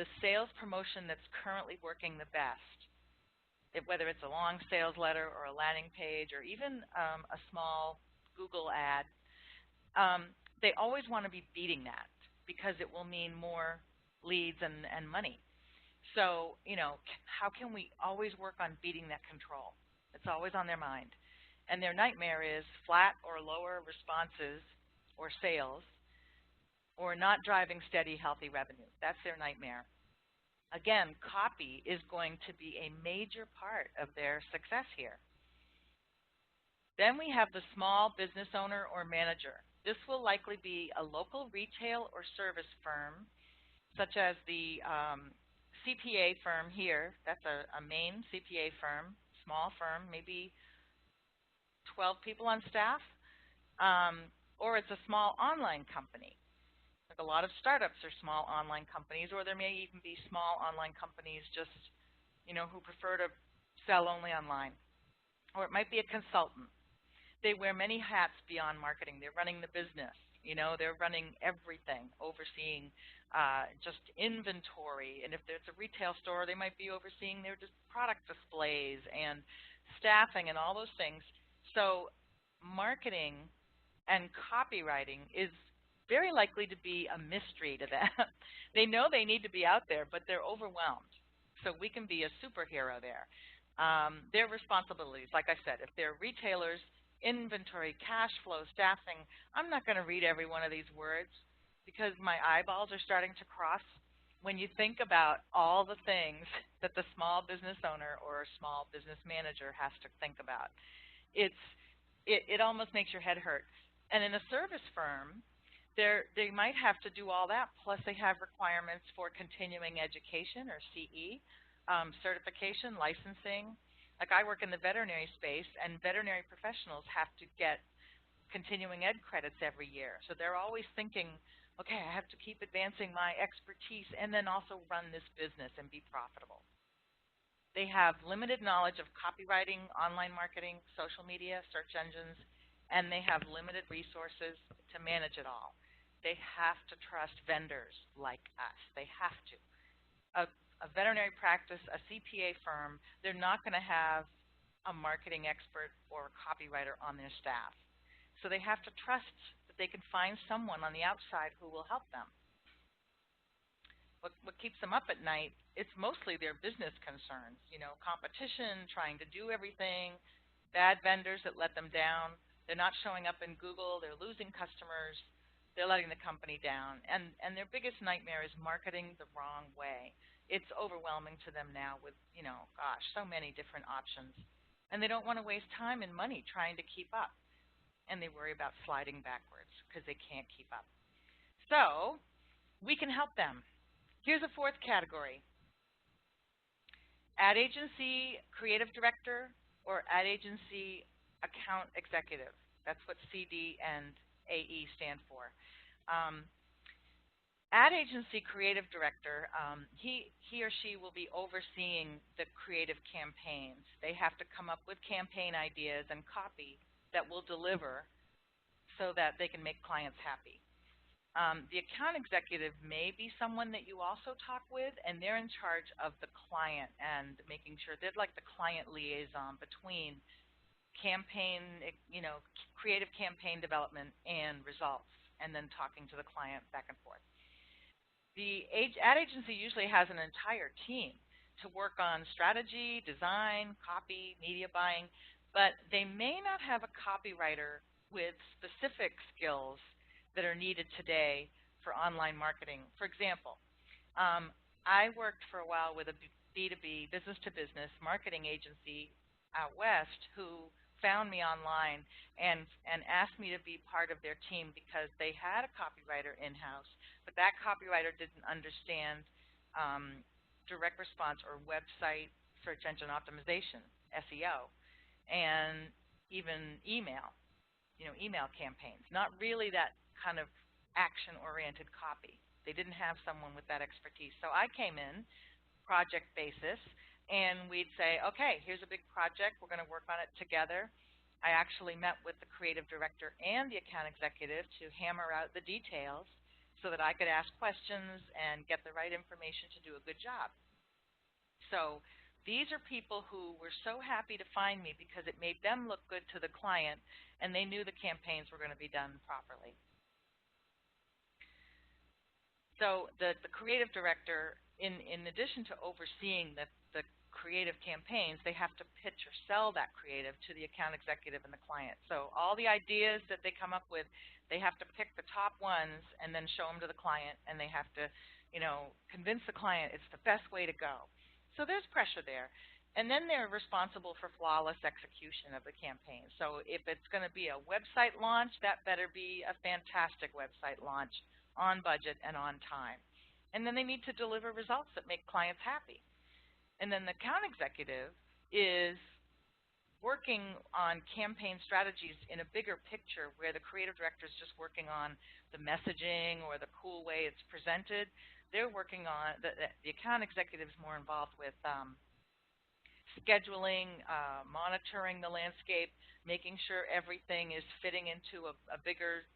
the sales promotion that's currently working the best, whether it's a long sales letter or a landing page or even a small Google ad, they always want to be beating that because it will mean more leads and money. So, you know, how can we always work on beating that control? It's always on their mind. And their nightmare is flat or lower responses or sales or not driving steady, healthy revenue. That's their nightmare. Again, copy is going to be a major part of their success here. Then we have the small business owner or manager. This will likely be a local retail or service firm, such as the CPA firm here. That's a main CPA firm, small firm, maybe 12 people on staff. Or it's a small online company. Like a lot of startups are small online companies, or there may even be small online companies just, you know, who prefer to sell only online. Or it might be a consultant. They wear many hats beyond marketing. They're running the business. You know, they're running everything, overseeing just inventory. And if it's a retail store, they might be overseeing their product displays and staffing and all those things. So marketing and copywriting is very likely to be a mystery to them. They know they need to be out there, but they're overwhelmed. So we can be a superhero there. Their responsibilities, like I said, if they're retailers, inventory, cash flow, staffing, I'm not going to read every one of these words because my eyeballs are starting to cross when you think about all the things that the small business owner or small business manager has to think about. It almost makes your head hurt. And in a service firm, they might have to do all that, plus they have requirements for continuing education or CE, certification, licensing. Like I work in the veterinary space, and veterinary professionals have to get continuing ed credits every year. So they're always thinking, okay, I have to keep advancing my expertise and then also run this business and be profitable. They have limited knowledge of copywriting, online marketing, social media, search engines, and they have limited resources to manage it all. They have to trust vendors like us. They have to. A veterinary practice, a CPA firm, they're not going to have a marketing expert or a copywriter on their staff. So they have to trust that they can find someone on the outside who will help them. What keeps them up at night, it's mostly their business concerns, you know, competition, trying to do everything, bad vendors that let them down. They're not showing up in Google. They're losing customers. They're letting the company down. And their biggest nightmare is marketing the wrong way. It's overwhelming to them now with, you know, gosh, so many different options. And they don't want to waste time and money trying to keep up. And they worry about sliding backwards because they can't keep up. So we can help them. Here's a fourth category. Ad agency creative director or ad agency account executive. That's what CD and AE stand for. Ad agency creative director, he or she will be overseeing the creative campaigns. They have to come up with campaign ideas and copy that will deliver so that they can make clients happy. The account executive may be someone that you also talk with, and they're in charge of the client and making sure they're like the client liaison between campaign, you know, creative campaign development and results, and then talking to the client back and forth. The ad agency usually has an entire team to work on strategy, design, copy, media buying, but they may not have a copywriter with specific skills that are needed today for online marketing. For example, I worked for a while with a B2B, business-to-business marketing agency out west who found me online and asked me to be part of their team because they had a copywriter in-house, but that copywriter didn't understand direct response or website search engine optimization, SEO. And even email, email campaigns, not really that kind of action-oriented copy. They didn't have someone with that expertise. So I came in, project basis, and we'd say, okay, here's a big project. We're going to work on it together. I actually met with the creative director and the account executive to hammer out the details so that I could ask questions and get the right information to do a good job. So these are people who were so happy to find me because it made them look good to the client, and they knew the campaigns were going to be done properly. So the creative director, in addition to overseeing the creative campaigns, they have to pitch or sell that creative to the account executive and the client. So all the ideas that they come up with, they have to pick the top ones and then show them to the client, and they have to, convince the client it's the best way to go. So there's pressure there. And then they're responsible for flawless execution of the campaign. So if it's going to be a website launch, that better be a fantastic website launch on budget and on time. And then they need to deliver results that make clients happy. And then the account executive is working on campaign strategies in a bigger picture where the creative director is just working on the messaging or the cool way it's presented. They're working on, the account executive is more involved with scheduling, monitoring the landscape, making sure everything is fitting into a bigger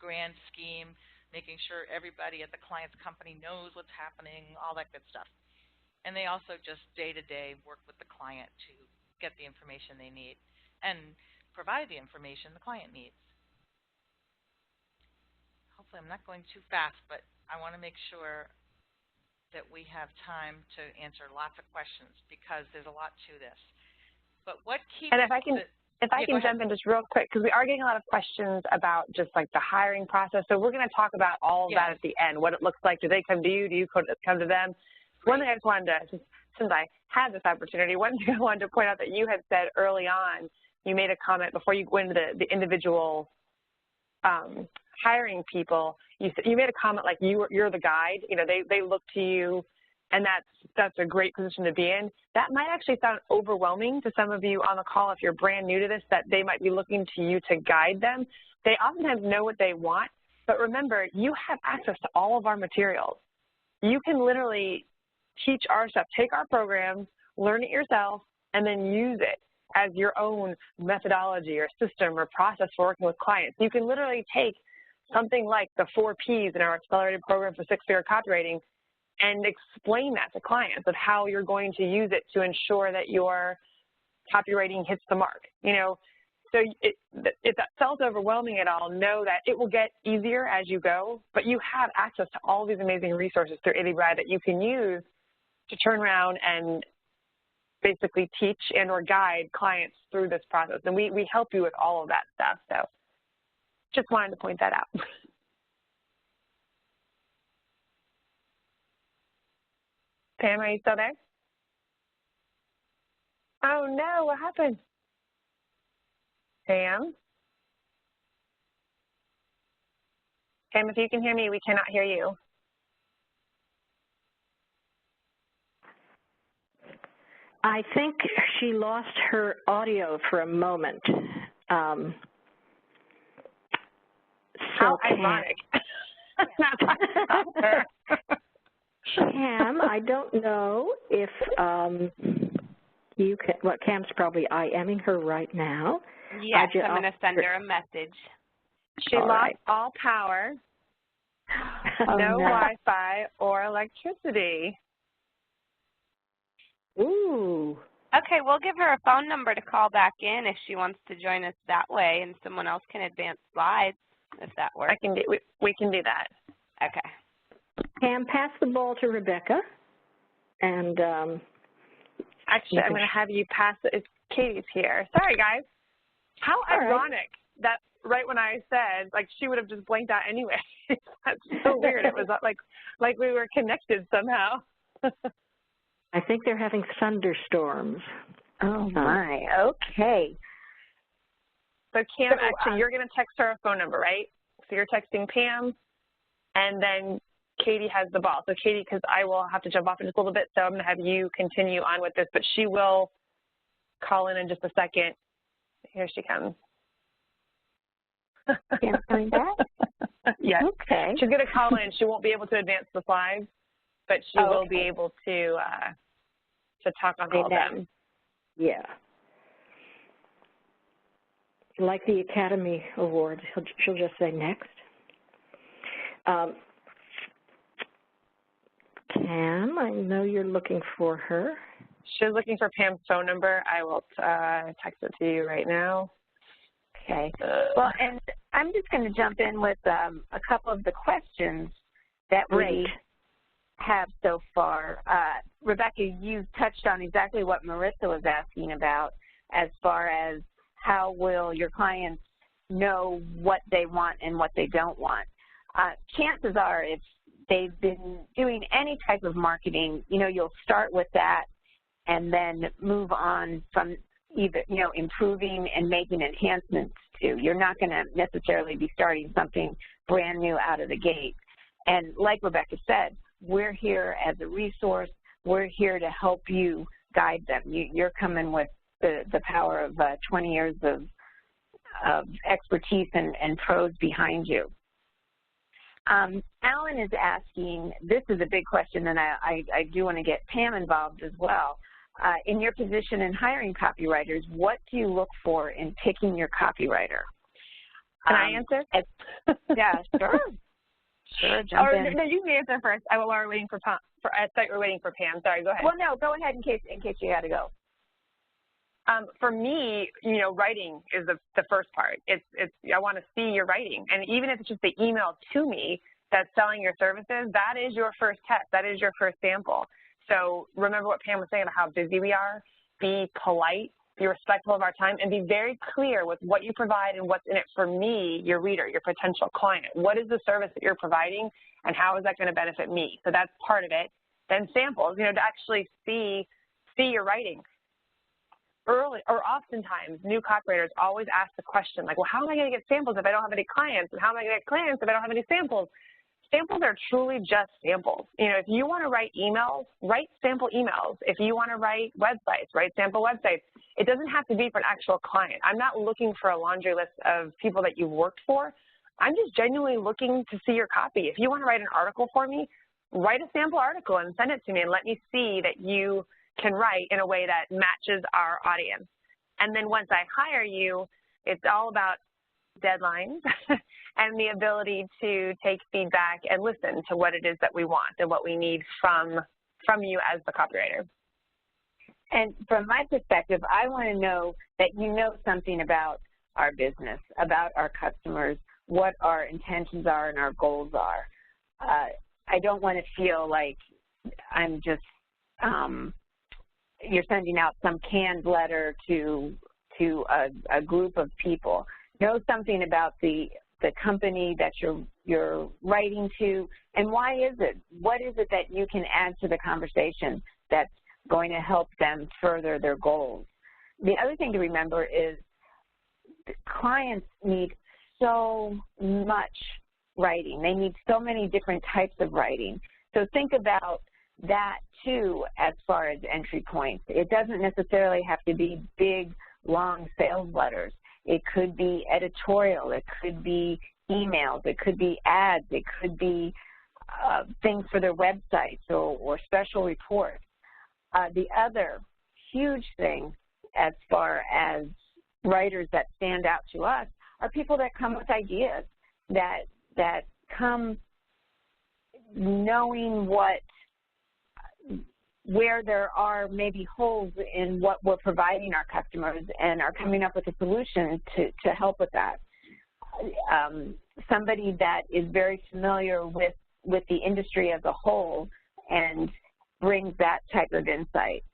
grand scheme, making sure everybody at the client's company knows what's happening, all that good stuff. And they also just day-to-day work with the client to get the information they need and provide the information the client needs. Hopefully I'm not going too fast, but I want to make sure that we have time to answer lots of questions because there's a lot to this. But what keeps... And if I can jump in just real quick, because we are getting a lot of questions about just like the hiring process. So we're going to talk about all of that at the end, what it looks like. Do they come to you? Do you come to them? One thing I just wanted to, since I had this opportunity, one thing I wanted to point out that you had said early on, you made a comment before you went into the individual hiring people. You made a comment like you're the guide. They look to you, and that's a great position to be in. That might actually sound overwhelming to some of you on the call if you're brand new to this, that they might be looking to you to guide them. They oftentimes know what they want, but remember, you have access to all of our materials. You can literally teach our stuff, take our programs, learn it yourself, and then use it as your own methodology or system or process for working with clients. You can literally take something like the 4 Ps in our accelerated program for 6-figure copywriting and explain that to clients of how you're going to use it to ensure that your copywriting hits the mark. So if that felt overwhelming at all, know that it will get easier as you go, but you have access to all these amazing resources through IDIBRAD that you can use to turn around and basically teach and or guide clients through this process. And we help you with all of that stuff. So just wanted to point that out. Pam, are you still there? Oh no, what happened? Pam? Pam, if you can hear me, we cannot hear you. I think she lost her audio for a moment. How ironic. Not talking about her. Cam, I don't know if you can, well, Cam's probably IMing her right now. Yes, I'm going to send her a message. She lost all power, no Wi-Fi or electricity. Ooh. Okay, we'll give her a phone number to call back in if she wants to join us that way, and someone else can advance slides if that works. We can do that. Okay. Cam, pass the ball to Rebecca, and actually, I'm going to have you pass it. Katie's here. Sorry, guys. How ironic that right when I said, like, she would have just blanked out anyway. That's so weird. It was like we were connected somehow. I think they're having thunderstorms. Oh, my. Okay. So, Cam, actually, you're going to text her a phone number, right? So you're texting Pam, and then Katie has the ball. So, Katie, because I will have to jump off in just a little bit, so I'm going to have you continue on with this, but she will call in just a second. Here she comes. Pam's coming back? Yes. Okay. She's going to call in. She won't be able to advance the slides, but she will be able to talk on all of them. Yeah. Like the Academy Award, she'll just say next. Pam, I know you're looking for her. She's looking for Pam's phone number. I will text it to you right now. Okay. Well, and I'm just going to jump in with a couple of the questions that we have so far. Rebecca, you touched on exactly what Marissa was asking about as far as how will your clients know what they want and what they don't want. Chances are if they've been doing any type of marketing, you'll start with that and then move on from either, improving and making enhancements to. You're not going to necessarily be starting something brand new out of the gate. And like Rebecca said, we're here as a resource. We're here to help you guide them. You're coming with the power of 20 years of expertise and pros behind you. Alan is asking, this is a big question, and I do want to get Pam involved as well. In your position in hiring copywriters, what do you look for in picking your copywriter? Can I answer? Yeah, sure. Sure, jump in. No, you can answer first. While we're waiting for Pam. I thought you were waiting for Pam. Sorry, go ahead. Well, no, go ahead in case you had to go. For me, writing is the first part. It's I want to see your writing, and even if it's just the email to me that's selling your services, that is your first test. That is your first sample. So remember what Pam was saying about how busy we are. Be polite, be respectful of our time, and be very clear with what you provide and what's in it for me, your reader, your potential client. What is the service that you're providing, and how is that going to benefit me? So that's part of it. Then samples, to actually see your writing. Early or oftentimes, new copywriters always ask the question, like, well, how am I going to get samples if I don't have any clients? And how am I going to get clients if I don't have any samples? Samples are truly just samples. If you want to write emails, write sample emails. If you want to write websites, write sample websites. It doesn't have to be for an actual client. I'm not looking for a laundry list of people that you've worked for. I'm just genuinely looking to see your copy. If you want to write an article for me, write a sample article and send it to me and let me see that you can write in a way that matches our audience. And then once I hire you, it's all about deadlines and the ability to take feedback and listen to what it is that we want and what we need from you as the copywriter. And from my perspective, I want to know that you know something about our business, about our customers, what our intentions are and our goals are. I don't want to feel like I'm just you're sending out some canned letter to a group of people. Know something about the company that you're writing to, and why is it? What is it that you can add to the conversation that's going to help them further their goals? The other thing to remember is clients need so much writing. They need so many different types of writing. So think about that too as far as entry points. It doesn't necessarily have to be big, long sales letters. It could be editorial. It could be emails. It could be ads. It could be things for their websites or special reports. The other huge thing as far as writers that stand out to us are people that come with ideas, that come knowing where there are maybe holes in what we're providing our customers and are coming up with a solution to help with that. Somebody that is very familiar with the industry as a whole and brings that type of insight.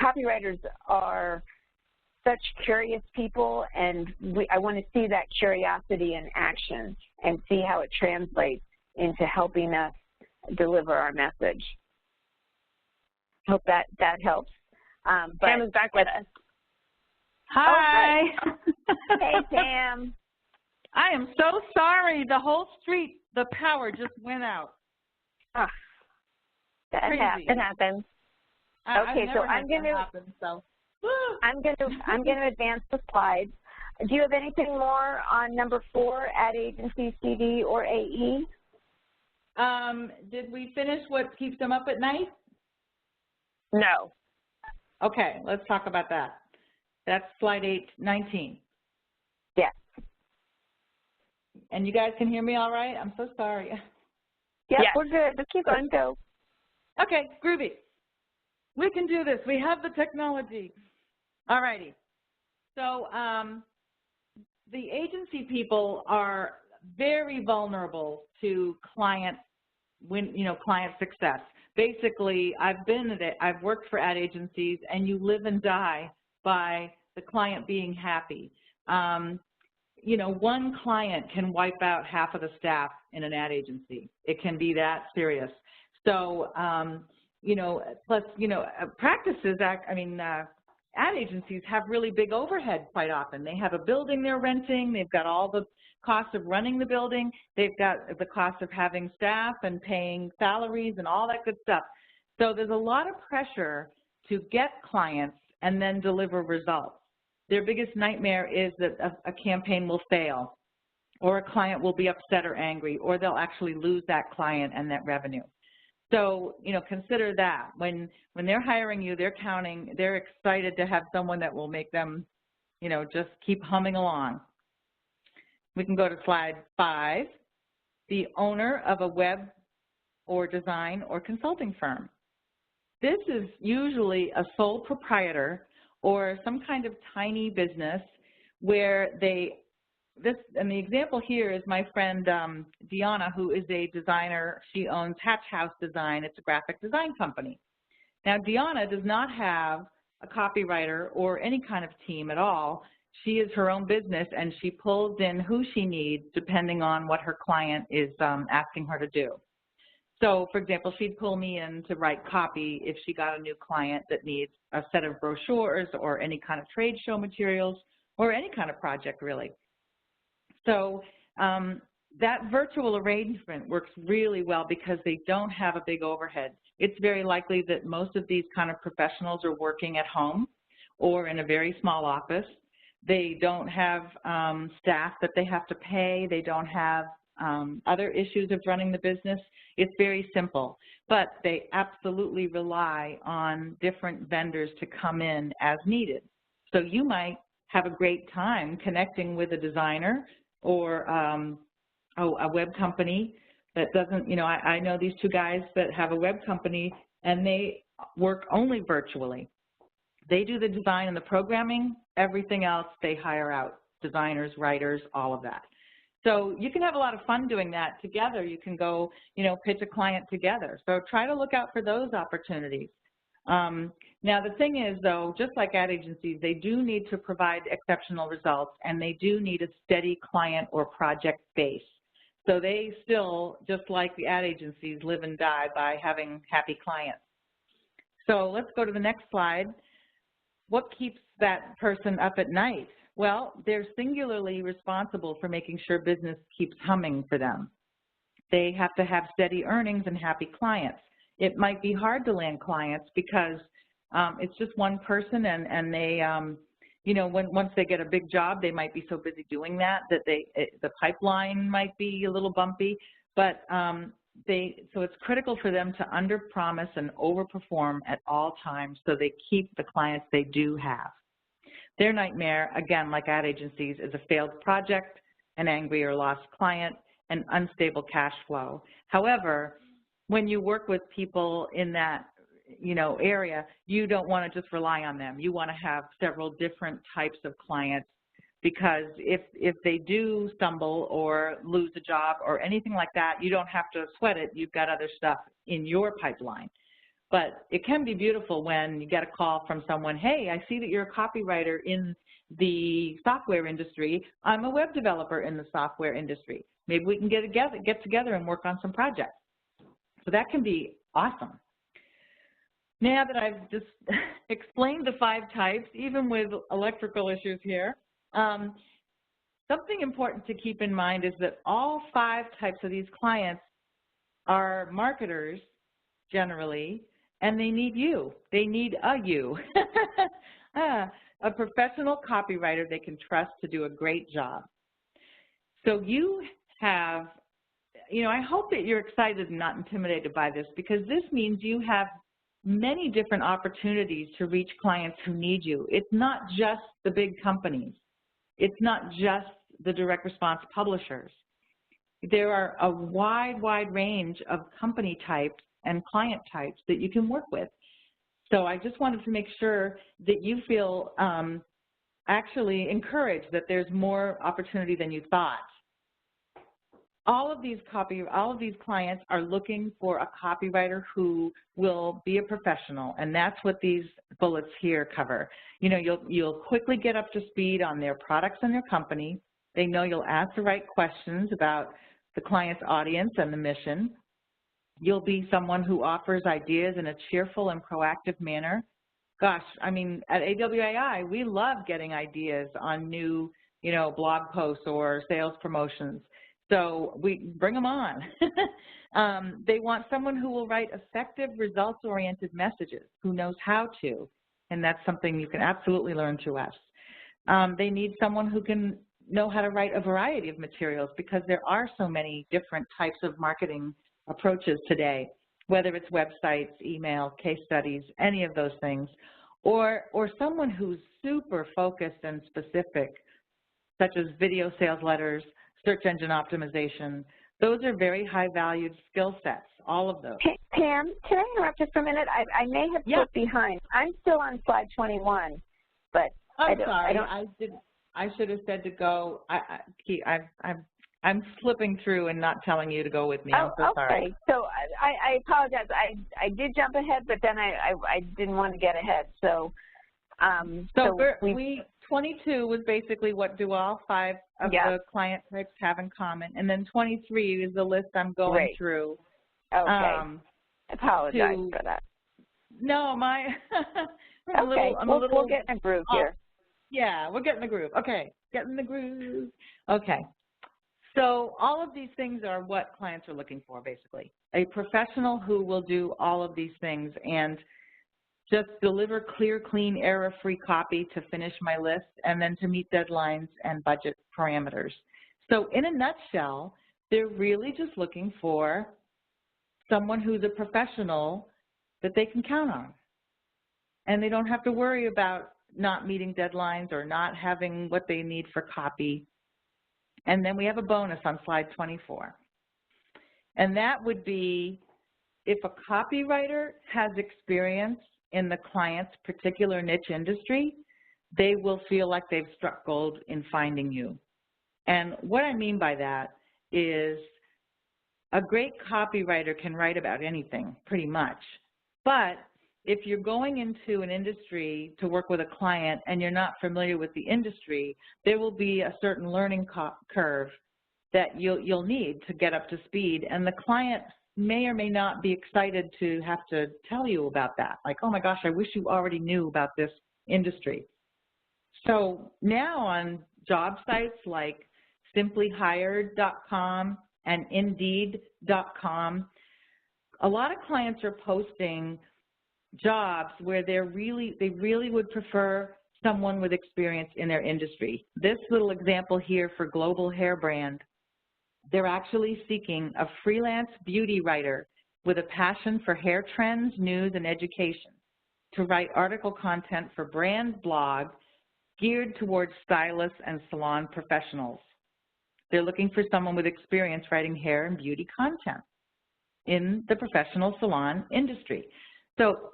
Copywriters are such curious people, and I want to see that curiosity in action and see how it translates into helping us deliver our message. Hope that helps. Pam is back with us. Hi. Oh, hey, Pam. I am so sorry. The whole street, the power just went out. It happens. It happens. Okay, so I'm going to. I'm going to advance the slides. Do you have anything more on number 4, ad agency, CD, or AE? Did we finish what keeps them up at night? No. Okay, let's talk about that. That's slide 19. Yes. And you guys can hear me all right? I'm so sorry. Yep, yes. We're good. Just keep going. Go. Okay, groovy. We can do this. We have the technology. All righty. So the agency people are very vulnerable to client success. Basically, I've worked for ad agencies, and you live and die by the client being happy. One client can wipe out half of the staff in an ad agency. It can be that serious. So, plus, practices, ad agencies have really big overhead quite often. They have a building they're renting. They've got all the costs of running the building. They've got the cost of having staff and paying salaries and all that good stuff. So there's a lot of pressure to get clients and then deliver results. Their biggest nightmare is that a campaign will fail, or a client will be upset or angry, or they'll actually lose that client and that revenue. So, consider that. When they're hiring you, they're excited to have someone that will make them, just keep humming along. We can go to slide 5, the owner of a web or design or consulting firm. This is usually a sole proprietor or some kind of tiny business where and the example here is my friend Deanna, who is a designer. She owns Hatch House Design. It's a graphic design company. Now, Deanna does not have a copywriter or any kind of team at all. She is her own business, and she pulls in who she needs depending on what her client is asking her to do. So, for example, she'd pull me in to write copy if she got a new client that needs a set of brochures or any kind of trade show materials or any kind of project, really. So that virtual arrangement works really well because they don't have a big overhead. It's very likely that most of these kind of professionals are working at home or in a very small office. They don't have staff that they have to pay. They don't have other issues of running the business. It's very simple, but they absolutely rely on different vendors to come in as needed. So you might have a great time connecting with a designer or a web company that doesn't, I know these two guys that have a web company and they work only virtually. They do the design and the programming, everything else they hire out, designers, writers, all of that. So you can have a lot of fun doing that together. You can go, pitch a client together. So try to look out for those opportunities. Now, the thing is, though, just like ad agencies, they do need to provide exceptional results, and they do need a steady client or project base. So they still, just like the ad agencies, live and die by having happy clients. So let's go to the next slide. What keeps that person up at night? Well, they're singularly responsible for making sure business keeps humming for them. They have to have steady earnings and happy clients. It might be hard to land clients because it's just one person, and they, once they get a big job, they might be so busy doing that the pipeline might be a little bumpy. But so it's critical for them to underpromise and overperform at all times so they keep the clients they do have. Their nightmare, again, like ad agencies, is a failed project, an angry or lost client, and unstable cash flow. However, when you work with people in that area, you don't want to just rely on them. You want to have several different types of clients, because if they do stumble or lose a job or anything like that, you don't have to sweat it. You've got other stuff in your pipeline. But it can be beautiful when you get a call from someone, hey, I see that you're a copywriter in the software industry. I'm a web developer in the software industry. Maybe we can get together and work on some projects. So that can be awesome. Now that I've just explained the 5 types, even with electrical issues here, something important to keep in mind is that all 5 types of these clients are marketers generally, and they need you. They need a you. a professional copywriter they can trust to do a great job. So you have, I hope that you're excited and not intimidated by this, because this means you have many different opportunities to reach clients who need you. It's not just the big companies. It's not just the direct response publishers. There are a wide range of company types and client types that you can work with. So I just wanted to make sure that you feel actually encouraged that there's more opportunity than you thought. All of these clients are looking for a copywriter who will be a professional, and that's what these bullets here cover. You'll quickly get up to speed on their products and their company. They know you'll ask the right questions about the client's audience and the mission. You'll be someone who offers ideas in a cheerful and proactive manner. Gosh, I mean, at AWAI, we love getting ideas on new, blog posts or sales promotions. So we bring them on. They want someone who will write effective, results-oriented messages, who knows how to, and that's something you can absolutely learn through us. They need someone who can know how to write a variety of materials, because there are so many different types of marketing approaches today, whether it's websites, email, case studies, any of those things, or someone who's super focused and specific, such as video sales letters, search engine optimization. Those are very high-valued skill sets, all of those. Pam, can I interrupt you for a minute? I may have put behind. I'm still on slide 21, but I'm sorry. I should have said to go. I'm slipping through and not telling you to go with me. I'm so sorry. Okay. So I apologize. I did jump ahead, but then I didn't want to get ahead. So 22 was basically what do all 5 of the client types have in common, and then 23 is the list I'm going through. Okay. I apologize for that. No, I'm we'll get in a groove here. Yeah, we're getting the groove. Okay, getting the groove. Okay. So all of these things are what clients are looking for, basically. A professional who will do all of these things and just deliver clear, clean, error-free copy to finish my list, and then to meet deadlines and budget parameters. So in a nutshell, they're really just looking for someone who's a professional that they can count on. And they don't have to worry about not meeting deadlines or not having what they need for copy. And then we have a bonus on slide 24. And that would be if a copywriter has experience in the client's particular niche industry, they will feel like they've struck gold in finding you. And what I mean by that is a great copywriter can write about anything, pretty much. But if you're going into an industry to work with a client and you're not familiar with the industry, there will be a certain learning curve that you'll need to get up to speed. And the client may or may not be excited to have to tell you about that. Like, oh my gosh, I wish you already knew about this industry. So now on job sites like simplyhired.com and indeed.com, a lot of clients are posting jobs where they really would prefer someone with experience in their industry. This little example here for Global Hair Brand, they're actually seeking a freelance beauty writer with a passion for hair trends, news, and education to write article content for brand blog geared towards stylists and salon professionals. They're looking for someone with experience writing hair and beauty content in the professional salon industry. So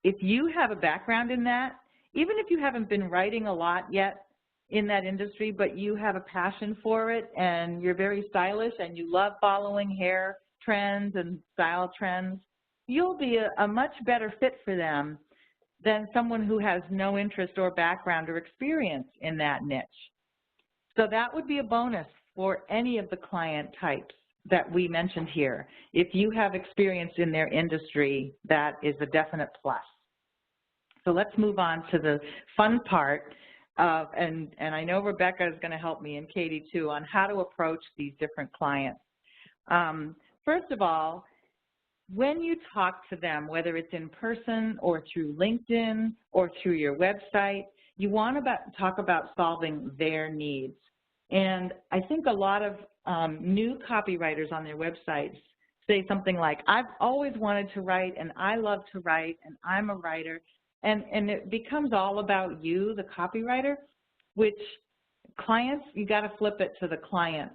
if you have a background in that, even if you haven't been writing a lot yet in that industry, but you have a passion for it and you're very stylish and you love following hair trends and style trends, you'll be a much better fit for them than someone who has no interest or background or experience in that niche. So that would be a bonus for any of the client types that we mentioned here. If you have experience in their industry, that is a definite plus. So let's move on to the fun part of, and I know Rebecca is going to help me and Katie too, on how to approach these different clients. First of all, when you talk to them, whether it's in person or through LinkedIn or through your website, you want to talk about solving their needs. And I think a lot of new copywriters on their websites say something like, I've always wanted to write, and I love to write, and I'm a writer. And it becomes all about you, the copywriter, which clients, you got to flip it to the client,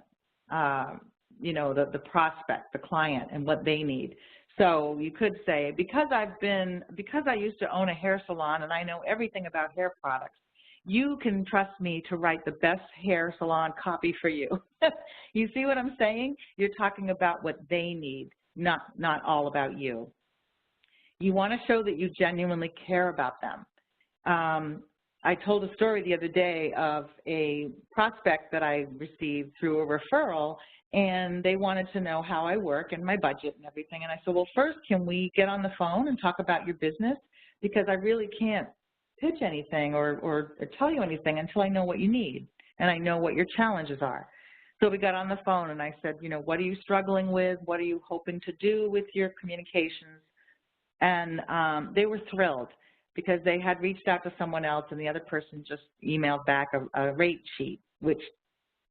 you know, the prospect, the client, and what they need. So you could say, because I used to own a hair salon and I know everything about hair products, you can trust me to write the best hair salon copy for you. You see what I'm saying? You're talking about what they need, not all about you. You want to show that you genuinely care about them. I told a story the other day of a prospect that I received through a referral, and they wanted to know how I work and my budget and everything. And I said, well, first, can we get on the phone and talk about your business? Because I really can't pitch anything or tell you anything until I know what you need and I know what your challenges are. So we got on the phone and I said, you know, what are you struggling with? What are you hoping to do with your communications? And they were thrilled because they had reached out to someone else and the other person just emailed back a rate sheet, which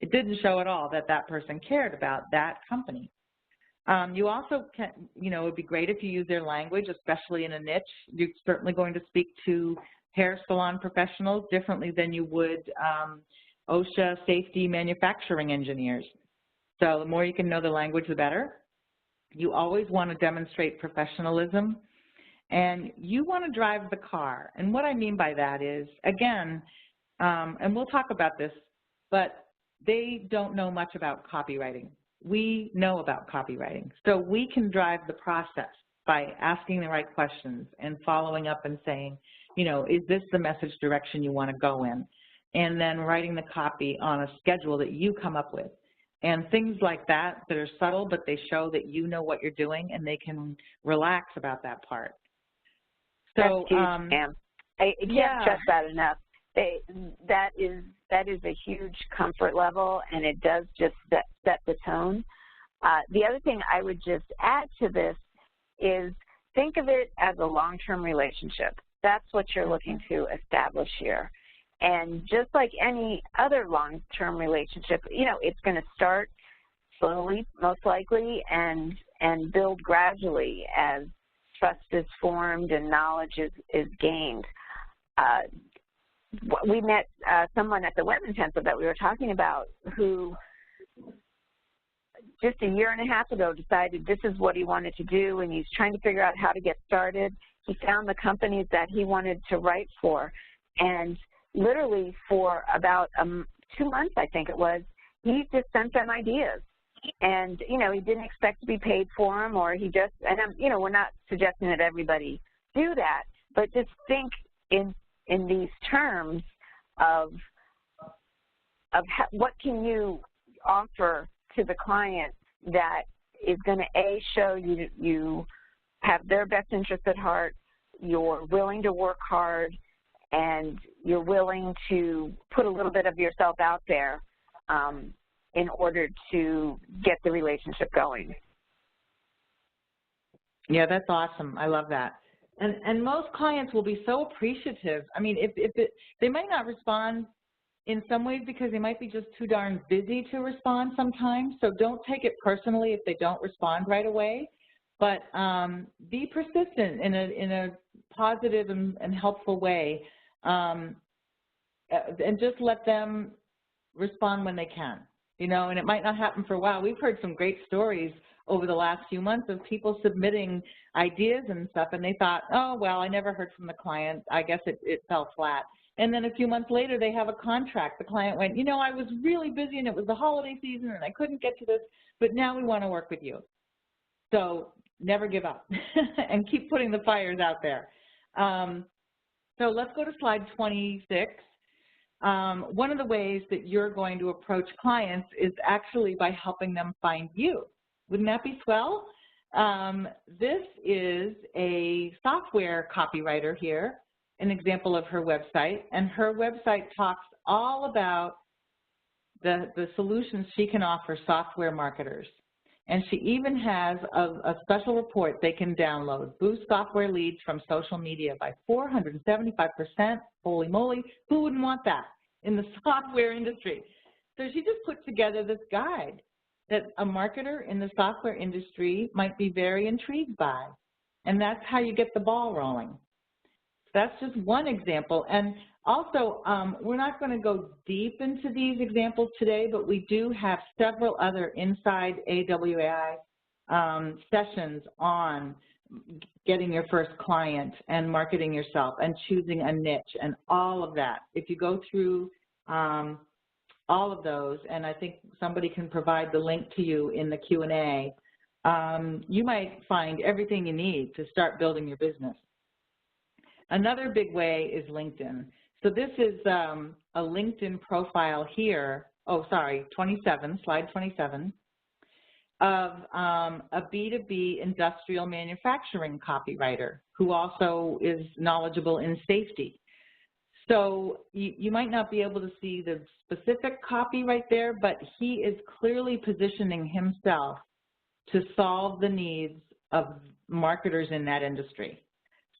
it didn't show at all that that person cared about that company. You also can, you know, it would be great if you use their language, especially in a niche. You're certainly going to speak to hair salon professionals differently than you would OSHA safety manufacturing engineers. So the more you can know the language, the better. You always want to demonstrate professionalism, and you want to drive the car. And what I mean by that is, again, and we'll talk about this, but they don't know much about copywriting. We know about copywriting. So we can drive the process by asking the right questions and following up and saying, you know, is this the message direction you want to go in? And then writing the copy on a schedule that you come up with. And things like that that are subtle, but they show that you know what you're doing and they can relax about that part. So, that's huge, Pam. I can't stress that enough. That is a huge comfort level, and it does just set the tone. The other thing I would just add to this is think of it as a long-term relationship. That's what you're looking to establish here. And just like any other long-term relationship, you know, it's going to start slowly, most likely, and build gradually as trust is formed and knowledge is gained. We met someone at the web intensive that we were talking about who just a year and a half ago decided this is what he wanted to do, and he's trying to figure out how to get started. He found the companies that he wanted to write for, and literally for about 2 months, I think it was, he just sent them ideas. And, you know, he didn't expect to be paid for them, or he just, and, you know, we're not suggesting that everybody do that, but just think in these terms of what can you offer to the client that is going to, A, show you have their best interest at heart, you're willing to work hard, and you're willing to put a little bit of yourself out there in order to get the relationship going. Yeah, that's awesome. I love that. And most clients will be so appreciative. I mean, they might not respond in some ways because they might be just too darn busy to respond sometimes. So don't take it personally if they don't respond right away. But be persistent in a positive and helpful way, and just let them respond when they can. You know, and it might not happen for a while. We've heard some great stories over the last few months of people submitting ideas and stuff, and they thought, oh, well, I never heard from the client. I guess it fell flat. And then a few months later, they have a contract. The client went, you know, I was really busy, and it was the holiday season, and I couldn't get to this, but now we want to work with you. So never give up and keep putting the fires out there. So let's go to slide 26. One of the ways that you're going to approach clients is actually by helping them find you. Wouldn't that be swell? This is a software copywriter here, an example of her website, and her website talks all about the solutions she can offer software marketers. And she even has a special report they can download, boost software leads from social media by 475%. Holy moly, who wouldn't want that in the software industry? So she just put together this guide that a marketer in the software industry might be very intrigued by. And that's how you get the ball rolling. That's just one example. And also, we're not going to go deep into these examples today, but we do have several other inside AWAI sessions on getting your first client and marketing yourself and choosing a niche and all of that. If you go through all of those, and I think somebody can provide the link to you in the Q&A, you might find everything you need to start building your business. Another big way is LinkedIn. So this is a LinkedIn profile here, slide 27, of a B2B industrial manufacturing copywriter who also is knowledgeable in safety. So you might not be able to see the specific copy right there, but he is clearly positioning himself to solve the needs of marketers in that industry.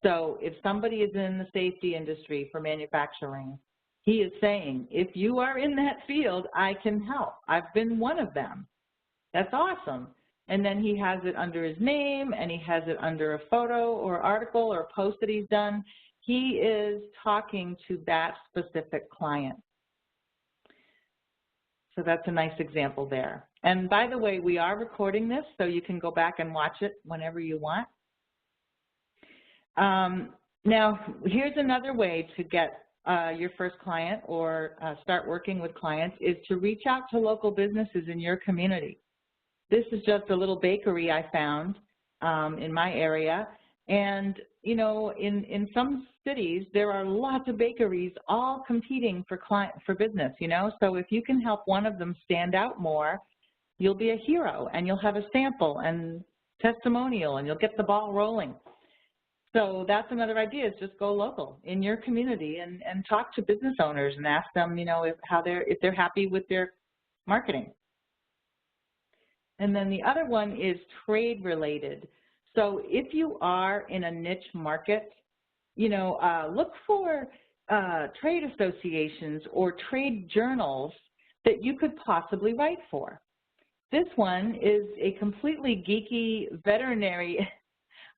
So if somebody is in the safety industry for manufacturing, he is saying, if you are in that field, I can help. I've been one of them. That's awesome. And then he has it under his name, and he has it under a photo or article or post that he's done. He is talking to that specific client. So that's a nice example there. And by the way, we are recording this, so you can go back and watch it whenever you want. Now, here's another way to get your first client or start working with clients is to reach out to local businesses in your community. This is just a little bakery I found in my area. And, you know, in some cities, there are lots of bakeries all competing for business, you know. So if you can help one of them stand out more, you'll be a hero, and you'll have a sample and testimonial, and you'll get the ball rolling. So that's another idea, is just go local in your community and talk to business owners and ask them, you know, if they're happy with their marketing. And then the other one is trade related. So if you are in a niche market, you know, look for trade associations or trade journals that you could possibly write for. This one is a completely geeky veterinary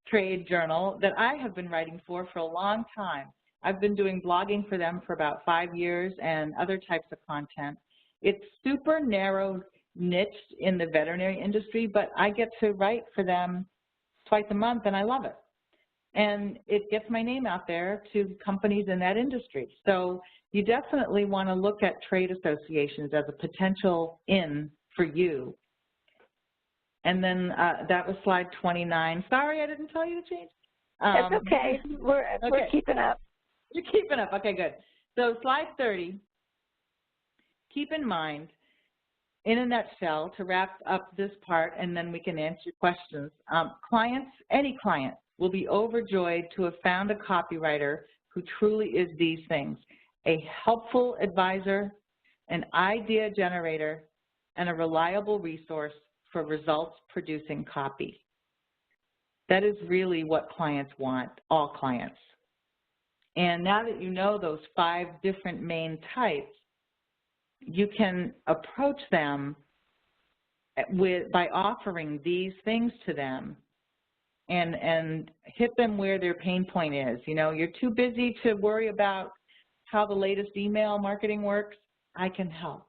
trade journal that I have been writing for a long time. I've been doing blogging for them for about 5 years and other types of content. It's super narrow niched in the veterinary industry, but I get to write for them twice a month, and I love it. And it gets my name out there to companies in that industry. So you definitely want to look at trade associations as a potential in for you. And then that was slide 29. Sorry, I didn't tell you to change. That's okay. We're keeping up. You're keeping up. Okay, good. So slide 30, keep in mind, in a nutshell, to wrap up this part, and then we can answer questions. Clients, any client, will be overjoyed to have found a copywriter who truly is these things: a helpful advisor, an idea generator, and a reliable resource for results-producing copy. That is really what clients want, all clients. And now that you know those 5 different main types, you can approach them by offering these things to them and hit them where their pain point is. You know, you're too busy to worry about how the latest email marketing works. I can help.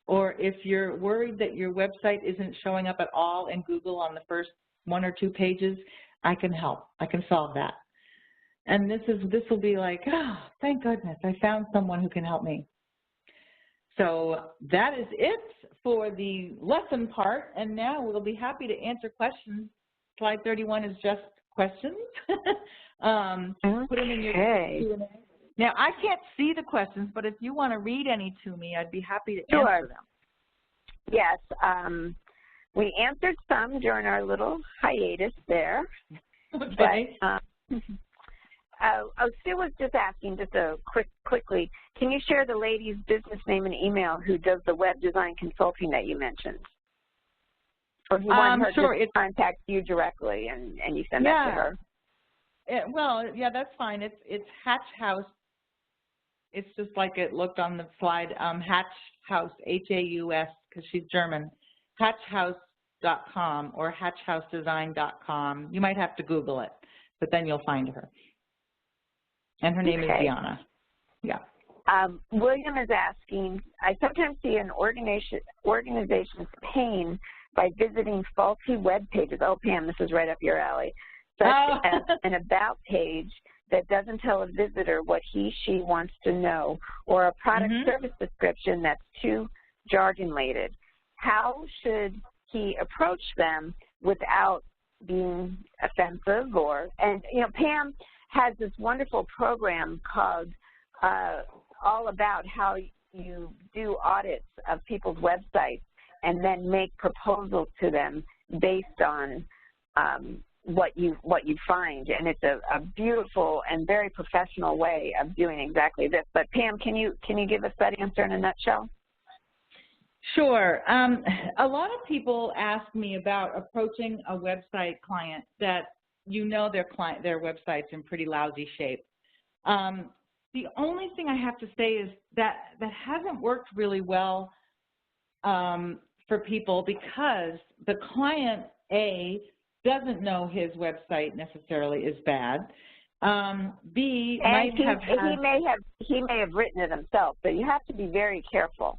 Or if you're worried that your website isn't showing up at all in Google on the first 1 or 2 pages, I can help. I can solve that. And this will be like, oh, thank goodness, I found someone who can help me. So that is it for the lesson part, and now we'll be happy to answer questions. Slide 31 is just questions. Put them in your Q&A. Now, I can't see the questions, but if you want to read any to me, I'd be happy to answer them. Yes. We answered some during our little hiatus there. Okay. But, Sue was just asking, quickly, can you share the lady's business name and email who does the web design consulting that you mentioned? Or do you want her sure, to contact you directly and you send that to her? Yeah, that's fine. It's Hatch House. It's just like it looked on the slide. Hatch House, H-A-U-S, because she's German. hatchhouse.com or hatchhousedesign.com. You might have to Google it, but then you'll find her. And her name is Diana. Yeah. William is asking, I sometimes see an organization's pain by visiting faulty web pages. Oh, Pam, this is right up your alley. Such as an about page that doesn't tell a visitor what he/she wants to know, or a product service description that's too jargon-laden. How should he approach them without being offensive? And Pam has this wonderful program called all about how you do audits of people's websites and then make proposals to them based on what you find, and it's a beautiful and very professional way of doing exactly this. But Pam, can you give us that answer in a nutshell? Sure. A lot of people ask me about approaching a website client that their website's in pretty lousy shape. The only thing I have to say is that hasn't worked really well for people because the client A doesn't know his website necessarily is bad. B might have he may have written it himself, but you have to be very careful.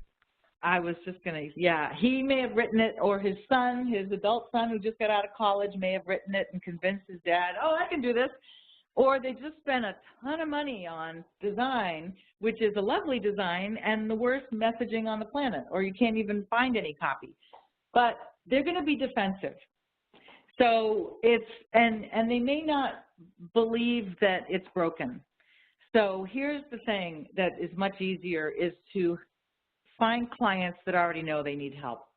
I was just gonna, he may have written it, or his son, his adult son who just got out of college may have written it and convinced his dad, oh, I can do this. Or they just spent a ton of money on design, which is a lovely design and the worst messaging on the planet, or you can't even find any copy. But they're gonna be defensive. So and they may not believe that it's broken. So here's the thing that is much easier is to find clients that already know they need help.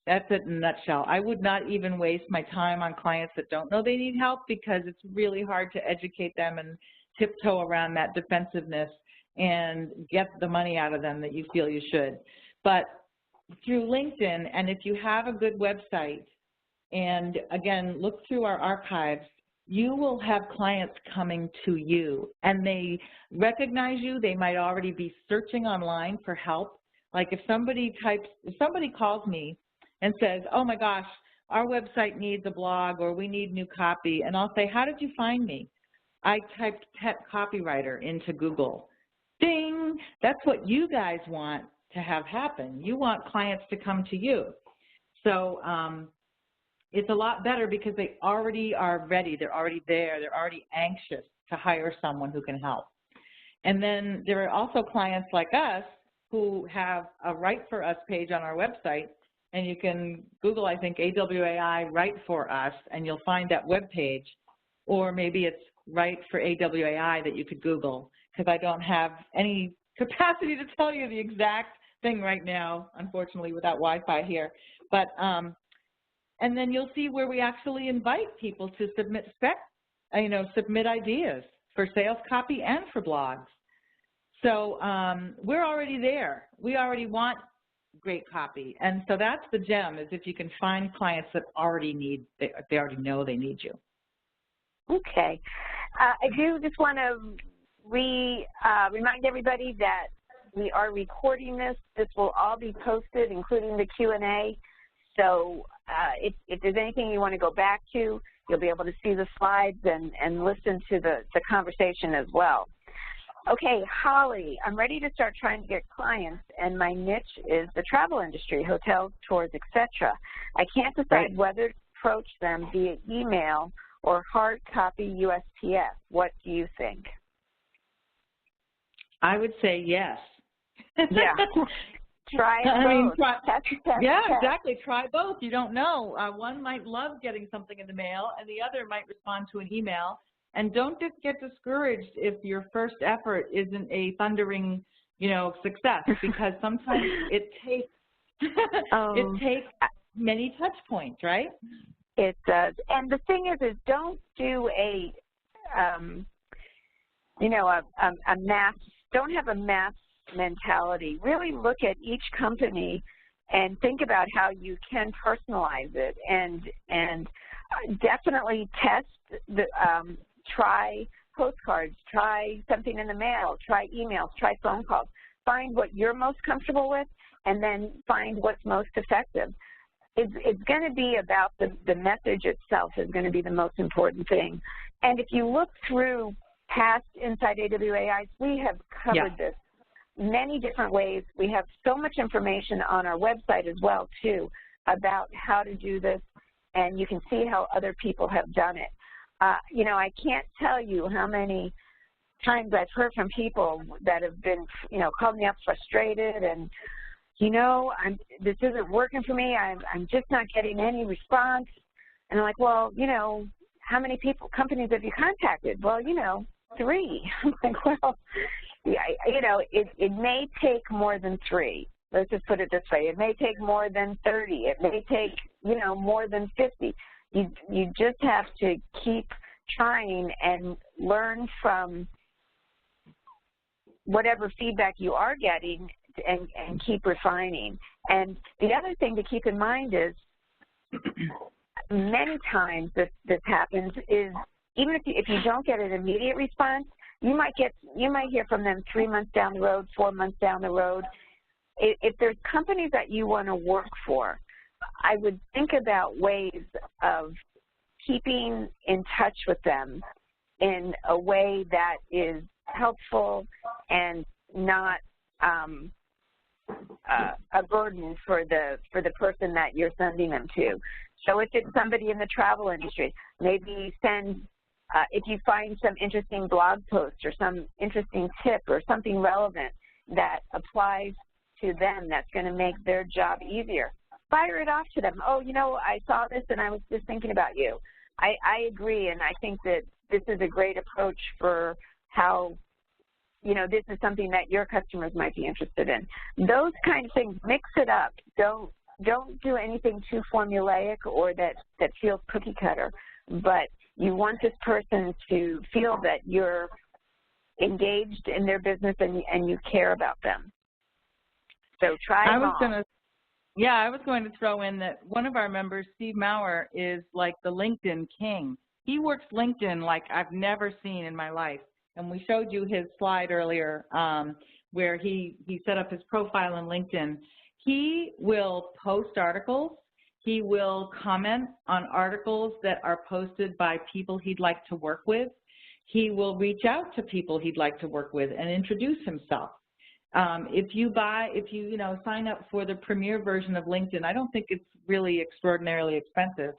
That's it in a nutshell. I would not even waste my time on clients that don't know they need help because it's really hard to educate them and tiptoe around that defensiveness and get the money out of them that you feel you should. But through LinkedIn, and if you have a good website, and again, look through our archives, you will have clients coming to you and they recognize you. They might already be searching online for help. Like if somebody calls me and says, oh my gosh, our website needs a blog or we need new copy, and I'll say, how did you find me? I typed pet copywriter into Google. Ding, that's what you guys want to have happen. You want clients to come to you. So it's a lot better because they already are ready. They're already there. They're already anxious to hire someone who can help. And then there are also clients like us who have a Write for Us page on our website, and you can Google, I think, AWAI Write for Us, and you'll find that web page. Or maybe it's Write for AWAI that you could Google, because I don't have any capacity to tell you the exact thing right now, unfortunately, without Wi-Fi here. But and then you'll see where we actually invite people to submit submit ideas for sales copy and for blogs. So we're already there. We already want great copy. And so that's the gem, is if you can find clients that already they already know they need you. Okay. I do just want to remind everybody that we are recording this. This will all be posted, including the Q&A. So if there's anything you want to go back to, you'll be able to see the slides and listen to the conversation as well. Okay, Holly, I'm ready to start trying to get clients, and my niche is the travel industry, hotels, tours, etc. I can't decide whether to approach them via email or hard copy USPS. What do you think? I would say yes. Yeah. Try both. Test. Exactly. Try both. You don't know. One might love getting something in the mail, and the other might respond to an email. And don't just get discouraged if your first effort isn't a thundering, success, because sometimes it takes it takes many touch points, right? It does. And the thing is don't do a mass. Don't have a mass mentality. Really look at each company and think about how you can personalize it, and definitely test the try postcards, try something in the mail, try emails, try phone calls. Find what you're most comfortable with, and then find what's most effective. It's going to be about the message itself is going to be the most important thing. And if you look through past Inside AWAIs, we have covered this many different ways. We have so much information on our website as well, too, about how to do this, and you can see how other people have done it. You know, I can't tell you how many times I've heard from people that have been, you know, called me up frustrated and, you know, this isn't working for me. I'm just not getting any response. And I'm like, well, you know, how many companies have you contacted? Well, you know, 3. I'm like, well, yeah, you know, it may take more than 3. Let's just put it this way. It may take more than 30. It may take, you know, more than 50. You just have to keep trying and learn from whatever feedback you are getting and keep refining. And the other thing to keep in mind is many times this happens is even if you don't get an immediate response, you might hear from them 3 months down the road, 4 months down the road. If there's companies that you want to work for, I would think about ways of keeping in touch with them in a way that is helpful and not a burden for the person that you're sending them to. So if it's somebody in the travel industry, maybe send, if you find some interesting blog post or some interesting tip or something relevant that applies to them that's going to make their job easier, fire it off to them. Oh, you know, I saw this and I was just thinking about you. I agree, and I think that this is a great approach for how, you know, this is something that your customers might be interested in. Those kind of things, mix it up. Don't do anything too formulaic or that feels cookie cutter, but you want this person to feel that you're engaged in their business and you care about them. So try them all. Yeah, I was going to throw in that one of our members, Steve Maurer, is like the LinkedIn king. He works LinkedIn like I've never seen in my life. And we showed you his slide earlier where he set up his profile on LinkedIn. He will post articles. He will comment on articles that are posted by people he'd like to work with. He will reach out to people he'd like to work with and introduce himself. If you sign up for the premier version of LinkedIn, I don't think it's really extraordinarily expensive,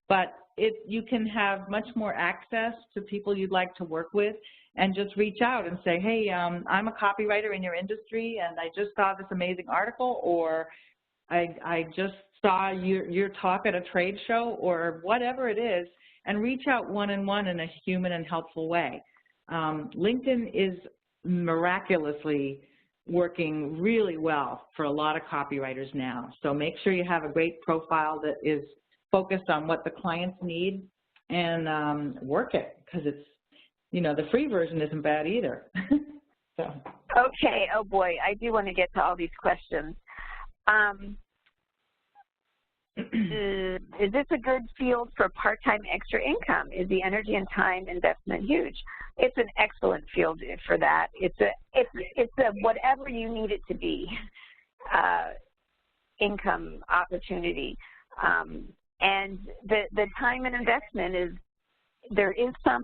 but you can have much more access to people you'd like to work with and just reach out and say, hey, I'm a copywriter in your industry and I just saw this amazing article, or I just saw your talk at a trade show, or whatever it is, and reach out one-on-one in a human and helpful way. LinkedIn is miraculously working really well for a lot of copywriters now. So make sure you have a great profile that is focused on what the clients need and work it, because it's, you know, the free version isn't bad either. So. Okay, oh boy, I do want to get to all these questions. Is this a good field for part-time extra income? Is the energy and time investment huge? It's an excellent field for that. It's a whatever you need it to be income opportunity. And the time and investment is, there is some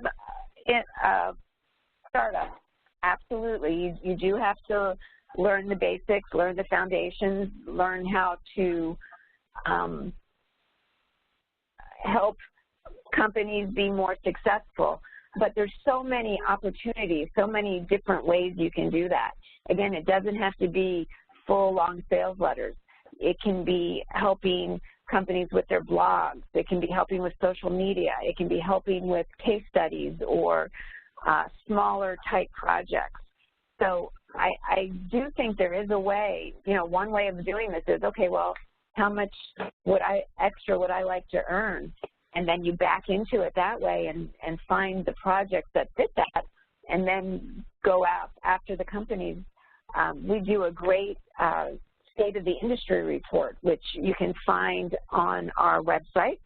startup, absolutely. You do have to learn the basics, learn the foundations, learn how to help companies be more successful. But there's so many opportunities, so many different ways you can do that. Again, it doesn't have to be full, long sales letters. It can be helping companies with their blogs. It can be helping with social media. It can be helping with case studies or smaller type projects. So I do think there is a way, you know, one way of doing this is, okay, well, how much extra would I like to earn? And then you back into it that way and find the projects that fit that, and then go out after the companies. We do a great State of the Industry report, which you can find on our website,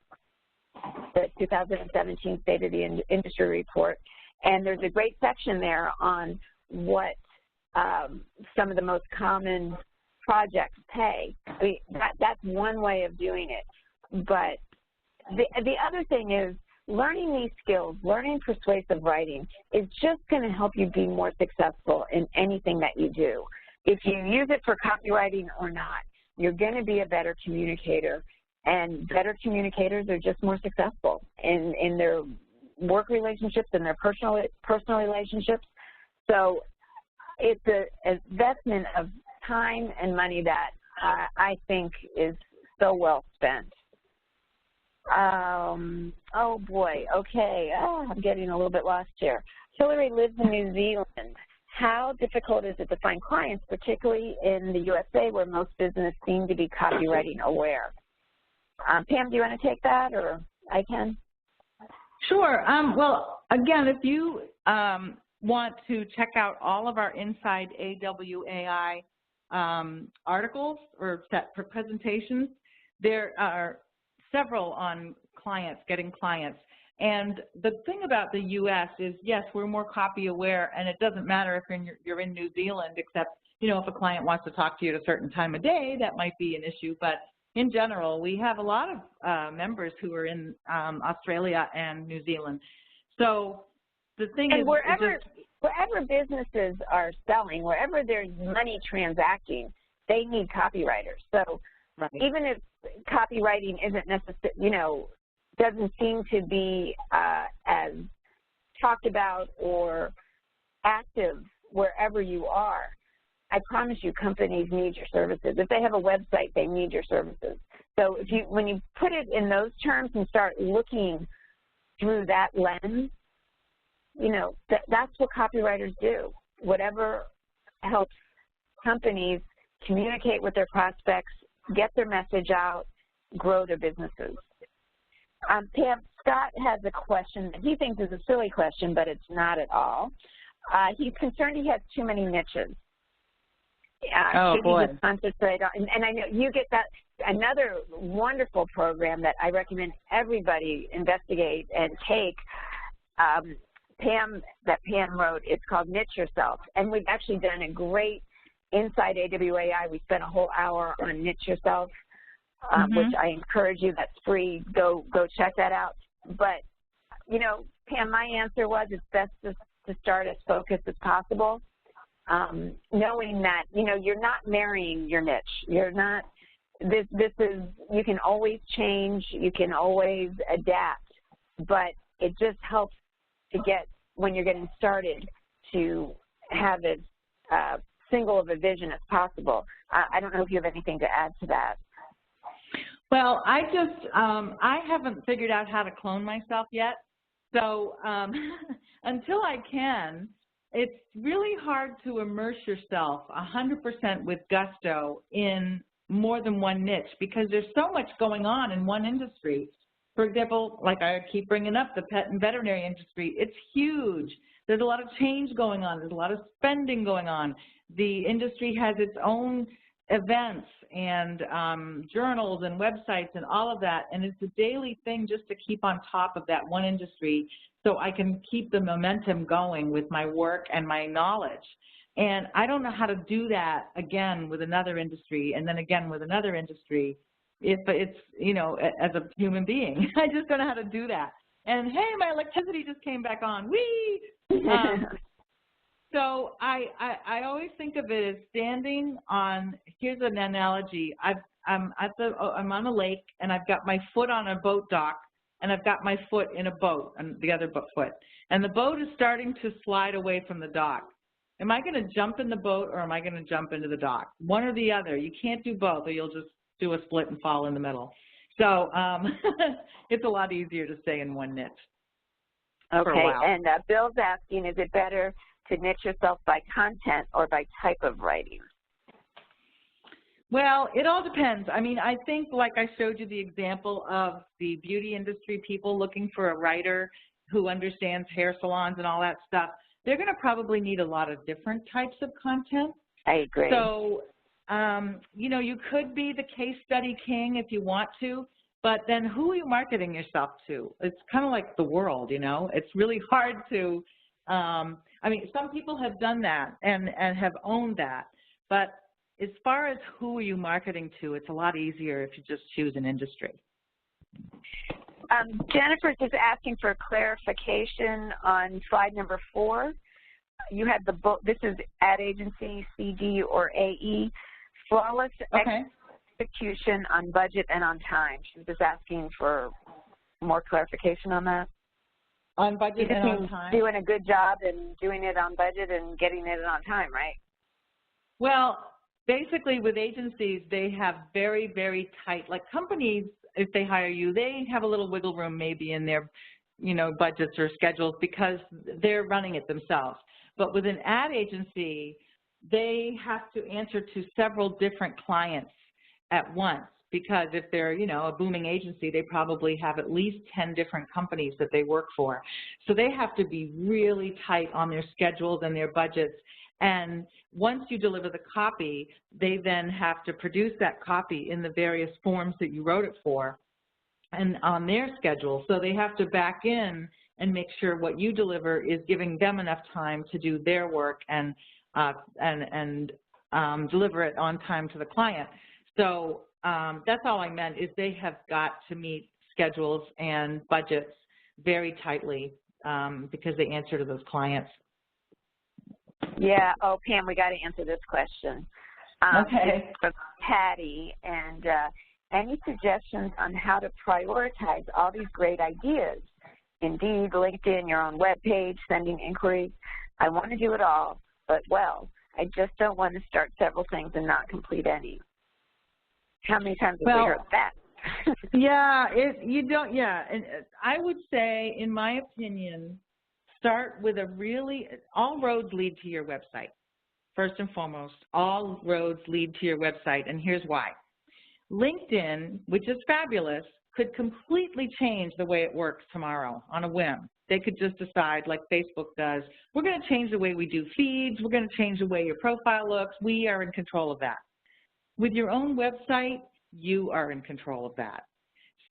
the 2017 State of the Industry report. And there's a great section there on what some of the most common projects pay. I mean, that's one way of doing it. But the other thing is, learning these skills, learning persuasive writing is just going to help you be more successful in anything that you do. If you use it for copywriting or not, you're going to be a better communicator, and better communicators are just more successful in their work relationships and their personal relationships. So it's an investment of time and money that I think is so well spent. Oh boy, okay, I'm getting a little bit lost here. Hillary lives in New Zealand. How difficult is it to find clients, particularly in the USA where most businesses seem to be copywriting aware? Pam, do you want to take that, or I can? Sure. Well, again, if you want to check out all of our Inside AWAI articles or presentations, there are several on clients, getting clients. And the thing about the U.S. is, yes, we're more copy aware, and it doesn't matter if you're in New Zealand, except, you know, if a client wants to talk to you at a certain time of day, that might be an issue. But in general, we have a lot of members who are in Australia and New Zealand. So the thing is, wherever businesses are selling, wherever there's money transacting, they need copywriters. So even if copywriting isn't necessarily, you know, doesn't seem to be as talked about or active wherever you are, I promise you companies need your services. If they have a website, they need your services. So when you put it in those terms and start looking through that lens, you know, that's what copywriters do. Whatever helps companies communicate with their prospects, get their message out, grow their businesses. Pam, Scott has a question that he thinks is a silly question, but it's not at all. He's concerned he has too many niches. Should he just concentrate on, and I know you get that, another wonderful program that I recommend everybody investigate and take, Pam wrote, it's called Niche Yourself. And we've actually done a great Inside AWAI. We spent a whole hour on Niche Yourself, which I encourage you, that's free, go check that out. But, you know, Pam, my answer was it's best to start as focused as possible, knowing that, you know, you're not marrying your niche. You're not, this is, you can always change, you can always adapt, but it just helps to get, when you're getting started, to have as single of a vision as possible. I don't know if you have anything to add to that. Well, I haven't figured out how to clone myself yet. So until I can, it's really hard to immerse yourself 100% with gusto in more than one niche because there's so much going on in one industry. For example, like I keep bringing up the pet and veterinary industry, it's huge. There's a lot of change going on. There's a lot of spending going on. The industry has its own events and journals and websites and all of that, and it's a daily thing just to keep on top of that one industry so I can keep the momentum going with my work and my knowledge. And I don't know how to do that again with another industry and then again with another industry if it's, you know, as a human being. I just don't know how to do that. And hey, my electricity just came back on. Whee! So I always think of it as standing on, here's an analogy. I'm on a lake and I've got my foot on a boat dock and I've got my foot in a boat, and the other foot. And the boat is starting to slide away from the dock. Am I going to jump in the boat or am I going to jump into the dock? One or the other. You can't do both or you'll just do a split and fall in the middle. So it's a lot easier to stay in one niche. Okay, and Bill's asking, is it better to niche yourself by content or by type of writing? Well, it all depends. I mean, I think like I showed you the example of the beauty industry, people looking for a writer who understands hair salons and all that stuff, they're going to probably need a lot of different types of content. I agree. So you know, you could be the case study king if you want to, but then who are you marketing yourself to? It's kind of like the world, you know. It's really hard to, I mean, some people have done that and have owned that, but as far as who are you marketing to, it's a lot easier if you just choose an industry. Jennifer's just asking for clarification on slide number 4. You had the book, this is ad agency, CD or AE, flawless execution on budget and on time. She's just asking for more clarification on that. On budget and on time? Doing a good job and doing it on budget and getting it on time, right? Well, basically with agencies, they have very, very tight, like companies, if they hire you, they have a little wiggle room maybe in their, you know, budgets or schedules because they're running it themselves. But with an ad agency, they have to answer to several different clients at once, because if they're, you know, a booming agency, they probably have at least 10 different companies that they work for. So they have to be really tight on their schedules and their budgets. And once you deliver the copy, they then have to produce that copy in the various forms that you wrote it for and on their schedule. So they have to back in and make sure what you deliver is giving them enough time to do their work and deliver it on time to the client. So that's all I meant, is they have got to meet schedules and budgets very tightly because they answer to those clients. Yeah. Oh, Pam, we got to answer this question. Okay. From Patty, and any suggestions on how to prioritize all these great ideas? Indeed, LinkedIn, your own web page, sending inquiries. I want to do it all, but well, I just don't want to start several things and not complete any. How many times have we heard that? Yeah, and I would say, in my opinion, start with all roads lead to your website. First and foremost, all roads lead to your website, and here's why. LinkedIn, which is fabulous, could completely change the way it works tomorrow on a whim. They could just decide, like Facebook does, we're going to change the way we do feeds, we're going to change the way your profile looks, we are in control of that. With your own website, you are in control of that.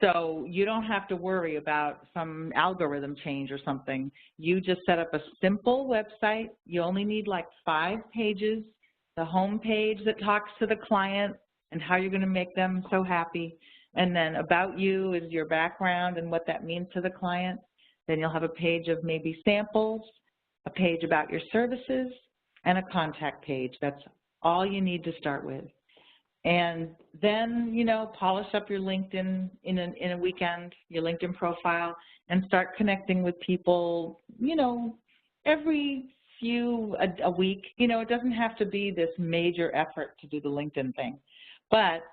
So you don't have to worry about some algorithm change or something. You just set up a simple website. You only need like 5 pages, the home page that talks to the client and how you're going to make them so happy. And then about you is your background and what that means to the client. Then you'll have a page of maybe samples, a page about your services, and a contact page. That's all you need to start with. And then, you know, polish up your LinkedIn in a weekend, your LinkedIn profile, and start connecting with people, you know, every a week. You know, it doesn't have to be this major effort to do the LinkedIn thing. But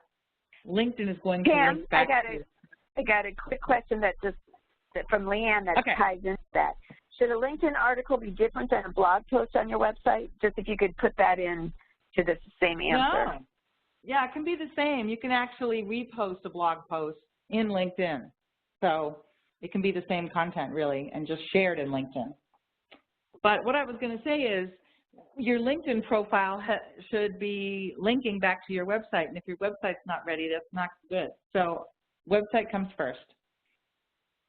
LinkedIn is going to link back to... I got a quick question from Leanne that ties into that. Should a LinkedIn article be different than a blog post on your website? Just if you could put that in to the same answer. No. Yeah, it can be the same. You can actually repost a blog post in LinkedIn. So it can be the same content, really, and just shared in LinkedIn. But what I was going to say is your LinkedIn profile should be linking back to your website. And if your website's not ready, that's not good. So website comes first,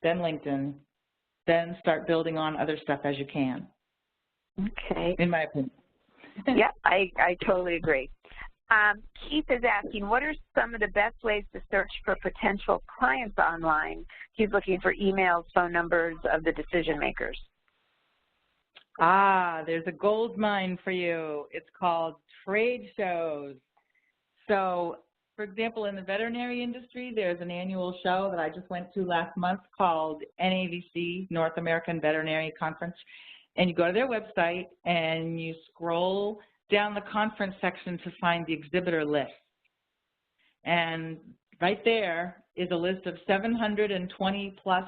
then LinkedIn, then start building on other stuff as you can. Okay. In my opinion. Yeah, I totally agree. Keith is asking, what are some of the best ways to search for potential clients online? He's looking for emails, phone numbers of the decision makers. There's a gold mine for you. It's called trade shows. So, for example, in the veterinary industry, there's an annual show that I just went to last month called NAVC, North American Veterinary Conference. And you go to their website and you scroll down the conference section to find the exhibitor list. And right there is a list of 720 plus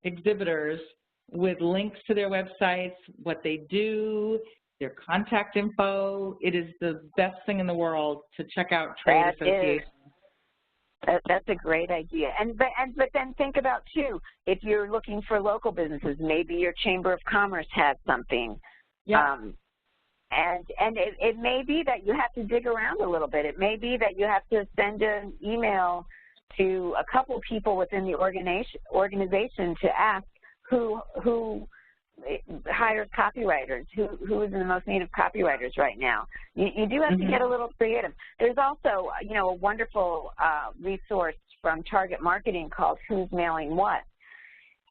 exhibitors with links to their websites, what they do, their contact info. It is the best thing in the world to check out trade associations. That's a great idea. But then think about, too, if you're looking for local businesses, maybe your Chamber of Commerce has something. Yeah. And it may be that you have to dig around a little bit. It may be that you have to send an email to a couple people within the organization to ask who hires copywriters, who is in the most need of copywriters right now. You do have to get a little creative. There's also, a wonderful resource from Target Marketing called Who's Mailing What.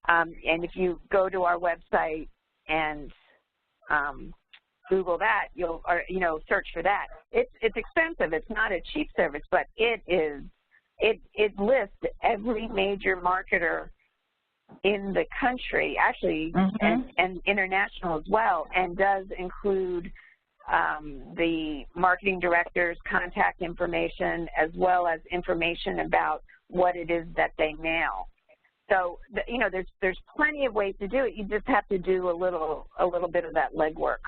And if you go to our website and Google that, search for that. It's expensive. It's not a cheap service, but it lists every major marketer in the country, actually, and international as well, and does include the marketing director's contact information as well as information about what it is that they mail. So, there's plenty of ways to do it. You just have to do a little bit of that legwork.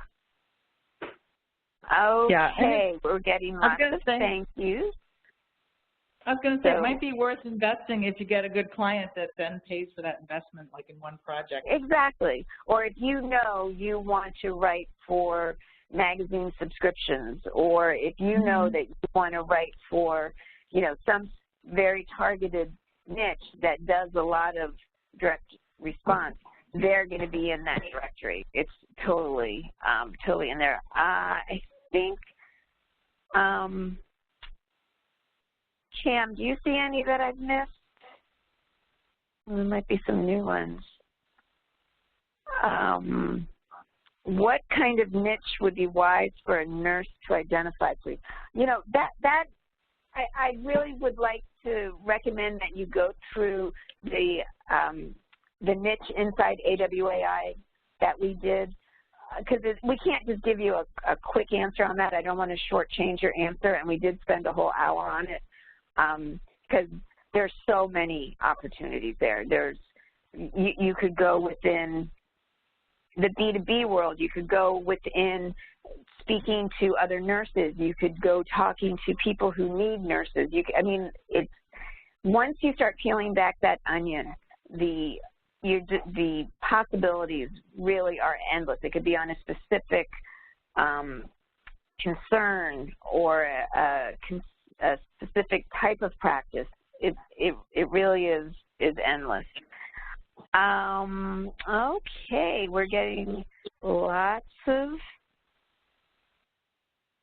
Okay, we're getting lots of thank yous. I was going to say, it might be worth investing if you get a good client that then pays for that investment, like in one project. Exactly. Or if you want to write for magazine subscriptions, or if you know that you want to write for, some very targeted niche that does a lot of direct response, they're going to be in that directory. It's totally in there. I think, Cam, do you see any that I've missed? There might be some new ones. What kind of niche would be wise for a nurse to identify, please? I really would like to recommend that you go through the niche inside AWAI that we did, because we can't just give you a quick answer on that. I don't want to shortchange your answer, and we did spend a whole hour on it because there's so many opportunities there. You could go within the B2B world. You could go within speaking to other nurses. You could go talking to people who need nurses. Once you start peeling back that onion, the possibilities really are endless. It could be on a specific concern or a specific type of practice. It really is endless. Okay, we're getting lots of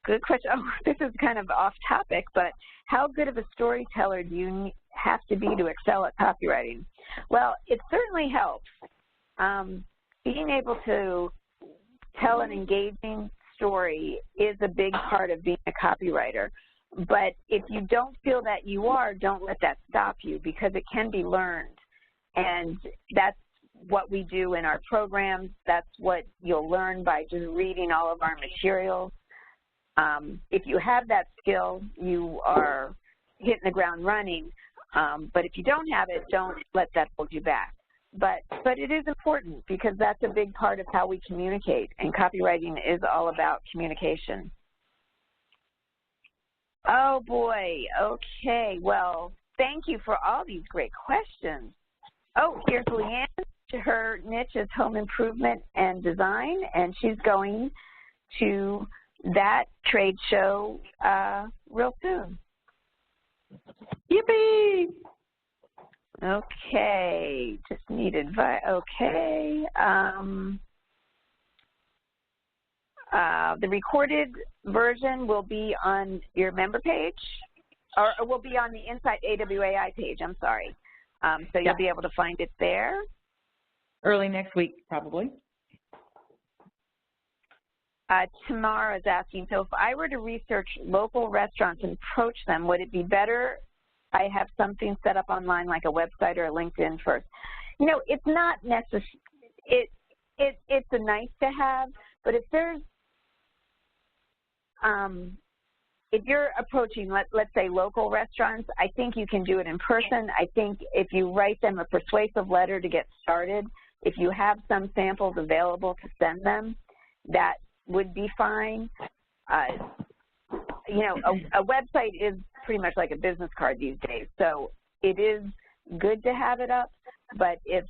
good questions. Oh, this is kind of off topic, but how good of a storyteller do you have to be to excel at copywriting? Well, it certainly helps. Being able to tell an engaging story is a big part of being a copywriter. But if you don't feel that you are, don't let that stop you, because it can be learned. And that's what we do in our programs. That's what you'll learn by just reading all of our materials. If you have that skill, you are hitting the ground running. But if you don't have it, don't let that hold you back. But it is important, because that's a big part of how we communicate, and copywriting is all about communication. Oh boy, okay, well, thank you for all these great questions. Oh, here's Leanne. Her niche is home improvement and design, and she's going to that trade show real soon. Yippee! Okay, just need advice. Okay. The recorded version will be on your member page, or will be on the Inside AWAI page, I'm sorry. So you'll be able to find it there. Early next week, probably. Tamara is asking, so if I were to research local restaurants and approach them, would it be better I have something set up online like a website or a LinkedIn first? It's not necessary. It's a nice to have, but if there's if you're approaching, let's say, local restaurants, I think you can do it in person. I think if you write them a persuasive letter to get started, if you have some samples available to send them, that would be fine. A website is pretty much like a business card these days, so it is good to have it up, but if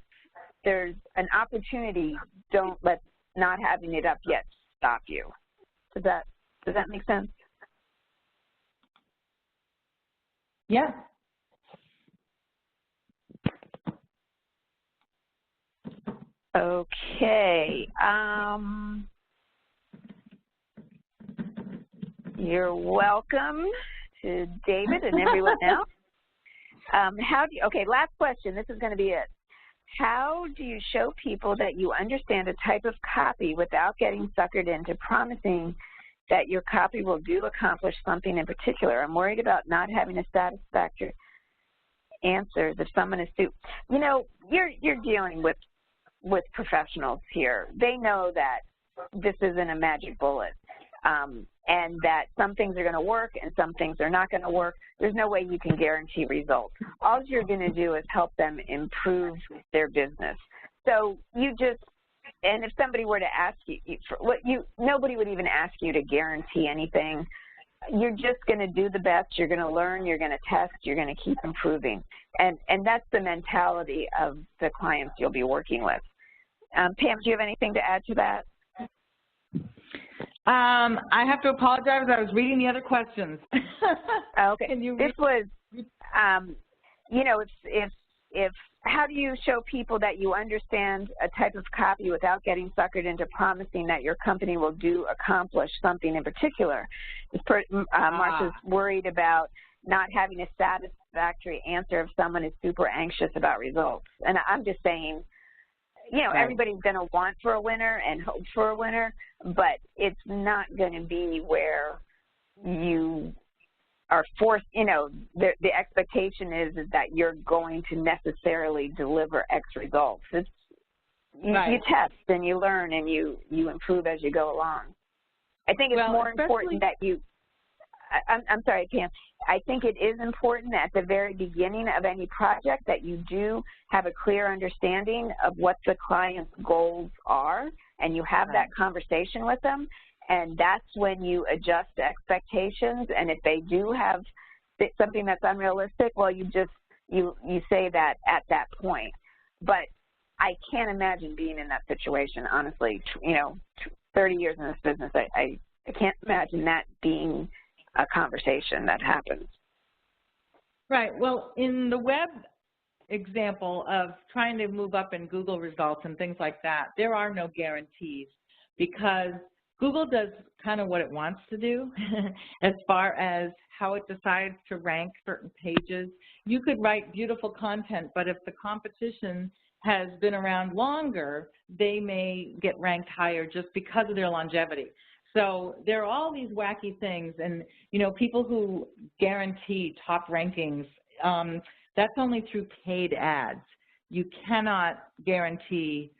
there's an opportunity, don't let not having it up yet stop you. Does that make sense? Yeah. Okay. You're welcome to David and everyone else. Okay, last question. This is going to be it. How do you show people that you understand a type of copy without getting suckered into promising that your copy will accomplish something in particular? I'm worried about not having a satisfactory answer if someone is you know, you're dealing with professionals here. They know that this isn't a magic bullet, and that some things are going to work and some things are not going to work. There's no way you can guarantee results. All you're going to do is help them improve their business. So you just, and if somebody were to ask you, nobody would even ask you to guarantee anything. You're just going to do the best. You're going to learn. You're going to test. You're going to keep improving. And that's the mentality of the clients you'll be working with. Pam, do you have anything to add to that? I have to apologize. I was reading the other questions. Okay. This was, you know, if how do you show people that you understand a type of copy without getting suckered into promising that your company will accomplish something in particular? Marcia's worried about not having a satisfactory answer if someone is super anxious about results. And I'm just saying, you know, everybody's going to want for a winner and hope for a winner, but it's not going to be where you are forced, you know, the expectation is that you're going to necessarily deliver X results. It's, you test and you learn and you improve as you go along. I think it's more important that you, I'm sorry, Pam. I think it is important at the very beginning of any project that you do have a clear understanding of what the client's goals are, and you have that conversation with them, and that's when you adjust expectations. And if they do have something that's unrealistic, well, you say that at that point. But I can't imagine being in that situation, honestly. You know, 30 years in this business, I can't imagine that being a conversation that happens. Right. Well, in the web example of trying to move up in Google results and things like that, there are no guarantees because Google does kind of what it wants to do as far as how it decides to rank certain pages. You could write beautiful content, but if the competition has been around longer, they may get ranked higher just because of their longevity. So there are all these wacky things, and you know, people who guarantee top rankings, that's only through paid ads. You cannot guarantee,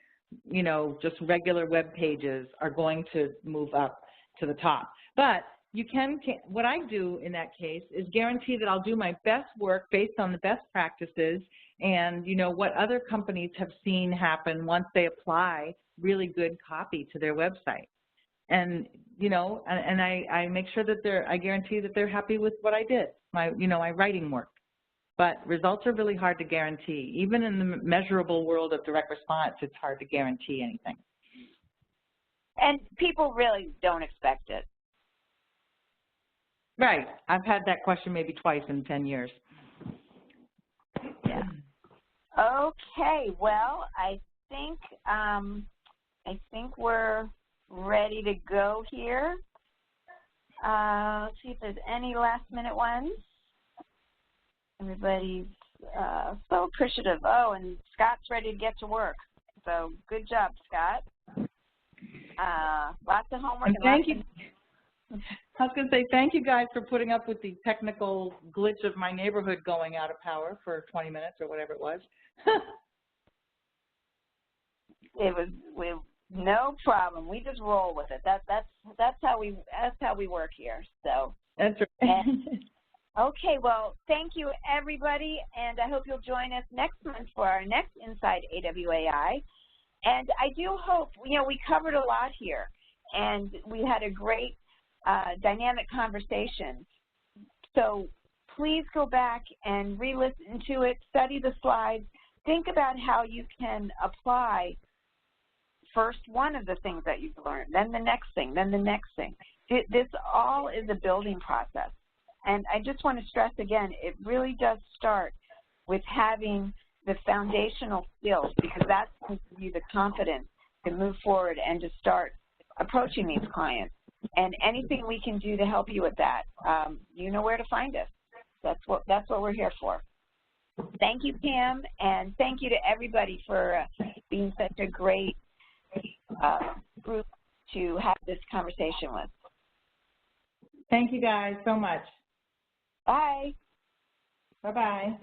you know, just regular web pages are going to move up to the top. But you can, what I do in that case is guarantee that I'll do my best work based on the best practices and, you know, what other companies have seen happen once they apply really good copy to their website. And, you know, and I make sure that I guarantee that they're happy with what I did, my writing work. But results are really hard to guarantee. Even in the measurable world of direct response, it's hard to guarantee anything. And people really don't expect it. Right. I've had that question maybe twice in 10 years. Yeah. Okay. Well, I think we're ready to go here. Let's see if there's any last-minute ones. Everybody's so appreciative. Oh, and Scott's ready to get to work. So good job, Scott. Lots of homework. And thank you. I was going to say thank you guys for putting up with the technical glitch of my neighborhood going out of power for 20 minutes or whatever it was. No problem. We just roll with it. That's how we work here. So that's right. Okay, well, thank you, everybody, and I hope you'll join us next month for our next Inside AWAI. And I do hope, you know, we covered a lot here, and we had a great dynamic conversation. So please go back and re-listen to it, study the slides, think about how you can apply first one of the things that you've learned, then the next thing, then the next thing. this all is a building process. And I just want to stress again, it really does start with having the foundational skills, because that's going to give you the confidence to move forward and to start approaching these clients. And anything we can do to help you with that, you know where to find us. That's what we're here for. Thank you, Pam, and thank you to everybody for being such a great group to have this conversation with. Thank you guys so much. Bye. Bye-bye.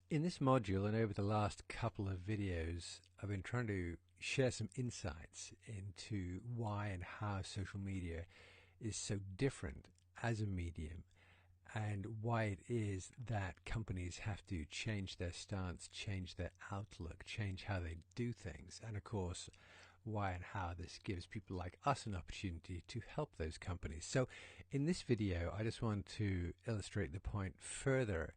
In this module and over the last couple of videos, I've been trying to share some insights into why and how social media is so different as a medium, and why it is that companies have to change their stance, change their outlook, change how they do things, and of course why and how this gives people like us an opportunity to help those companies. So in this video I just want to illustrate the point further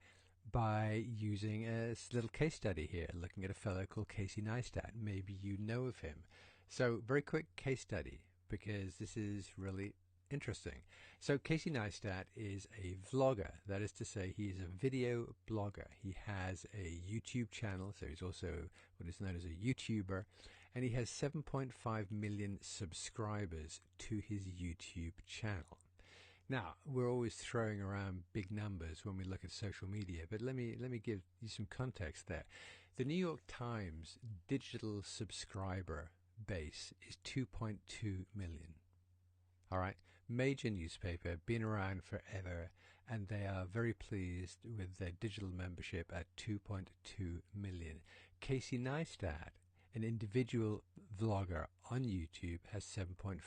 by using a little case study here, looking at a fellow called Casey Neistat. Maybe you know of him. So very quick case study, because this is really interesting. So Casey Neistat is a vlogger. That is to say, he is a video blogger. He has a YouTube channel, so he's also what is known as a YouTuber, and he has 7.5 million subscribers to his YouTube channel. Now, we're always throwing around big numbers when we look at social media, but let me give you some context there. The New York Times digital subscriber base is 2.2 million. All right, major newspaper, been around forever, and they are very pleased with their digital membership at 2.2 million. Casey Neistat, an individual vlogger on YouTube, has 7.5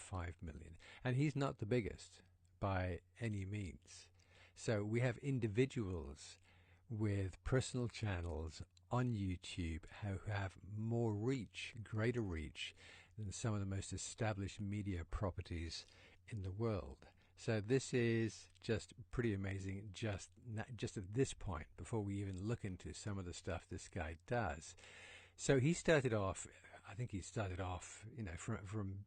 million, and he's not the biggest by any means. So we have individuals with personal channels on YouTube who have more reach, greater reach than some of the most established media properties in the world. So this is just pretty amazing just at this point, before we even look into some of the stuff this guy does. So he started off, I think he started off, you know, from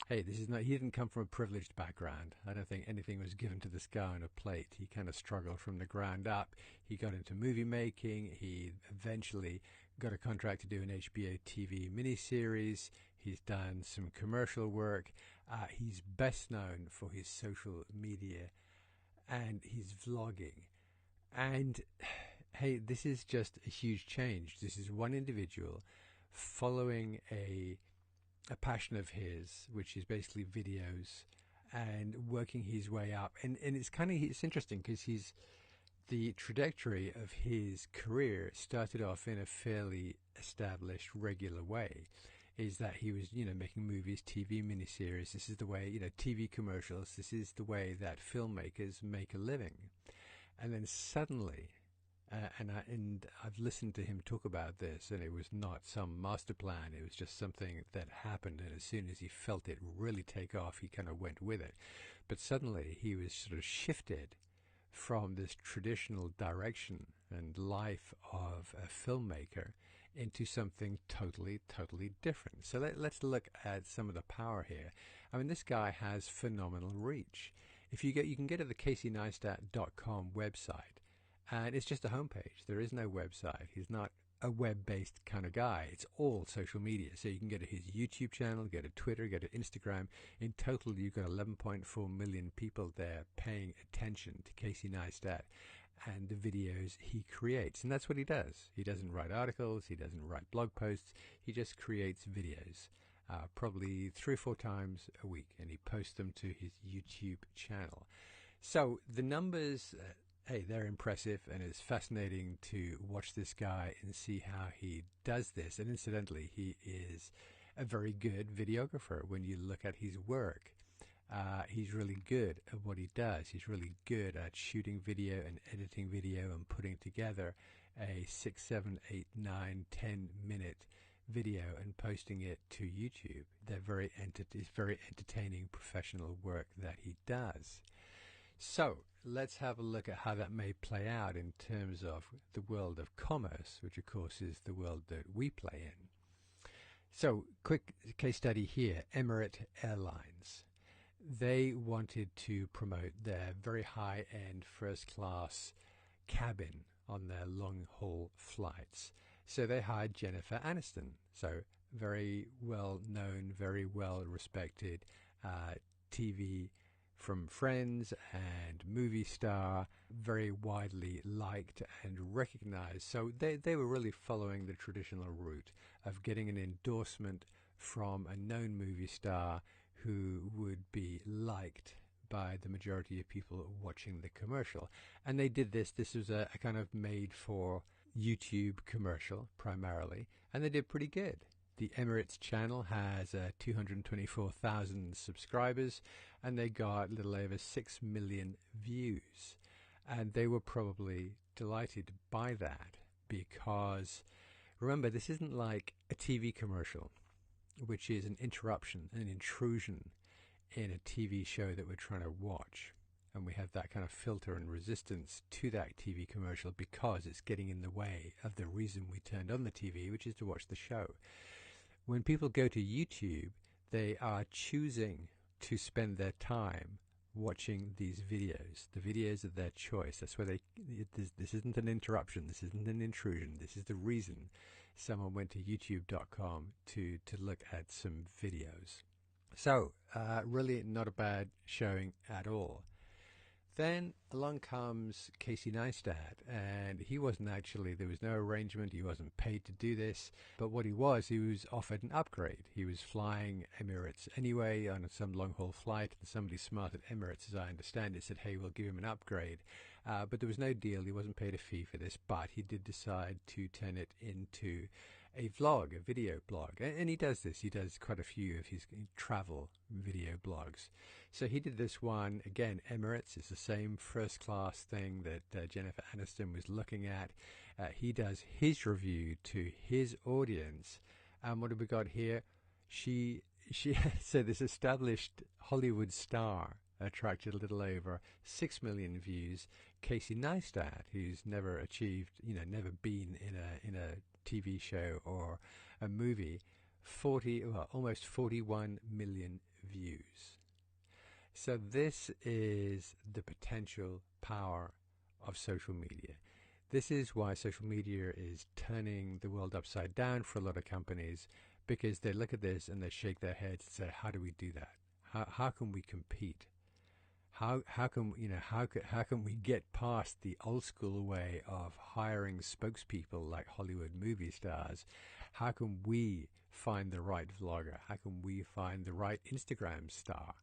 hey, this is not, he didn't come from a privileged background. I don't think anything was given to this guy on a plate. He kind of struggled from the ground up. He got into movie making. He eventually got a contract to do an HBO TV miniseries. He's done some commercial work. He's best known for his social media and his vlogging. And hey, this is just a huge change. This is one individual following a passion of his, which is basically videos, and working his way up. And it's interesting because the trajectory of his career started off in a fairly established, regular way. Is that he was, making movies, TV miniseries. This is the way, TV commercials. This is the way that filmmakers make a living. And then suddenly, and I've listened to him talk about this, and it was not some master plan. It was just something that happened, and as soon as he felt it really take off, he kind of went with it. But suddenly he was sort of shifted from this traditional direction and life of a filmmaker into something totally different. So let's look at some of the power here. I mean, this guy has phenomenal reach. You can get to the CaseyNeistat.com website, and it's just a homepage. There is no website. He's not a web-based kind of guy. It's all social media. So you can go to his YouTube channel, go to Twitter, go to Instagram. In total, you've got 11.4 million people there paying attention to Casey Neistat and the videos he creates. And that's what he does. He doesn't write articles. He doesn't write blog posts. He just creates videos, probably 3 or 4 times a week, and he posts them to his YouTube channel. So the numbers, hey, they're impressive, and it's fascinating to watch this guy and see how he does this. And incidentally, he is a very good videographer when you look at his work. He's really good at what he does. He's really good at shooting video and editing video and putting together a 6, 7, 8, 9, 10 minute video and posting it to YouTube. It's very entertaining professional work that he does. So let's have a look at how that may play out in terms of the world of commerce, which of course is the world that we play in. So quick case study here, Emirates Airlines. they wanted to promote their very high-end first-class cabin on their long-haul flights. So they hired Jennifer Aniston. So very well-known, very well-respected TV from Friends and movie star, very widely liked and recognized. So they were really following the traditional route of getting an endorsement from a known movie star who would be liked by the majority of people watching the commercial. And they did this. This was a kind of made for YouTube commercial primarily, and they did pretty good. The Emirates channel has 224,000 subscribers, and they got a little over 6 million views. And they were probably delighted by that because, remember, this isn't like a TV commercial, which is an interruption, an intrusion in a TV show that we're trying to watch. And we have that kind of filter and resistance to that TV commercial because it's getting in the way of the reason we turned on the TV, which is to watch the show. When people go to YouTube, they are choosing to spend their time watching these videos, the videos of their choice. That's where this isn't an interruption, this isn't an intrusion, this is the reason someone went to youtube.com to look at some videos. So, really not a bad showing at all. Then along comes Casey Neistat, and he wasn't actually, there was no arrangement, he wasn't paid to do this, but what he was offered an upgrade. He was flying Emirates anyway on some long-haul flight, and somebody smart at Emirates, as I understand it, said, hey, we'll give him an upgrade. But there was no deal, he wasn't paid a fee for this, but he did decide to turn it into a vlog, a video blog. And he does this, he does quite a few of his travel video blogs. So he did this one, again, Emirates is the same first-class thing that Jennifer Aniston was looking at. He does his review to his audience. And what have we got here? She so this established Hollywood star attracted a little over 6 million views. Casey Neistat, who's never achieved, never been in a TV show or a movie, almost 41 million views. So this is the potential power of social media. This is why social media is turning the world upside down for a lot of companies, because they look at this and they shake their heads and say, how do we do that? How can we compete? How can we get past the old school way of hiring spokespeople like Hollywood movie stars? How can we find the right vlogger? How can we find the right Instagram star?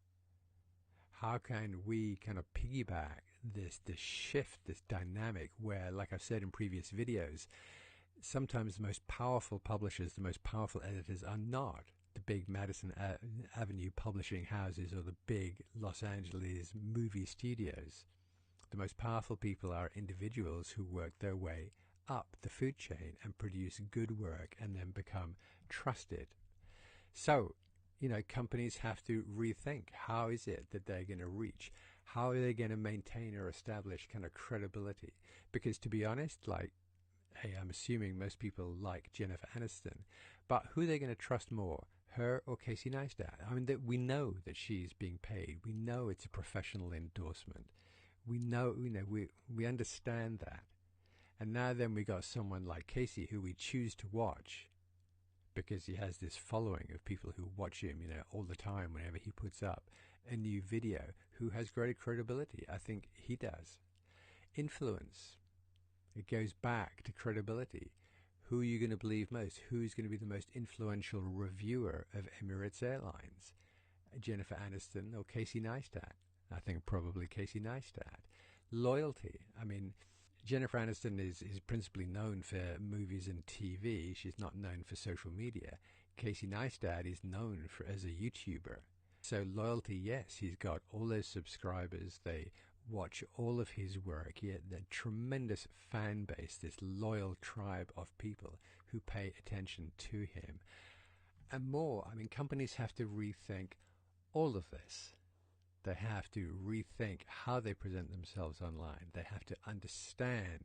How can we kind of piggyback this shift, this dynamic where, like I've said in previous videos, sometimes the most powerful publishers, the most powerful editors are not the big Madison Avenue publishing houses or the big Los Angeles movie studios. The most powerful people are individuals who work their way up the food chain and produce good work and then become trusted. So, companies have to rethink, how is it that they're going to reach? How are they going to maintain or establish kind of credibility? Because to be honest, hey, I'm assuming most people like Jennifer Aniston, but who are they going to trust more, her or Casey Neistat? I mean, we know that she's being paid. We know it's a professional endorsement. We know, we understand that. And now then we got someone like Casey who we choose to watch because he has this following of people who watch him, all the time whenever he puts up a new video, who has greater credibility. I think he does. Influence. It goes back to credibility. Who are you going to believe most? Who's going to be the most influential reviewer of Emirates Airlines? Jennifer Aniston or Casey Neistat? I think probably Casey Neistat. Loyalty. I mean, Jennifer Aniston is principally known for movies and TV. She's not known for social media. Casey Neistat is known as a YouTuber. So loyalty, yes, he's got all those subscribers. They watch all of his work. He had that tremendous fan base, this loyal tribe of people who pay attention to him. And more, I mean, companies have to rethink all of this. They have to rethink how they present themselves online. They have to understand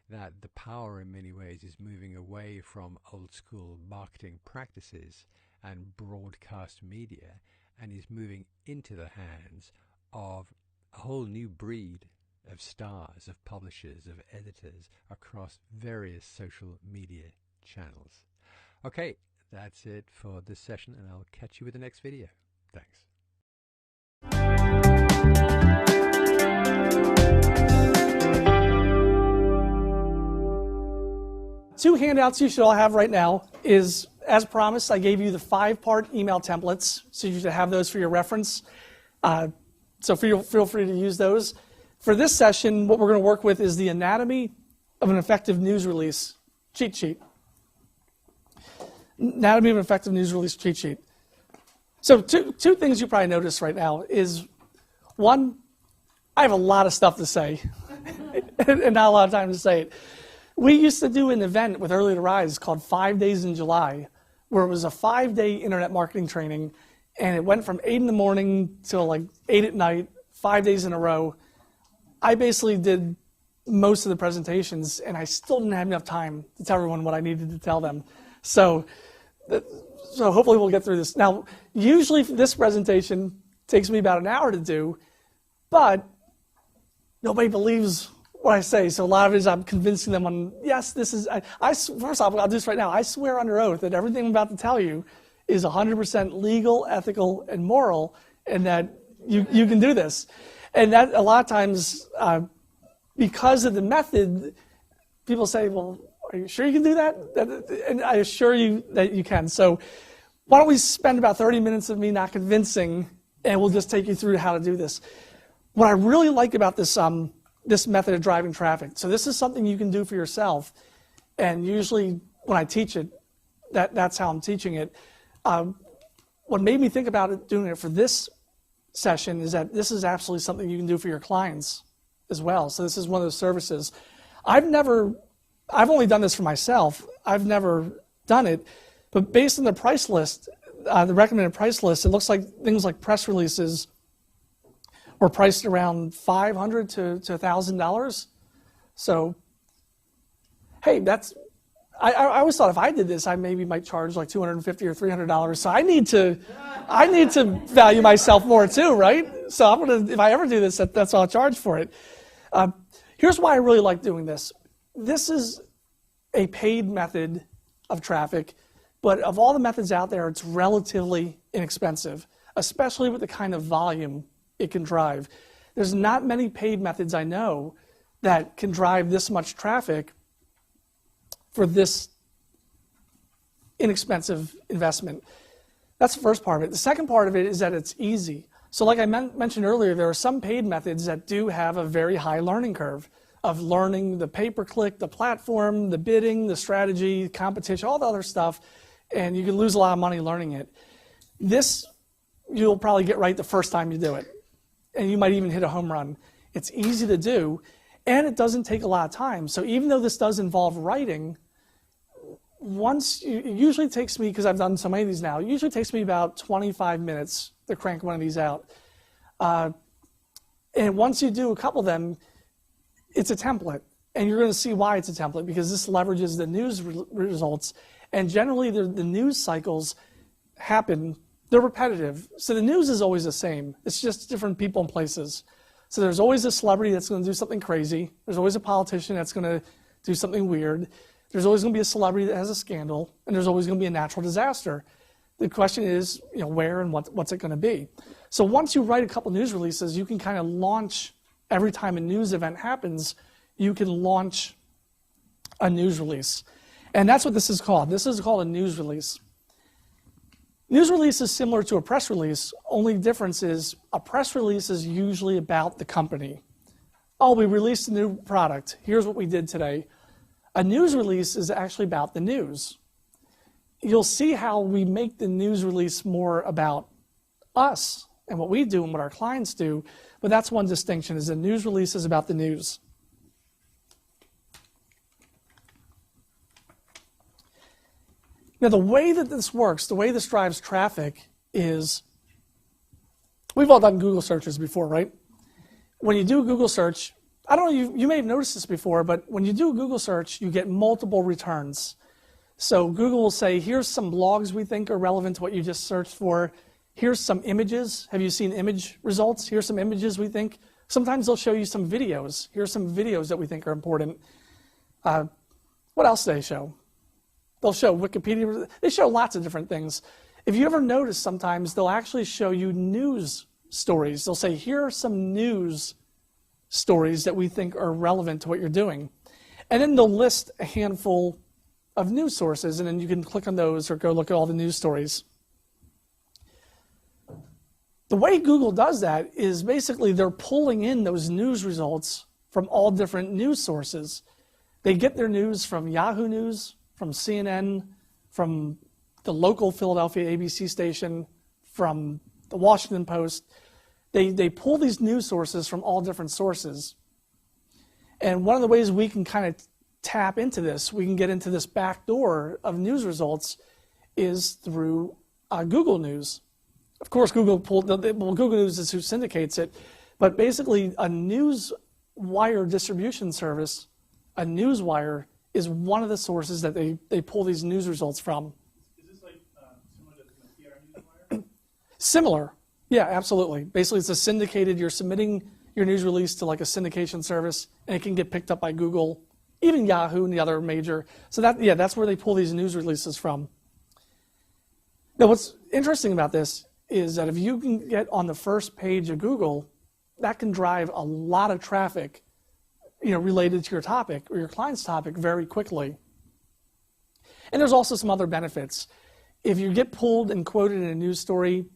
that the power in many ways is moving away from old school marketing practices and broadcast media and is moving into the hands of a whole new breed of stars, of publishers, of editors across various social media channels. Okay, that's it for this session, and I'll catch you with the next video. Thanks. Two handouts you should all have right now is, as promised, I gave you the 5-part email templates, so you should have those for your reference. So feel free to use those. For this session, what we're going to work with is the anatomy of an effective news release cheat sheet. Anatomy of an effective news release cheat sheet. So two things you probably notice right now is, one, I have a lot of stuff to say and not a lot of time to say it. We used to do an event with Early to Rise called 5 Days in July, where it was a 5-day internet marketing training, and it went from 8 in the morning till like 8 at night, 5 days in a row. I basically did most of the presentations, and I still didn't have enough time to tell everyone what I needed to tell them. So hopefully we'll get through this. Now, usually this presentation takes me about an hour to do, but nobody believes what I say. So a lot of it is I'm convincing them on, yes, this is, first off, I'll do this right now. I swear under oath that everything I'm about to tell you is 100% legal, ethical, and moral, and that you can do this. And that a lot of times, because of the method, people say, well, are you sure you can do that? And I assure you that you can. So why don't we spend about 30 minutes of me not convincing, and we'll just take you through how to do this. What I really like about this this method of driving traffic, so this is something you can do for yourself, and usually when I teach it, that's how I'm teaching it. What made me think about it, doing it for this session, is that this is absolutely something you can do for your clients as well. So this is one of those services. I've only done this for myself. I've never done it, but based on the price list, the recommended price list, it looks like things like press releases were priced around $500 to $1,000. So, hey, I always thought if I did this, I maybe might charge like $250 or $300. So I need to value myself more too, right? So if I ever do this, that's what I'll charge for it. Here's why I really like doing this. This is a paid method of traffic, but of all the methods out there, it's relatively inexpensive, especially with the kind of volume it can drive. There's not many paid methods I know that can drive this much traffic for this inexpensive investment. That's the first part of it. The second part of it is that it's easy. So like I mentioned earlier, there are some paid methods that do have a very high learning curve of learning the pay-per-click, the platform, the bidding, the strategy, competition, all the other stuff, and you can lose a lot of money learning it. This, you'll probably get right the first time you do it, and you might even hit a home run. It's easy to do, and it doesn't take a lot of time. So even though this does involve writing, it usually takes me, because I've done so many of these now, it usually takes me about 25 minutes to crank one of these out. And once you do a couple of them, it's a template. And you're going to see why it's a template, because this leverages the news results. And generally, the news cycles happen, they're repetitive. So the news is always the same. It's just different people and places. So there's always a celebrity that's going to do something crazy. There's always a politician that's going to do something weird. There's always going to be a celebrity that has a scandal, and there's always going to be a natural disaster. The question is, where and what's it going to be? So once you write a couple news releases, you can kind of launch, every time a news event happens, you can launch a news release. And that's what this is called. This is called a news release. News release is similar to a press release, only difference is a press release is usually about the company. Oh, we released a new product. Here's what we did today. A news release is actually about the news. You'll see how we make the news release more about us and what we do and what our clients do, but that's one distinction, is a news release is about the news. Now, the way that this works, the way this drives traffic is, we've all done Google searches before, right? When you do a Google search, I don't know, you may have noticed this before, but when you do a Google search, you get multiple returns. So Google will say, here's some blogs we think are relevant to what you just searched for. Here's some images. Have you seen image results? Here's some images we think. Sometimes they'll show you some videos. Here's some videos that we think are important. What else do they show? They'll show Wikipedia. They show lots of different things. If you ever notice, sometimes they'll actually show you news stories. They'll say, here are some news stories that we think are relevant to what you're doing. And then they'll list a handful of news sources, and then you can click on those or go look at all the news stories. The way Google does that is basically they're pulling in those news results from all different news sources. They get their news from Yahoo News, from CNN, from the local Philadelphia ABC station, from the Washington Post. They pull these news sources from all different sources. And one of the ways we can kind of tap into this, we can get into this back door of news results, is through Google News. Of course, Google News is who syndicates it, but basically a news wire distribution service, a newswire, is one of the sources that they pull these news results from. Is this like similar to the PR Newswire? Similar. Yeah, absolutely. Basically, it's a syndicated, you're submitting your news release to like a syndication service, and it can get picked up by Google, even Yahoo and the other major. So that's where they pull these news releases from. Now, what's interesting about this is that if you can get on the first page of Google, that can drive a lot of traffic, related to your topic or your client's topic very quickly. And there's also some other benefits. If you get pulled and quoted in a news story,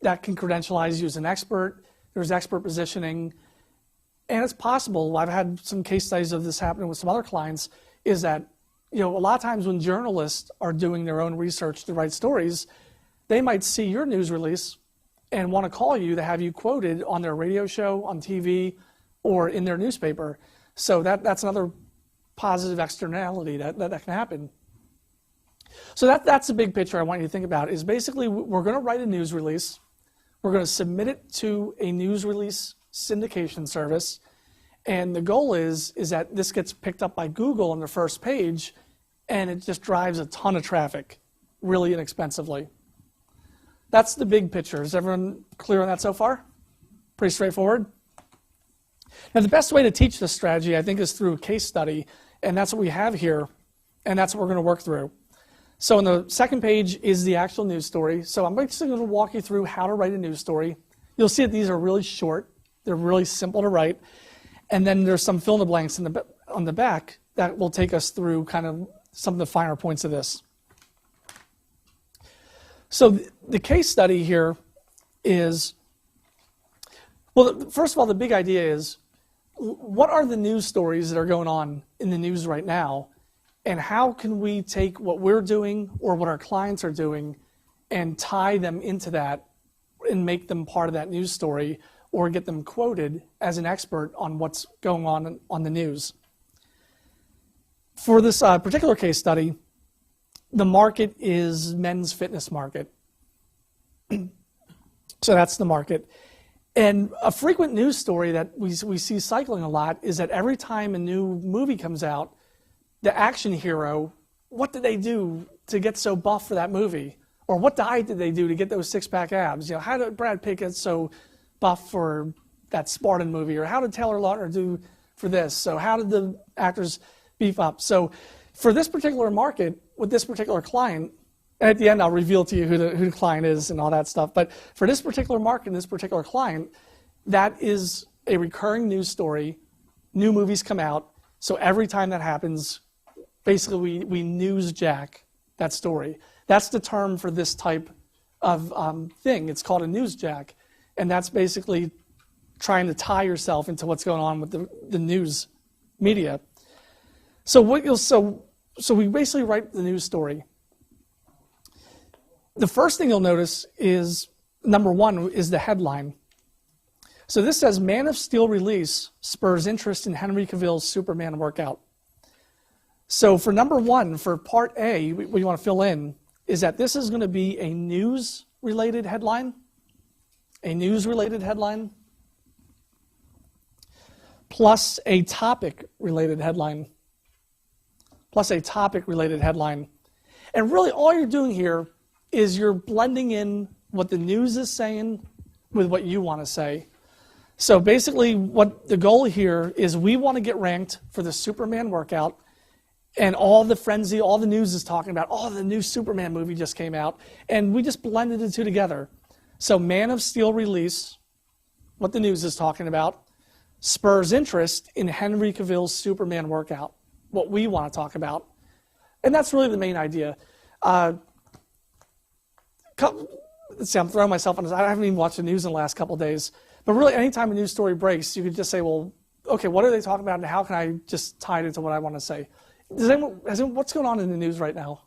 that can credentialize you as an expert. There's expert positioning. And it's possible, I've had some case studies of this happening with some other clients, is that, a lot of times when journalists are doing their own research to write stories, they might see your news release and want to call you to have you quoted on their radio show, on TV, or in their newspaper. So that's another positive externality that can happen. So that's the big picture I want you to think about, is basically we're going to write a news release. We're going to submit it to a news release syndication service. And the goal is that this gets picked up by Google on the first page, and it just drives a ton of traffic really inexpensively. That's the big picture. Is everyone clear on that so far? Pretty straightforward. Now, the best way to teach this strategy, I think, is through a case study, and that's what we have here, and that's what we're going to work through. So on the second page is the actual news story. So I'm basically going to walk you through how to write a news story. You'll see that these are really short. They're really simple to write. And then there's some fill in the blanks on the back that will take us through kind of some of the finer points of this. So the case study here is, well, first of all, the big idea is, what are the news stories that are going on in the news right now, and how can we take what we're doing or what our clients are doing and tie them into that and make them part of that news story, or get them quoted as an expert on what's going on the news. For this particular case study, the market is men's fitness market. So that's the market. And a frequent news story that we see cycling a lot is that every time a new movie comes out, the action hero, what did they do to get so buff for that movie? Or what diet did they do to get those six-pack abs? How did Brad Pitt get so buff for that Spartan movie? Or how did Taylor Lautner do for this? So how did the actors beef up? So for this particular market, with this particular client, and at the end I'll reveal to you who the client is and all that stuff, but for this particular market and this particular client, that is a recurring news story. New movies come out, so every time that happens, basically we newsjack that story. That's the term for this type of thing. It's called a newsjack, and that's basically trying to tie yourself into what's going on with the news media. So we basically write the news story. The first thing you'll notice is, number one, is the headline. So this says, Man of Steel release spurs interest in Henry Cavill's Superman workout. So for number one, for part A, what you want to fill in is that this is going to be a news-related headline, plus a topic-related headline, And really all you're doing here is you're blending in what the news is saying with what you want to say. So basically what the goal here is, we want to get ranked for the Superman workout, and all the frenzy, all the news is talking about, oh, the new Superman movie just came out, and we just blended the two together. So Man of Steel release, what the news is talking about, spurs interest in Henry Cavill's Superman workout, what we want to talk about. And that's really the main idea. Let's see, I'm throwing myself on this. I haven't even watched the news in the last couple of days. But really, anytime a news story breaks, you could just say, well, okay, what are they talking about, and how can I just tie it into what I want to say? What's going on in the news right now?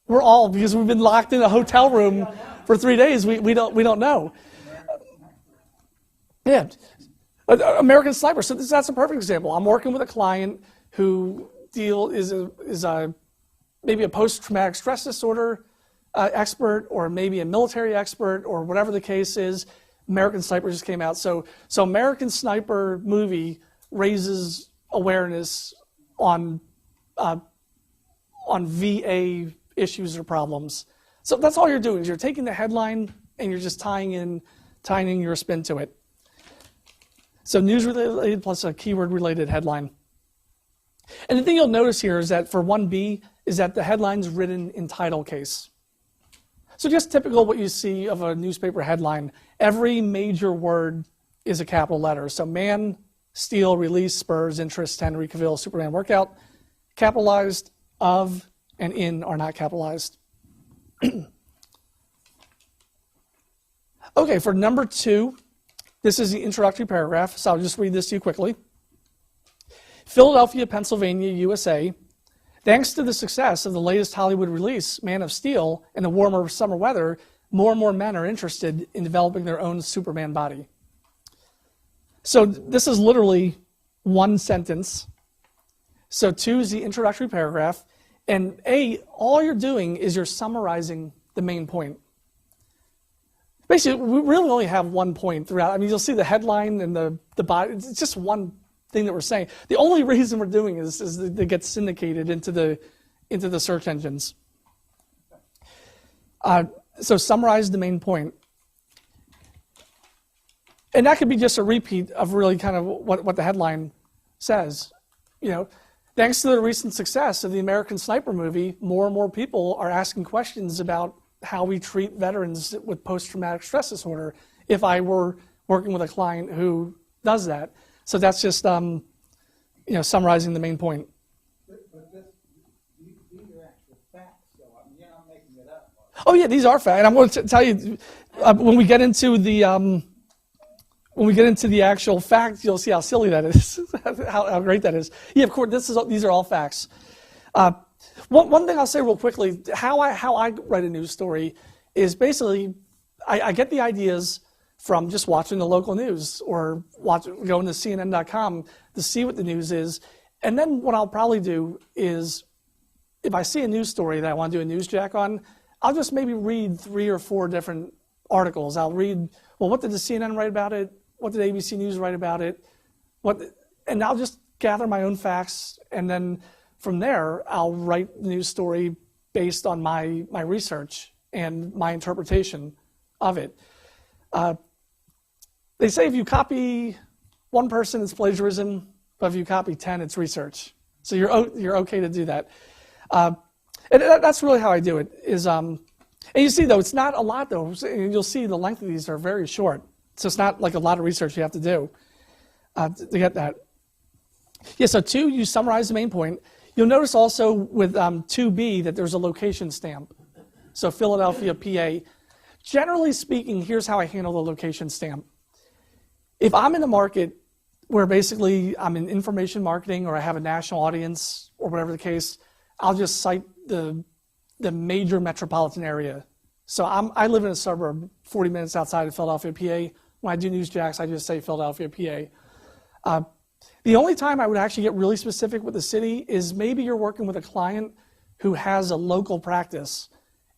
We're all, because we've been locked in a hotel room for 3 days, we don't know. Yeah, American Sniper. So that's a perfect example. I'm working with a client who is maybe a post-traumatic stress disorder expert, or maybe a military expert, or whatever the case is. American Sniper just came out. So American Sniper movie raises awareness on VA issues or problems. So that's all you're doing, is you're taking the headline and you're just tying in your spin to it. So news related plus a keyword related headline. And the thing you'll notice here is that for 1B is that the headline's written in title case. So just typical what you see of a newspaper headline, every major word is a capital letter. So Man, Steel, release, spurs, interest, Henry Cavill, Superman workout, capitalized, of, and in are not capitalized. Okay, for number 2, this is the introductory paragraph, so I'll just read this to you quickly. Philadelphia, Pennsylvania, USA. Thanks to the success of the latest Hollywood release, Man of Steel, and the warmer summer weather, more and more men are interested in developing their own Superman body. So this is literally one sentence. So 2 is the introductory paragraph. And A, all you're doing is you're summarizing the main point. Basically, we really only have one point throughout. I mean, you'll see the headline and the body. It's just one thing that we're saying. The only reason we're doing is to get syndicated into the search engines. So summarize the main point. And that could be just a repeat of really kind of what the headline says. You know, thanks to the recent success of the American Sniper movie, more and more people are asking questions about how we treat veterans with post-traumatic stress disorder, if I were working with a client who does that. So that's just summarizing the main point. But these are actual facts, so you're not making it up. Oh yeah, these are facts. And I'm going to tell you, when we get into the actual facts, you'll see how silly that is, how great that is. Yeah, of course, these are all facts. One thing I'll say real quickly, how I write a news story is basically I get the ideas from just watching the local news or going to CNN.com to see what the news is. And then what I'll probably do is, if I see a news story that I want to do a news jack on, I'll just maybe read 3 or 4 different articles. I'll read, well, what did the CNN write about it? What did ABC News write about it? And I'll just gather my own facts, and then from there, I'll write the news story based on my research and my interpretation of it. They say if you copy one person, it's plagiarism, but if you copy 10, it's research. So you're okay to do that. And that's really how I do it. And you see, though, it's not a lot, though. You'll see the length of these are very short. So it's not like a lot of research you have to do to get that. Yeah, so 2, you summarize the main point. You'll notice also with 2B that there's a location stamp. So Philadelphia, PA. Generally speaking, here's how I handle the location stamp. If I'm in a market where basically I'm in information marketing or I have a national audience or whatever the case, I'll just cite the major metropolitan area. So I live in a suburb 40 minutes outside of Philadelphia, PA. When I do news jacks, I just say Philadelphia, PA. The only time I would actually get really specific with the city is maybe you're working with a client who has a local practice.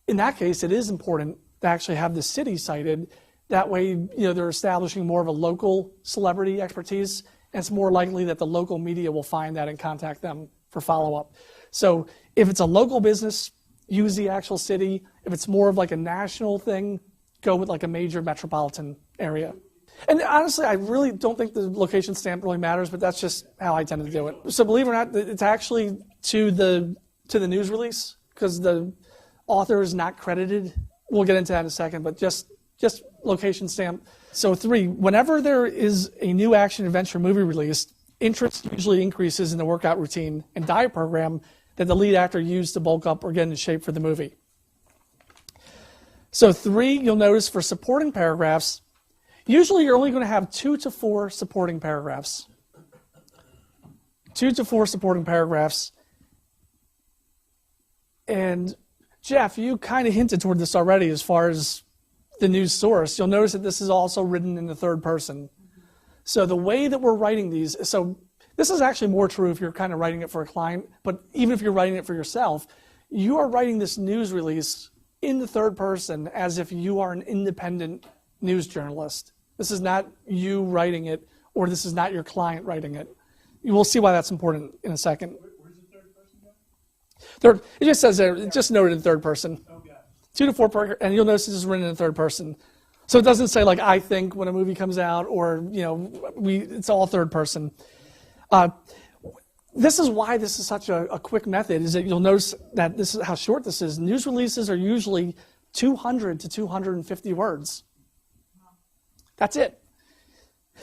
In that case, it is important to actually have the city cited. That way, they're establishing more of a local celebrity expertise, and it's more likely that the local media will find that and contact them for follow-up. So if it's a local business, use the actual city. If it's more of like a national thing, go with like a major metropolitan area. And honestly, I really don't think the location stamp really matters, but that's just how I tend to do it. So believe it or not, it's actually to the news release, because the author is not credited. We'll get into that in a second, but just location stamp. So 3, whenever there is a new action adventure movie released, interest usually increases in the workout routine and diet program that the lead actor used to bulk up or get into shape for the movie. So 3, you'll notice for supporting paragraphs, usually you're only going to have 2 to 4 supporting paragraphs. 2 to 4 supporting paragraphs. And Jeff, you kind of hinted toward this already as far as the news source. You'll notice that this is also written in the third person. So the way that we're writing these, so this is actually more true if you're kind of writing it for a client, but even if you're writing it for yourself, you are writing this news release in the third person as if you are an independent news journalist. This is not you writing it, or this is not your client writing it. You will see why that's important in a second. Where's the third person go? Third, it just says there, it's just noted in third person. Okay. 2 to 4, and you'll notice this is written in third person. So it doesn't say like I think when a movie comes out, or it's all third person. This is why this is such a quick method, is that you'll notice that this is how short this is. News releases are usually 200 to 250 words. That's it.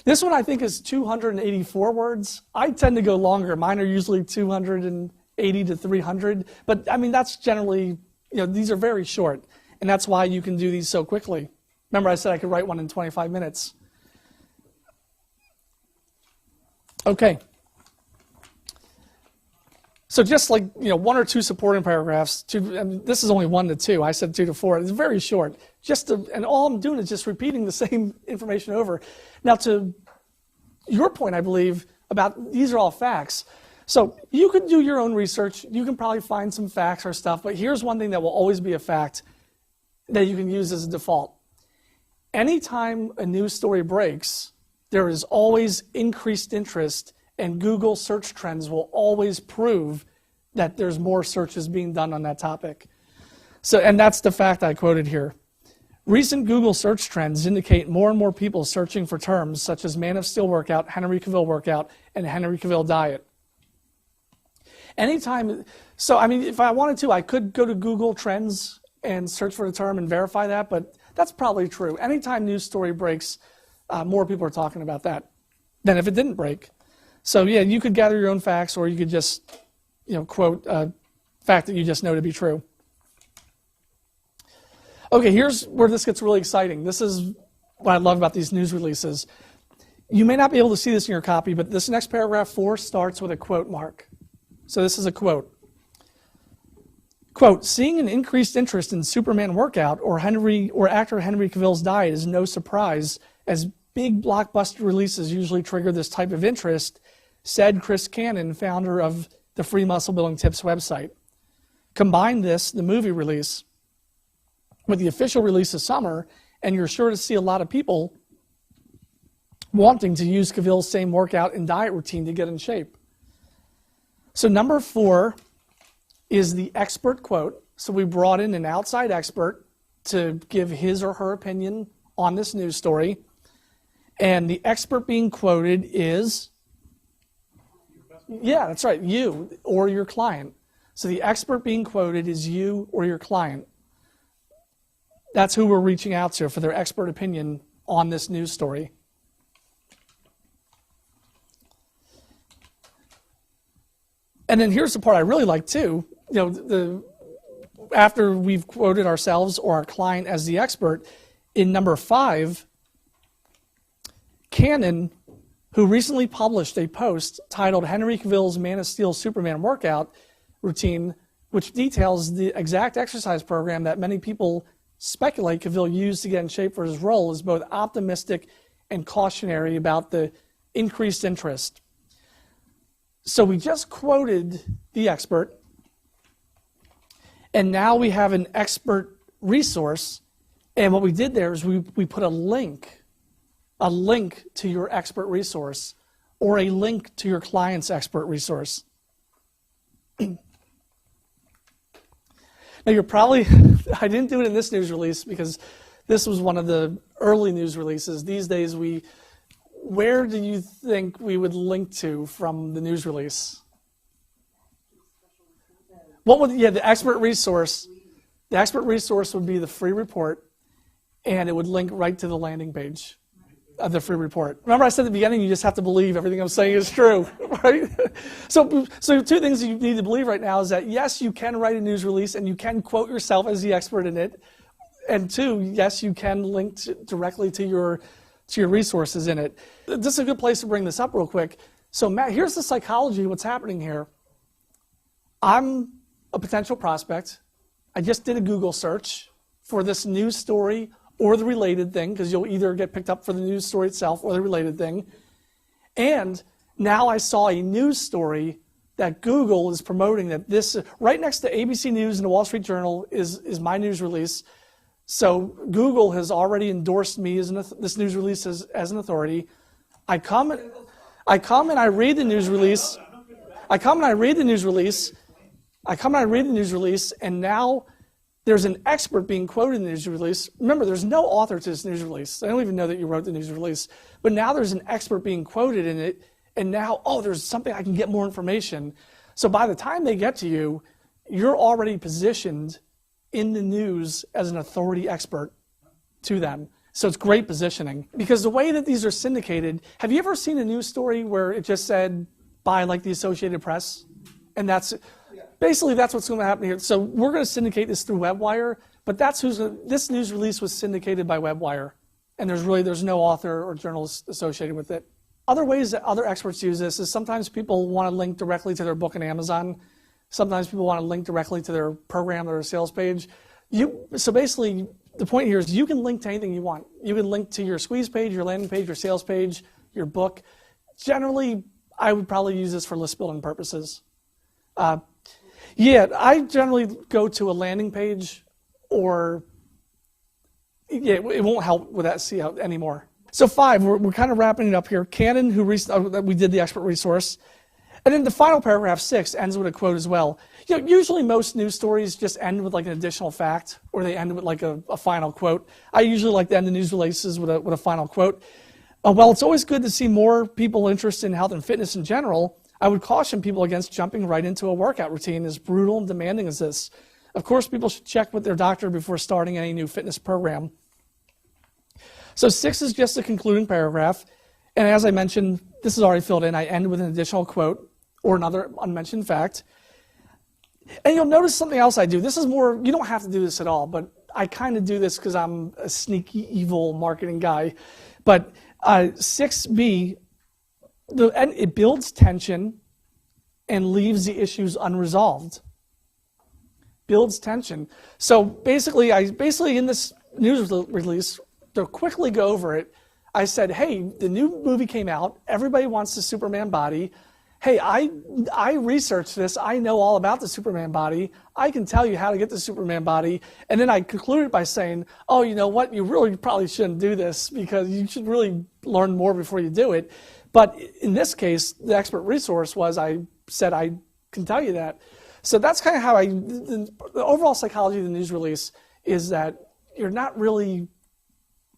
This one I think is 284 words. I tend to go longer. Mine are usually 280 to 300, but I mean that's generally, these are very short, and that's why you can do these so quickly. Remember I said I could write one in 25 minutes. Okay. So just like 1 or 2 supporting paragraphs. This is only 1 to 2. I said 2 to 4. It's very short. And all I'm doing is just repeating the same information over. Now, to your point, I believe about these are all facts. So you could do your own research. You can probably find some facts or stuff. But here's one thing that will always be a fact that you can use as a default. Anytime a news story breaks, there is always increased interest, and Google search trends will always prove that there's more searches being done on that topic. And that's the fact I quoted here. Recent Google search trends indicate more and more people searching for terms such as Man of Steel workout, Henry Cavill workout, and Henry Cavill diet. Anytime, if I wanted to, I could go to Google Trends and search for the term and verify that, but that's probably true. Anytime news story breaks, more people are talking about that than if it didn't break. So yeah, you could gather your own facts, or you could just, quote a fact that you just know to be true. Okay, here's where this gets really exciting. This is what I love about these news releases. You may not be able to see this in your copy, but this next paragraph 4 starts with a quote mark. So this is a quote. Quote, seeing an increased interest in Superman workout or actor Henry Cavill's diet is no surprise, as big blockbuster releases usually trigger this type of interest, said Chris Cannon, founder of the Free Muscle Building Tips website. Combine this, the movie release, with the official release this summer, and you're sure to see a lot of people wanting to use Cavill's same workout and diet routine to get in shape. So number 4 is the expert quote. So we brought in an outside expert to give his or her opinion on this news story. And the expert being quoted is, yeah, that's right, you or your client. So the expert being quoted is you or your client. That's who we're reaching out to for their expert opinion on this news story. And then here's the part I really like too. After we've quoted ourselves or our client as the expert, in number 5, Cannon, who recently published a post titled Henry Cavill's Man of Steel Superman workout routine, which details the exact exercise program that many people speculate Cavill used to get in shape for his role, is both optimistic and cautionary about the increased interest. So we just quoted the expert, and now we have an expert resource, and what we did there is we put a link to your expert resource, or a link to your client's expert resource. Now you're probably, I didn't do it in this news release because this was one of the early news releases. These days where do you think we would link to from the news release? The expert resource. The expert resource would be the free report, and it would link right to the landing page of the free report. Remember I said at the beginning, you just have to believe everything I'm saying is true, right? So two things you need to believe right now is that, yes, you can write a news release and you can quote yourself as the expert in it. And two, yes, you can link directly to your resources in it. This is a good place to bring this up real quick. So Matt, here's the psychology of what's happening here. I'm a potential prospect. I just did a Google search for this news story or the related thing, because you'll either get picked up for the news story itself or the related thing. And now I saw a news story that Google is promoting, that this, right next to ABC News and the Wall Street Journal is my news release. So Google has already endorsed me as this news release as an authority. I come and I read the news release. And now there's an expert being quoted in the news release. Remember, there's no author to this news release. I don't even know that you wrote the news release. But now there's an expert being quoted in it, and now, there's something I can get more information. So by the time they get to you, you're already positioned in the news as an authority expert to them. So it's great positioning. Because the way that these are syndicated, have you ever seen a news story where it just said by like the Associated Press? And basically that's what's going to happen here. So we're going to syndicate this through WebWire, but this news release was syndicated by WebWire. And there's no author or journalist associated with it. Other ways that other experts use this is sometimes people want to link directly to their book on Amazon. Sometimes people want to link directly to their program or their sales page. So basically, the point here is you can link to anything you want. You can link to your squeeze page, your landing page, your sales page, your book. Generally, I would probably use this for list building purposes. I generally go to a landing page, or it won't help with that SEO anymore. So 5, we're kind of wrapping it up here. Canon, we did the expert resource. And then the final paragraph, 6, ends with a quote as well. Usually most news stories just end with like an additional fact, or they end with like a final quote. I usually like to end the news releases with a final quote. While it's always good to see more people interested in health and fitness in general, I would caution people against jumping right into a workout routine as brutal and demanding as this. Of course, people should check with their doctor before starting any new fitness program. So 6 is just a concluding paragraph. And as I mentioned, this is already filled in. I end with an additional quote or another unmentioned fact. And you'll notice something else I do. This is more, you don't have to do this at all, but I kind of do this because I'm a sneaky, evil marketing guy. But 6B, it builds tension and leaves the issues unresolved. Builds tension. So basically in this news release, to quickly go over it, I said, hey, the new movie came out. Everybody wants the Superman body. Hey, I researched this. I know all about the Superman body. I can tell you how to get the Superman body. And then I concluded by saying, oh, you know what? You really probably shouldn't do this because you should really learn more before you do it. But in this case, the expert resource was I said I can tell you that. So that's kind of how the overall psychology of the news release is that you're not really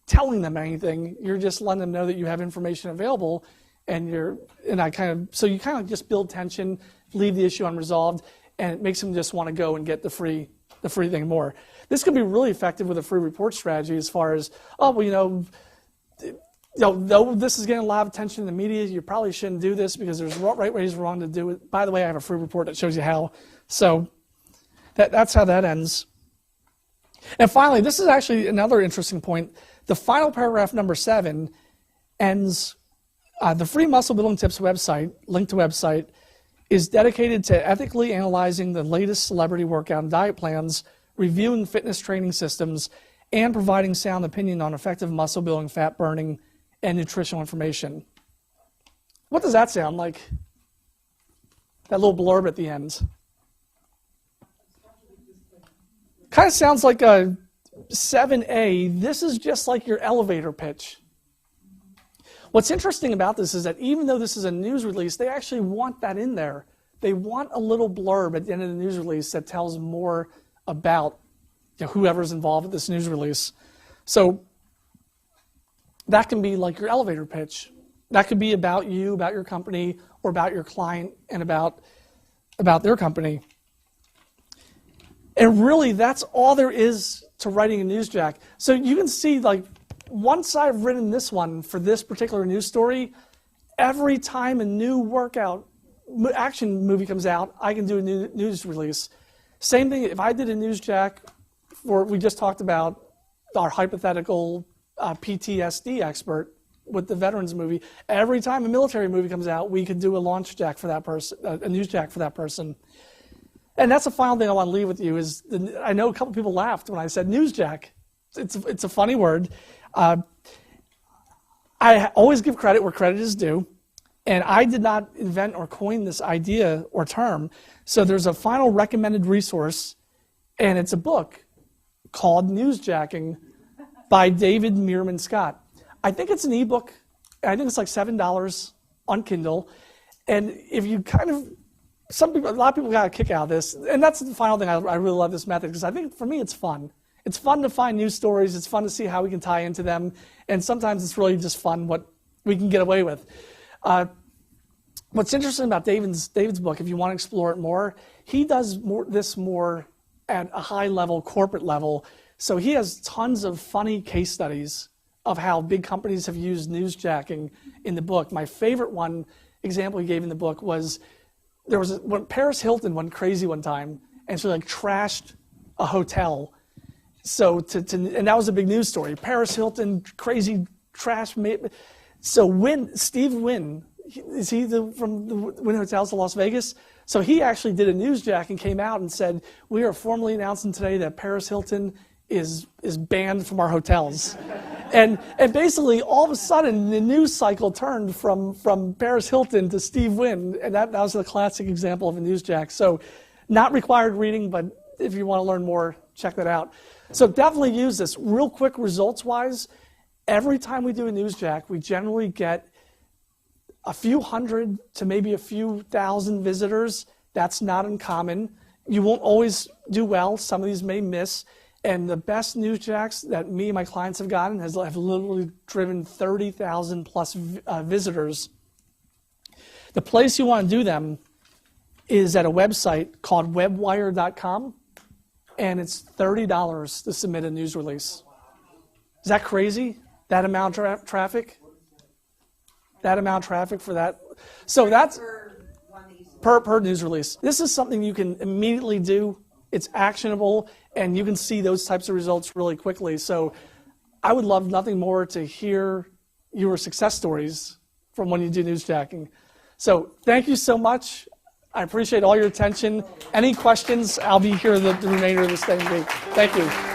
telling them anything. You're just letting them know that you have information available, so you kind of just build tension, leave the issue unresolved, and it makes them just want to go and get the free thing more. This could be really effective with a free report strategy as far as, though this is getting a lot of attention in the media, you probably shouldn't do this because there's right ways wrong to do it. By the way, I have a free report that shows you how. So that's how that ends. And finally, this is actually another interesting point. The final paragraph, number 7, ends, the free muscle building tips website, link to website, is dedicated to ethically analyzing the latest celebrity workout and diet plans, reviewing fitness training systems, and providing sound opinion on effective muscle building, fat burning, and nutritional information. What does that sound like? That little blurb at the end. Kind of sounds like a 7A. This is just like your elevator pitch. What's interesting about this is that even though this is a news release, they actually want that in there. They want a little blurb at the end of the news release that tells more about whoever's involved with this news release. So that can be like your elevator pitch. That could be about you, about your company, or about your client and about their company. And really, that's all there is to writing a newsjack. So you can see, like, once I've written this one for this particular news story, every time a new workout action movie comes out, I can do a new news release. Same thing, if I did a newsjack for, we just talked about our hypothetical PTSD expert with the veterans movie. Every time a military movie comes out, we could do a launch jack for that person, a news jack for that person. And that's the final thing I want to leave with you is, I know a couple people laughed when I said newsjack. It's a funny word. I always give credit where credit is due. And I did not invent or coin this idea or term. So there's a final recommended resource, and it's a book called Newsjacking by David Meerman Scott. I think it's an ebook. I think it's like $7 on Kindle. And if you kind of, a lot of people got a kick out of this. And that's the final thing I really love this method, because I think for me it's fun. It's fun to find news stories. It's fun to see how we can tie into them. And sometimes it's really just fun what we can get away with. What's interesting about David's book, if you want to explore it more, he does this more at a high level, corporate level. So he has tons of funny case studies of how big companies have used newsjacking in the book. My favorite one example he gave in the book was when Paris Hilton went crazy one time and she trashed a hotel. So and that was a big news story. Paris Hilton, crazy trash. So Steve Wynn, is he from the Wynn Hotels in Las Vegas? So he actually did a newsjack and came out and said, we are formally announcing today that Paris Hilton is banned from our hotels. and basically, all of a sudden, the news cycle turned from Paris Hilton to Steve Wynn, and that was a classic example of a newsjack. So not required reading, but if you want to learn more, check that out. So definitely use this. Real quick, results-wise, every time we do a newsjack, we generally get a few hundred to maybe a few thousand visitors. That's not uncommon. You won't always do well. Some of these may miss. And the best newsjacks that me and my clients have gotten have literally driven 30,000 plus visitors. The place you want to do them is at a website called webwire.com, and it's $30 to submit a news release. Is that crazy? That amount of traffic? That amount of traffic for that? So that's per news release. This is something you can immediately do. It's actionable, and you can see those types of results really quickly. So I would love nothing more to hear your success stories from when you do newsjacking. So thank you so much. I appreciate all your attention. Any questions? I'll be here the remainder of this day and week. Thank you.